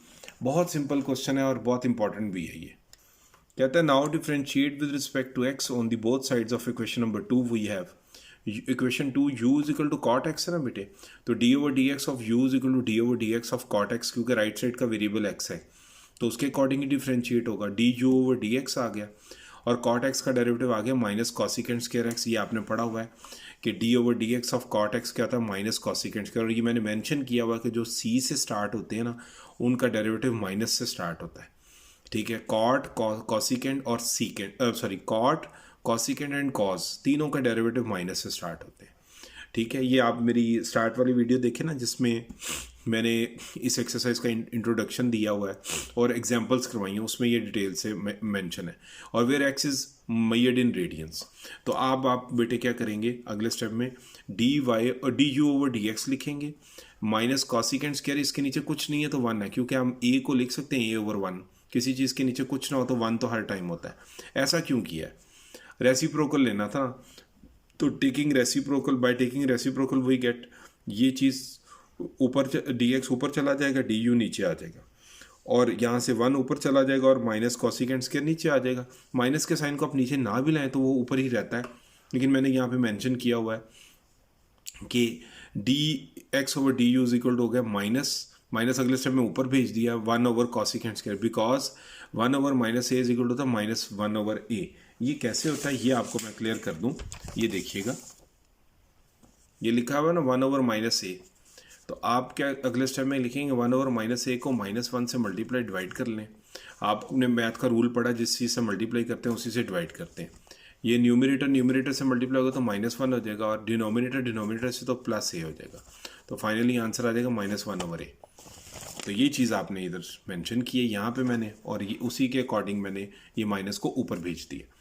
बहुत सिंपल क्वेश्चन है और बहुत इंपॉर्टेंट भी है। ये कहता है now differentiate with respect to x on the both sides of equation number 2 we have equation 2 u is equal to cot x है ना बेटे, तो d/dx of u is equal to d/dx of cot x, क्योंकि right side का variable x है तो उसके according ही differentiate होगा। du/dx आ गया और कॉट x का डेरिवेटिव आ गया माइनस कॉसिकेंट स्क्वायर x। ये आपने पढ़ा हुआ है कि d/dx ऑफ कॉट x क्या था, माइनस कॉसिकेंट स्क्वायर। और ये मैंने मेंशन किया हुआ है कि जो c से स्टार्ट होते हैं ना उनका डेरिवेटिव माइनस से स्टार्ट होता है। ठीक है, कॉट, कॉसिकेंट और secant, sorry cot, cosecant and cos, तीनों का डेरिवेटिव माइनस से स्टार्ट होते हैं। ठीक है, ये आप मेरी स्टार्ट वाली वीडियो देखें ना जिसमें मैंने इस एक्सरसाइज का इंट्रोडक्शन दिया हुआ है और एग्जांपल्स करवाई हैं, उसमें ये डिटेल से मेंशन है। और where x is measured in radians, तो आप बेटे क्या करेंगे अगले स्टेप में, du/dx लिखेंगे माइनस कॉसिकेंट स्क्वायर, इसके नीचे कुछ नहीं है तो 1 है, क्योंकि हम a को लिख सकते हैं a/1, किसी चीज़ के नीचे कुछ ना हो तो 1 तो हर टाइम होता है। ऐसा क्यों किया है, रेसिप्रोकल लेना था, तो taking reciprocal, by taking reciprocal we get, ये चीज़ ऊपर dx ऊपर चला जाएगा, du नीचे आ जाएगा और यहाँ से 1 ऊपर चला जाएगा और माइनस कॉसिकेंट स्क्वायर नीचे आ जाएगा। माइनस के साइन को आप नीचे ना भी लाएं तो वो ऊपर ही रहता है, लेकिन मैंने यहाँ पे मेंशन किया हुआ है कि dx/du इज इक्वल टू हो गया माइनस अगले स्टेप में ऊपर भेज दिया 1/cosecant square, because 1/-a is equal to था -1/a। ये कैसे होता है ये आपको मैं क्लियर कर दूं, ये देखिएगा, ये लिखा हुआ है ना 1/-a, तो आप क्या अगले स्टेप में लिखेंगे 1/-a को -1 से मल्टीप्लाई डिवाइड कर लें। आपने मैथ का रूल पढ़ा, जिस चीज़ से मल्टीप्लाई करते हैं उसी से डिवाइड करते हैं। ये न्यूमरेटर से मल्टीप्लाई होगा तो -1 हो जाएगा और डिनोमिनेटर से तो +a हो जाएगा, तो फाइनली आंसर आ जाएगा -1/a। तो ये चीज़ आपने इधर मेंशन की है यहाँ पे मैंने, और ये उसी के अकॉर्डिंग मैंने ये माइनस को ऊपर भेज दिया।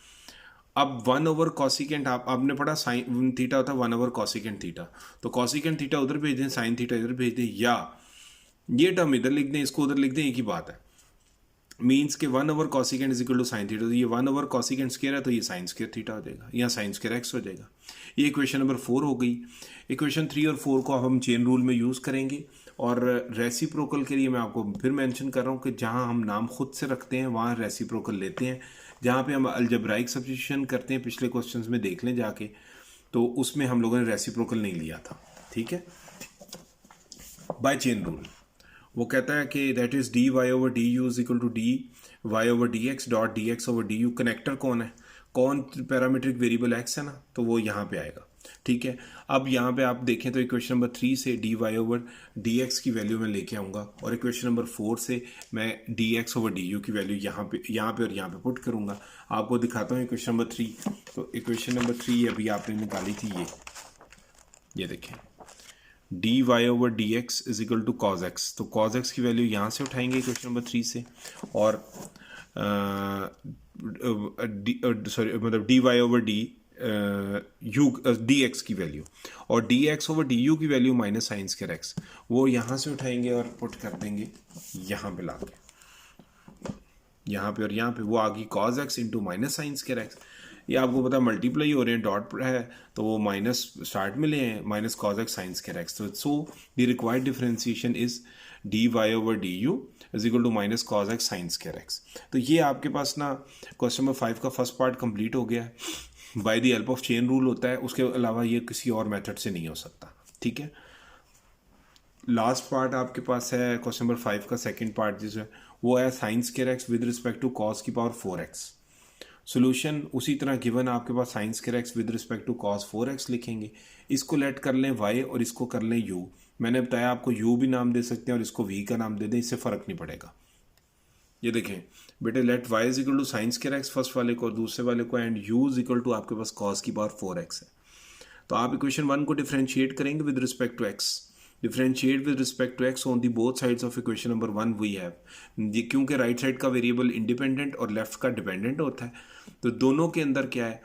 अब 1/cosecant आपने पढ़ा साइन थीटा होता है 1/cosecant थीटा, तो cosecant थीटा उधर भेज दें, साइन थीटा इधर भेज दें, या ये टर्म इधर लिख दें, इसको उधर लिख दें, एक ही बात है। मीन्स के 1/cosecant is equal to sine theta, तो ये 1/cosecant स्क्वायर है तो ये साइन स्क्वायर थीटा हो जाएगा, या साइन स्क्वायर x हो जाएगा। ये इक्वेशन नंबर 4 हो गई। इक्वेशन 3 और 4 को हम चेन रूल में यूज़ करेंगे, और रेसिप्रोकल के लिए मैं आपको फिर मेंशन कर रहा हूँ कि जहाँ हम नाम खुद से रखते हैं वहाँ रेसिप्रोकल लेते हैं, जहाँ पे हम अलजेब्राइक सब्स्टिट्यूशन करते हैं पिछले क्वेश्चंस में देख लें जाके, तो उसमें हम लोगों ने रेसिप्रोकल नहीं लिया था। ठीक है, बाय चेन रूल वो कहता है कि that is dy/du is equal to dy/dx dot dx/du। Connector कौन है, कौन पैरामीट्रिक वेरिएबल x है ना, तो वो यहाँ पे आएगा। ठीक है, अब यहाँ पे आप देखें तो इक्वेशन नंबर 3 से dy/dx की वैल्यू मैं लेके आऊँगा, और इक्वेशन नंबर 4 से मैं dx/du की वैल्यू यहाँ पे और यहाँ पे पुट करूँगा। आपको दिखाता हूँ इक्वेशन नंबर 3। तो इक्वेशन नंबर 3 अभी आपने निकाली थी, ये देखें, dy/dx is equal to cos x, तो cos x की वैल्यू यहाँ से उठाएंगे इक्वेशन नंबर 3 से, और मतलब dx की वैल्यू, और dx/du की value minus sine square x, वो यहाँ से उठाएंगे और पुट कर देंगे यहाँ पे लाके, यहाँ पे और यहाँ पे, वो आ गई cos x into minus sine square x। ये आपको पता मल्टीप्लाई हो रहे हैं, डॉट है तो वो माइनस स्टार्ट में ले हैं, minus cos x sine square x, तो so the required differentiation is dy/du is equal to minus cos x sine square x। तो ये आपके पास ना क्वेश्चन नंबर 5 का फर्स्ट पार्ट कंप्लीट हो गया है। By the help of chain rule होता है, उसके अलावा ये किसी और मेथड से नहीं हो सकता। ठीक है, लास्ट पार्ट आपके पास है क्वेश्चन नंबर 5 का सेकंड पार्ट, जिस वो है sine square x with respect to cos की पावर 4x। सोल्यूशन उसी तरह गिवन आपके पास sine square x with respect to cos 4x लिखेंगे, इसको लेट कर लें y और इसको कर लें u। मैंने बताया आपको u भी नाम दे सकते हैं और इसको v का नाम दे दें, इससे फ़र्क नहीं पड़ेगा। ये देखें बेटे, let y is equal to sine square x first वाले को, दूसरे वाले को, and u is equal to आपके पास cos की पावर 4x है। तो आप इक्वेशन 1 को डिफरेंशिएट करेंगे with respect to x, differentiate with respect to x on the both sides of equation number 1 we have, क्योंकि राइट साइड का वेरिएबल इंडिपेंडेंट और लेफ्ट का डिपेंडेंट होता है, तो दोनों के अंदर क्या है,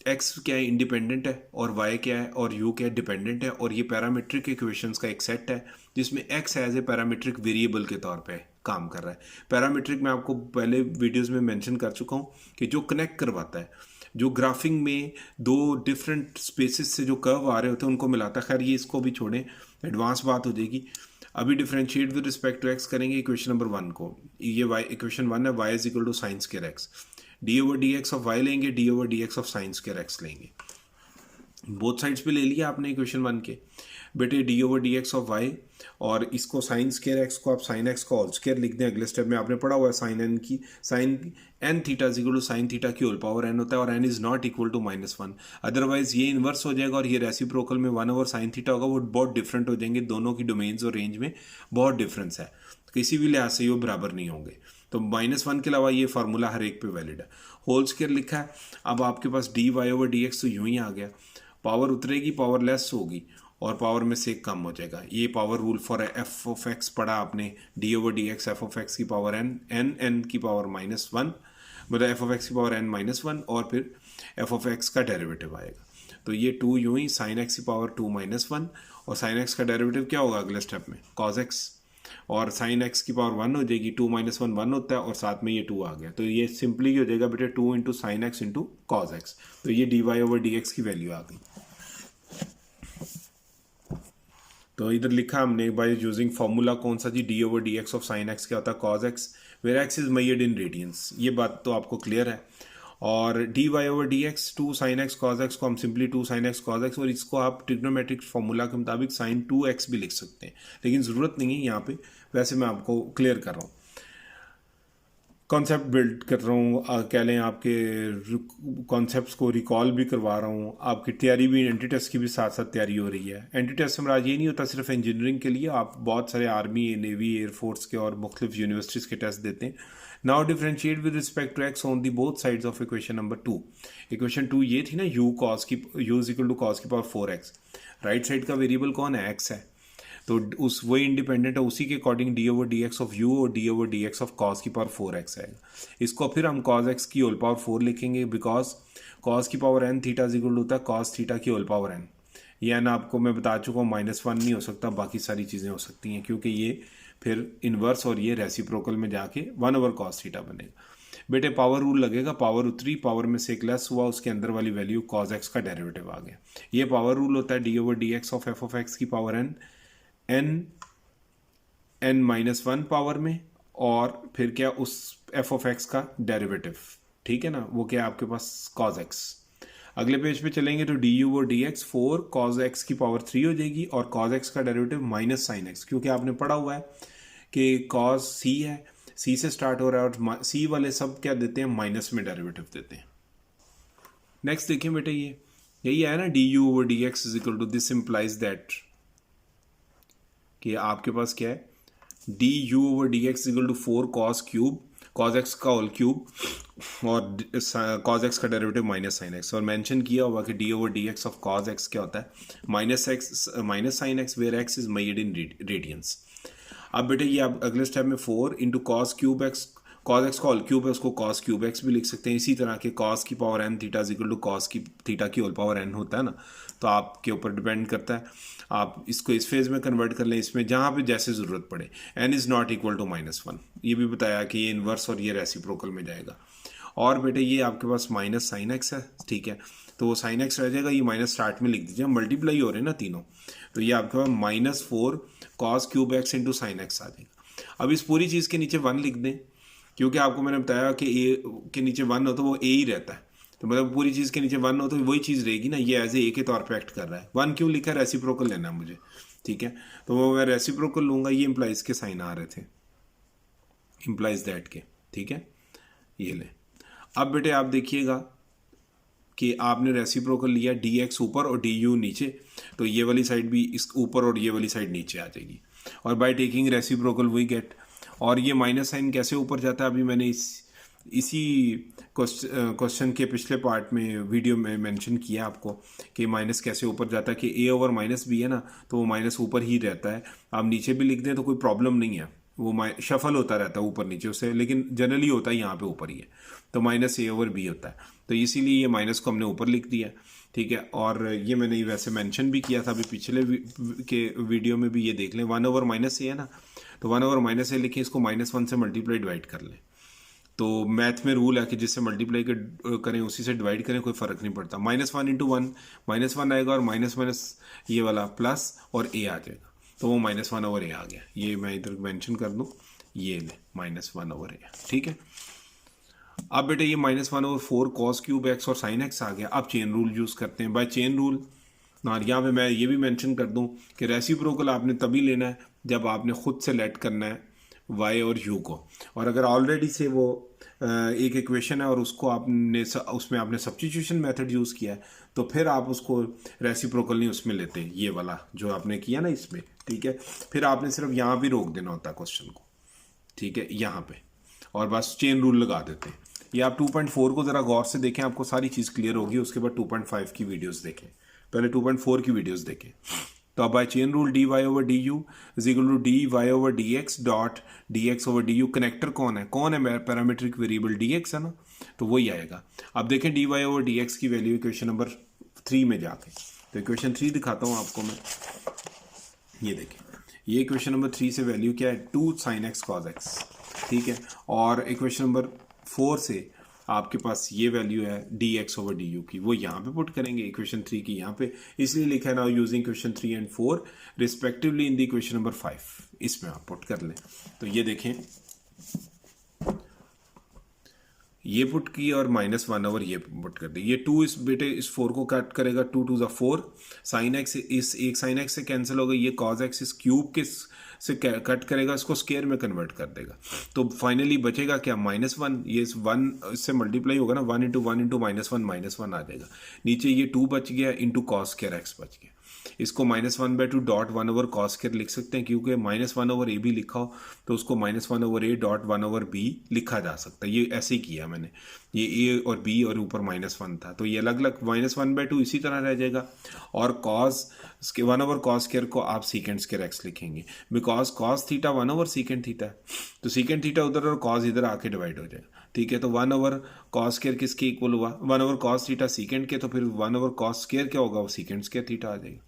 x क्या है इंडिपेंडेंट है और y क्या है और u क्या है डिपेंडेंट है, और ये पैरामीट्रिक इक्वेशंस का एक सेट है जिसमें x as a parametric variable के तौर पे काम कर रहा है। पैरामीट्रिक मैं आपको पहले वीडियोस में मेंशन कर चुका हूँ कि जो कनेक्ट करवाता है, जो ग्राफिंग में दो डिफरेंट स्पेसिस से जो कर्व आ रहे होते हैं उनको मिलाता है। खैर ये इसको भी छोड़ें, एडवांस बात हो जाएगी। अभी differentiate with respect to x करेंगे इक्वेशन नंबर 1 को, ये y इक्वेशन 1 है, y is equal to sine square x, d over D x of y लेंगे, d over D x of sine square x लेंगे। बोथ साइड्स पे ले लिया आपने इक्वेशन 1 के बेटे, D over D x of y, और इसको साइन स्क्वायर एक्स को आप साइन एक्स का होल स्क्वायर लिख दें। अगले स्टेप में आपने पढ़ा हुआ है साइन एन की, sine n theta is equal to sine theta की होल पावर एन होता है, और n is not equal to -1, otherwise ये इन्वर्स हो जाएगा और ये रेसिप्रोकल में 1 ओवर साइन थीटा होगा, वो बहुत डिफरेंट हो जाएंगे, दोनों की डोमेन्स और रेंज में बहुत डिफरेंस है, किसी भी लिहाज से ये बराबर नहीं होंगे। तो -1 के अलावा ये फार्मूला हर एक पे वैलिड है। होल स्क्वायर लिखा है, अब आपके पास D Y over D x तो यूं ही आ गया, पावर उतरेगी, पावर लेस होगी और पावर में से कम हो जाएगा। ये power rule for F of x पढ़ा आपने, D over D x F of x की पावर एन, एन की पावर -1, मतलब एफ ऑफ एक्स की पावर n -1, और फिर एफ ऑफ एक्स का डेरिवेटिव आएगा। तो ये 2 यूं ही साइन एक्स की पावर 2 -1, और साइन एक्स का डेरिवेटिव क्या होगा अगले स्टेप में, कॉज एक्स, और साइन एक्स की पावर 1 हो जाएगी, 2 -1 1 होता है, और साथ में ये 2 आ गया, तो ये सिंपली हो जाएगा बेटे 2 into sine x into cos x. तो ये d Y over D x की वैल्यू आ गई। तो इधर लिखा हमने बाय यूजिंग फॉर्मूला कौन सा जी, d over D x of sine x क्या होता है, cos x, where x is measured in radians, ये बात तो आपको क्लियर है। और D Y over D x 2 sine x cos x को हम simply 2 sine x cos x, और इसको आप ट्रिग्नोमेट्रिक फॉर्मूला के मुताबिक साइन 2x भी लिख सकते हैं, लेकिन ज़रूरत नहीं है यहाँ पे, वैसे मैं आपको क्लियर कर रहा हूँ, कॉन्सेप्ट बिल्ड कर रहा हूँ, कह लें आपके कॉन्सेप्ट्स को रिकॉल भी करवा रहा हूँ, आपकी तैयारी भी एंटी टेस्ट की भी साथ साथ तैयारी हो रही है। एंटी टेस्ट में आज ये नहीं होता सिर्फ इंजीनियरिंग के लिए, आप बहुत सारे आर्मी, नेवी, एयरफोर्स के और मुख्तलिफ यूनिवर्सिटीज़ के टेस्ट देते हैं। Now differentiate with respect to x on the both sides of equation number 2। इक्वेशन 2 ये थी ना, u is equal to cos की पावर 4x, राइट साइड का वेरिएबल कौन है, x है, तो उस वही इंडिपेंडेंट है, उसी के according d over D x of u और D over D x of cos की पावर 4x आएगा। इसको फिर हम कॉस एक्स की होल पावर 4 लिखेंगे, बिकॉज कॉस की power n theta is equal होता है कॉस थीटा की होल पावर n। ये n आपको मैं बता चुका हूँ -1 नहीं हो सकता, बाकी सारी चीज़ें हो सकती हैं, क्योंकि ये फिर इन्वर्स और ये रेसिप्रोकल में जाके 1 ओवर कॉस थीटा बनेगा। बेटे पावर रूल लगेगा, पावर उतरी, पावर में से एक लेस हुआ, उसके अंदर वाली वैल्यू कॉस एक्स का डेरिवेटिव आ गया। ये पावर रूल होता है d over D x of F of x की पावर n -1 पावर में, और फिर क्या उस एफ ऑफ एक्स का डेरिवेटिव, ठीक है ना, वो क्या आपके पास कॉस एक्स। अगले पेज पे चलेंगे तो डी यू और डी एक्स 4 कॉस एक्स की पावर 3 हो जाएगी, और कॉस एक्स का डेरिवेटिव माइनस साइन एक्स, क्योंकि आपने पढ़ा हुआ है कि कॉस सी है, सी से स्टार्ट हो रहा है, और सी वाले सब क्या देते हैं, माइनस में डेरिवेटिव देते हैं। नेक्स्ट देखिए बेटे, ये यही है ना, d u over D x is equal to, this implies that कि आपके पास क्या है, d u over D x equal to 4 cos cube, cos x का होल क्यूब, और कॉस एक्स का डेरिवेटिव माइनस साइन एक्स, और मेंशन किया हुआ कि D over D x of cos x क्या होता है, minus sine x, where x is measured in radians. अब बेटे ये आप अगले स्टेप में 4 into cos cube x, cos x का होल क्यूब है, उसको कॉस क्यूब एक्स भी लिख सकते हैं। इसी तरह के कॉस की power n theta is equal to cos की थीटा की होल पावर n होता है ना, तो आपके ऊपर डिपेंड करता है, आप इसको इस फेज में कन्वर्ट कर लें, इसमें जहाँ पे जैसे ज़रूरत पड़े। n is not equal to -1, ये भी बताया कि ये इन्वर्स और ये रेसिप्रोकल में जाएगा। और बेटे ये आपके पास माइनस साइन एक्स है, ठीक है, तो वो साइन एक्स रह जाएगा, ये माइनस स्टार्ट में लिख दीजिए, मल्टीप्लाई हो रहे हैं ना तीनों, तो ये आपके पास -4 cos cube x into sine x आ जाएगा। अब इस पूरी चीज़ के नीचे 1 लिख दें, क्योंकि आपको मैंने बताया कि ए के नीचे 1 हो तो वो ए ही रहता है, तो मतलब पूरी चीज़ के नीचे 1 हो तो वही चीज़ रहेगी ना, ये एज ए के तौर पे एक्ट कर रहा है। 1 क्यों लिखा है, रेसिप्रोकल लेना है मुझे, ठीक है, तो वो मैं रेसिप्रोकल लूँगा, ये इम्प्लाइज के साइन आ रहे थे, इम्प्लाइज दैट के, ठीक है, ये ले। अब बेटे आप देखिएगा कि आपने रेसिप्रोकल लिया, डी एक्स ऊपर और डी यू नीचे, तो ये वाली साइड भी इस ऊपर और ये वाली साइड नीचे आ जाएगी, और by taking reciprocal we get, और ये माइनस साइन कैसे ऊपर जाता है अभी मैंने इसी क्वेश्चन के पिछले पार्ट में वीडियो में मेंशन किया आपको कि माइनस कैसे ऊपर जाता है, कि ए ओवर माइनस बी है ना, तो वो माइनस ऊपर ही रहता है। आप नीचे भी लिख दें तो कोई प्रॉब्लम नहीं है, वो शफल होता रहता है ऊपर नीचे उससे, लेकिन जनरली होता है यहाँ पे ऊपर ही है, तो माइनस ए ओवर बी होता है। तो इसीलिए ये माइनस को हमने ऊपर लिख दिया, ठीक है। और ये मैंने वैसे मेंशन भी किया था अभी पिछले के वीडियो में भी, ये देख लें 1 ओवर माइनस ए है ना, तो 1 ओवर माइनस ए लिखें, इसको -1 से मल्टीप्लाई डिवाइड कर लें। तो मैथ में रूल है कि जिससे मल्टीप्लाई करें उसी से डिवाइड करें, कोई फ़र्क नहीं पड़ता। -1 × 1 -1 आएगा, और माइनस माइनस ये वाला प्लस और ए आ जाएगा, तो वो -1 ओवर ए आ गया। ये मैं इधर मेंशन कर दूँ, ये ले -1 ओवर ए, ठीक है। अब बेटे ये -1 ओवर 4 cos क्यूब एक्स और साइन एक्स आ गया। अब चेन रूल यूज़ करते हैं। बाय चेन रूल और यहाँ पे मैं ये भी मेंशन कर दूँ कि रेसिप्रोकल आपने तभी लेना है जब आपने खुद से लेट करना है y और u को, और अगर ऑलरेडी से वो एक इक्वेशन है और उसको आपने उसमें आपने सब्स्टिट्यूशन मेथड यूज़ किया है, तो फिर आप उसको रेसिप्रोकल नहीं उसमें लेते, ये वाला जो आपने किया ना इसमें, ठीक है। फिर आपने सिर्फ यहाँ भी रोक देना होता है क्वेश्चन को, ठीक है, यहाँ पे, और बस चेन रूल लगा देते हैं। ये आप 2.4 को ज़रा गौर से देखें, आपको सारी चीज़ क्लियर होगी। उसके बाद 2.5 की वीडियोस देखें, पहले 2.4 की वीडियोस देखें। तो अब by chain rule dy over du is equal to dy over dx dot dx over du। Connector कौन है पैरामीट्रिक वेरिएबल dx है ना, तो वही आएगा। अब देखें dy ओवर dx की वैल्यू इक्वेशन नंबर 3 में जाके, तो इक्वेशन 3 दिखाता हूँ आपको मैं। ये देखें, ये इक्वेशन नंबर 3 से वैल्यू क्या है, 2 sin x cos x, ठीक है। और इक्वेशन नंबर 4 से आपके पास ये वैल्यू है dx ओवर du की, वो यहाँ पे पुट करेंगे इक्वेशन 3 की यहाँ पे, इसलिए लिखा है now using equation 3 and 4 respectively in the equation number 5, इसमें आप पुट कर लें। तो ये देखें, ये पुट की और -1 ओवर ये पुट कर दी। ये 2 इस बेटे इस 4 को कट करेगा, 2 2 4, साइन एक्स इस एक साइन एक्स से कैंसिल हो गई, ये कॉज एक्स इस क्यूब के से कट करेगा, इसको स्केयर में कन्वर्ट कर देगा। तो फाइनली बचेगा क्या, -1, ये इस 1 इससे मल्टीप्लाई होगा ना, 1 × 1 × -1 आ जाएगा। नीचे ये 2 बच गया इंटू कॉस स्केयर एक्स बच गया। इसको -1/2 डॉट 1 ओवर कॉस स्केयर लिख सकते हैं, क्योंकि -1 ओवर ए भी लिखा हो तो उसको -1 over a dot 1 over b लिखा जा सकता है। ये ऐसे ही किया मैंने, ये ए और बी और ऊपर -1 था, तो ये अलग अलग -1/2 इसी तरह रह जाएगा। और कॉस 1 ओवर कॉस स्केयर को आप सीकेंड स्केयर एक्स लिखेंगे, because cos theta 1 over secant theta है, तो सीकेंड थीटा उधर और कॉस इधर आके डिवाइड हो जाएगा, ठीक है। तो 1 ओवर कॉस स्केयर किसके इक्वल हुआ, 1 ओवर कॉस थीटा सीकेंड के, तो फिर 1 ओवर कॉस स्केयर क्या होगा, वो सीकेंड स्केयर थीटा आ जाएगा।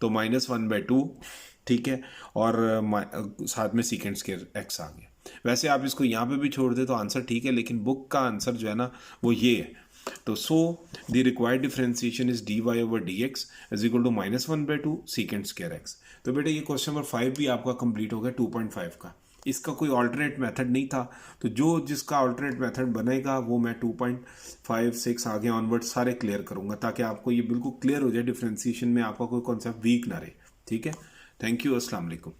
तो -1/2, ठीक है, और साथ में सीकेंड स्केयर एक्स आ गया। वैसे आप इसको यहाँ पे भी छोड़ दे तो आंसर ठीक है, लेकिन बुक का आंसर जो है ना वो ये है। तो so the required differentiation is dy over dx is equal to -1/2 second square x. तो बेटा ये क्वेश्चन नंबर 5 भी आपका कंप्लीट हो गया 2.5 का। इसका कोई ऑल्टरनेट मेथड नहीं था, तो जो जिसका ऑल्टरनेट मेथड बनेगा वो मैं 2.5 6 आगे ऑनवर्ड सारे क्लियर करूंगा, ताकि आपको ये बिल्कुल क्लियर हो जाए डिफरेंशिएशन में आपका कोई कॉन्सेप्ट वीक ना रहे, ठीक है। थैंक यू, अस्सलाम वालेकुम।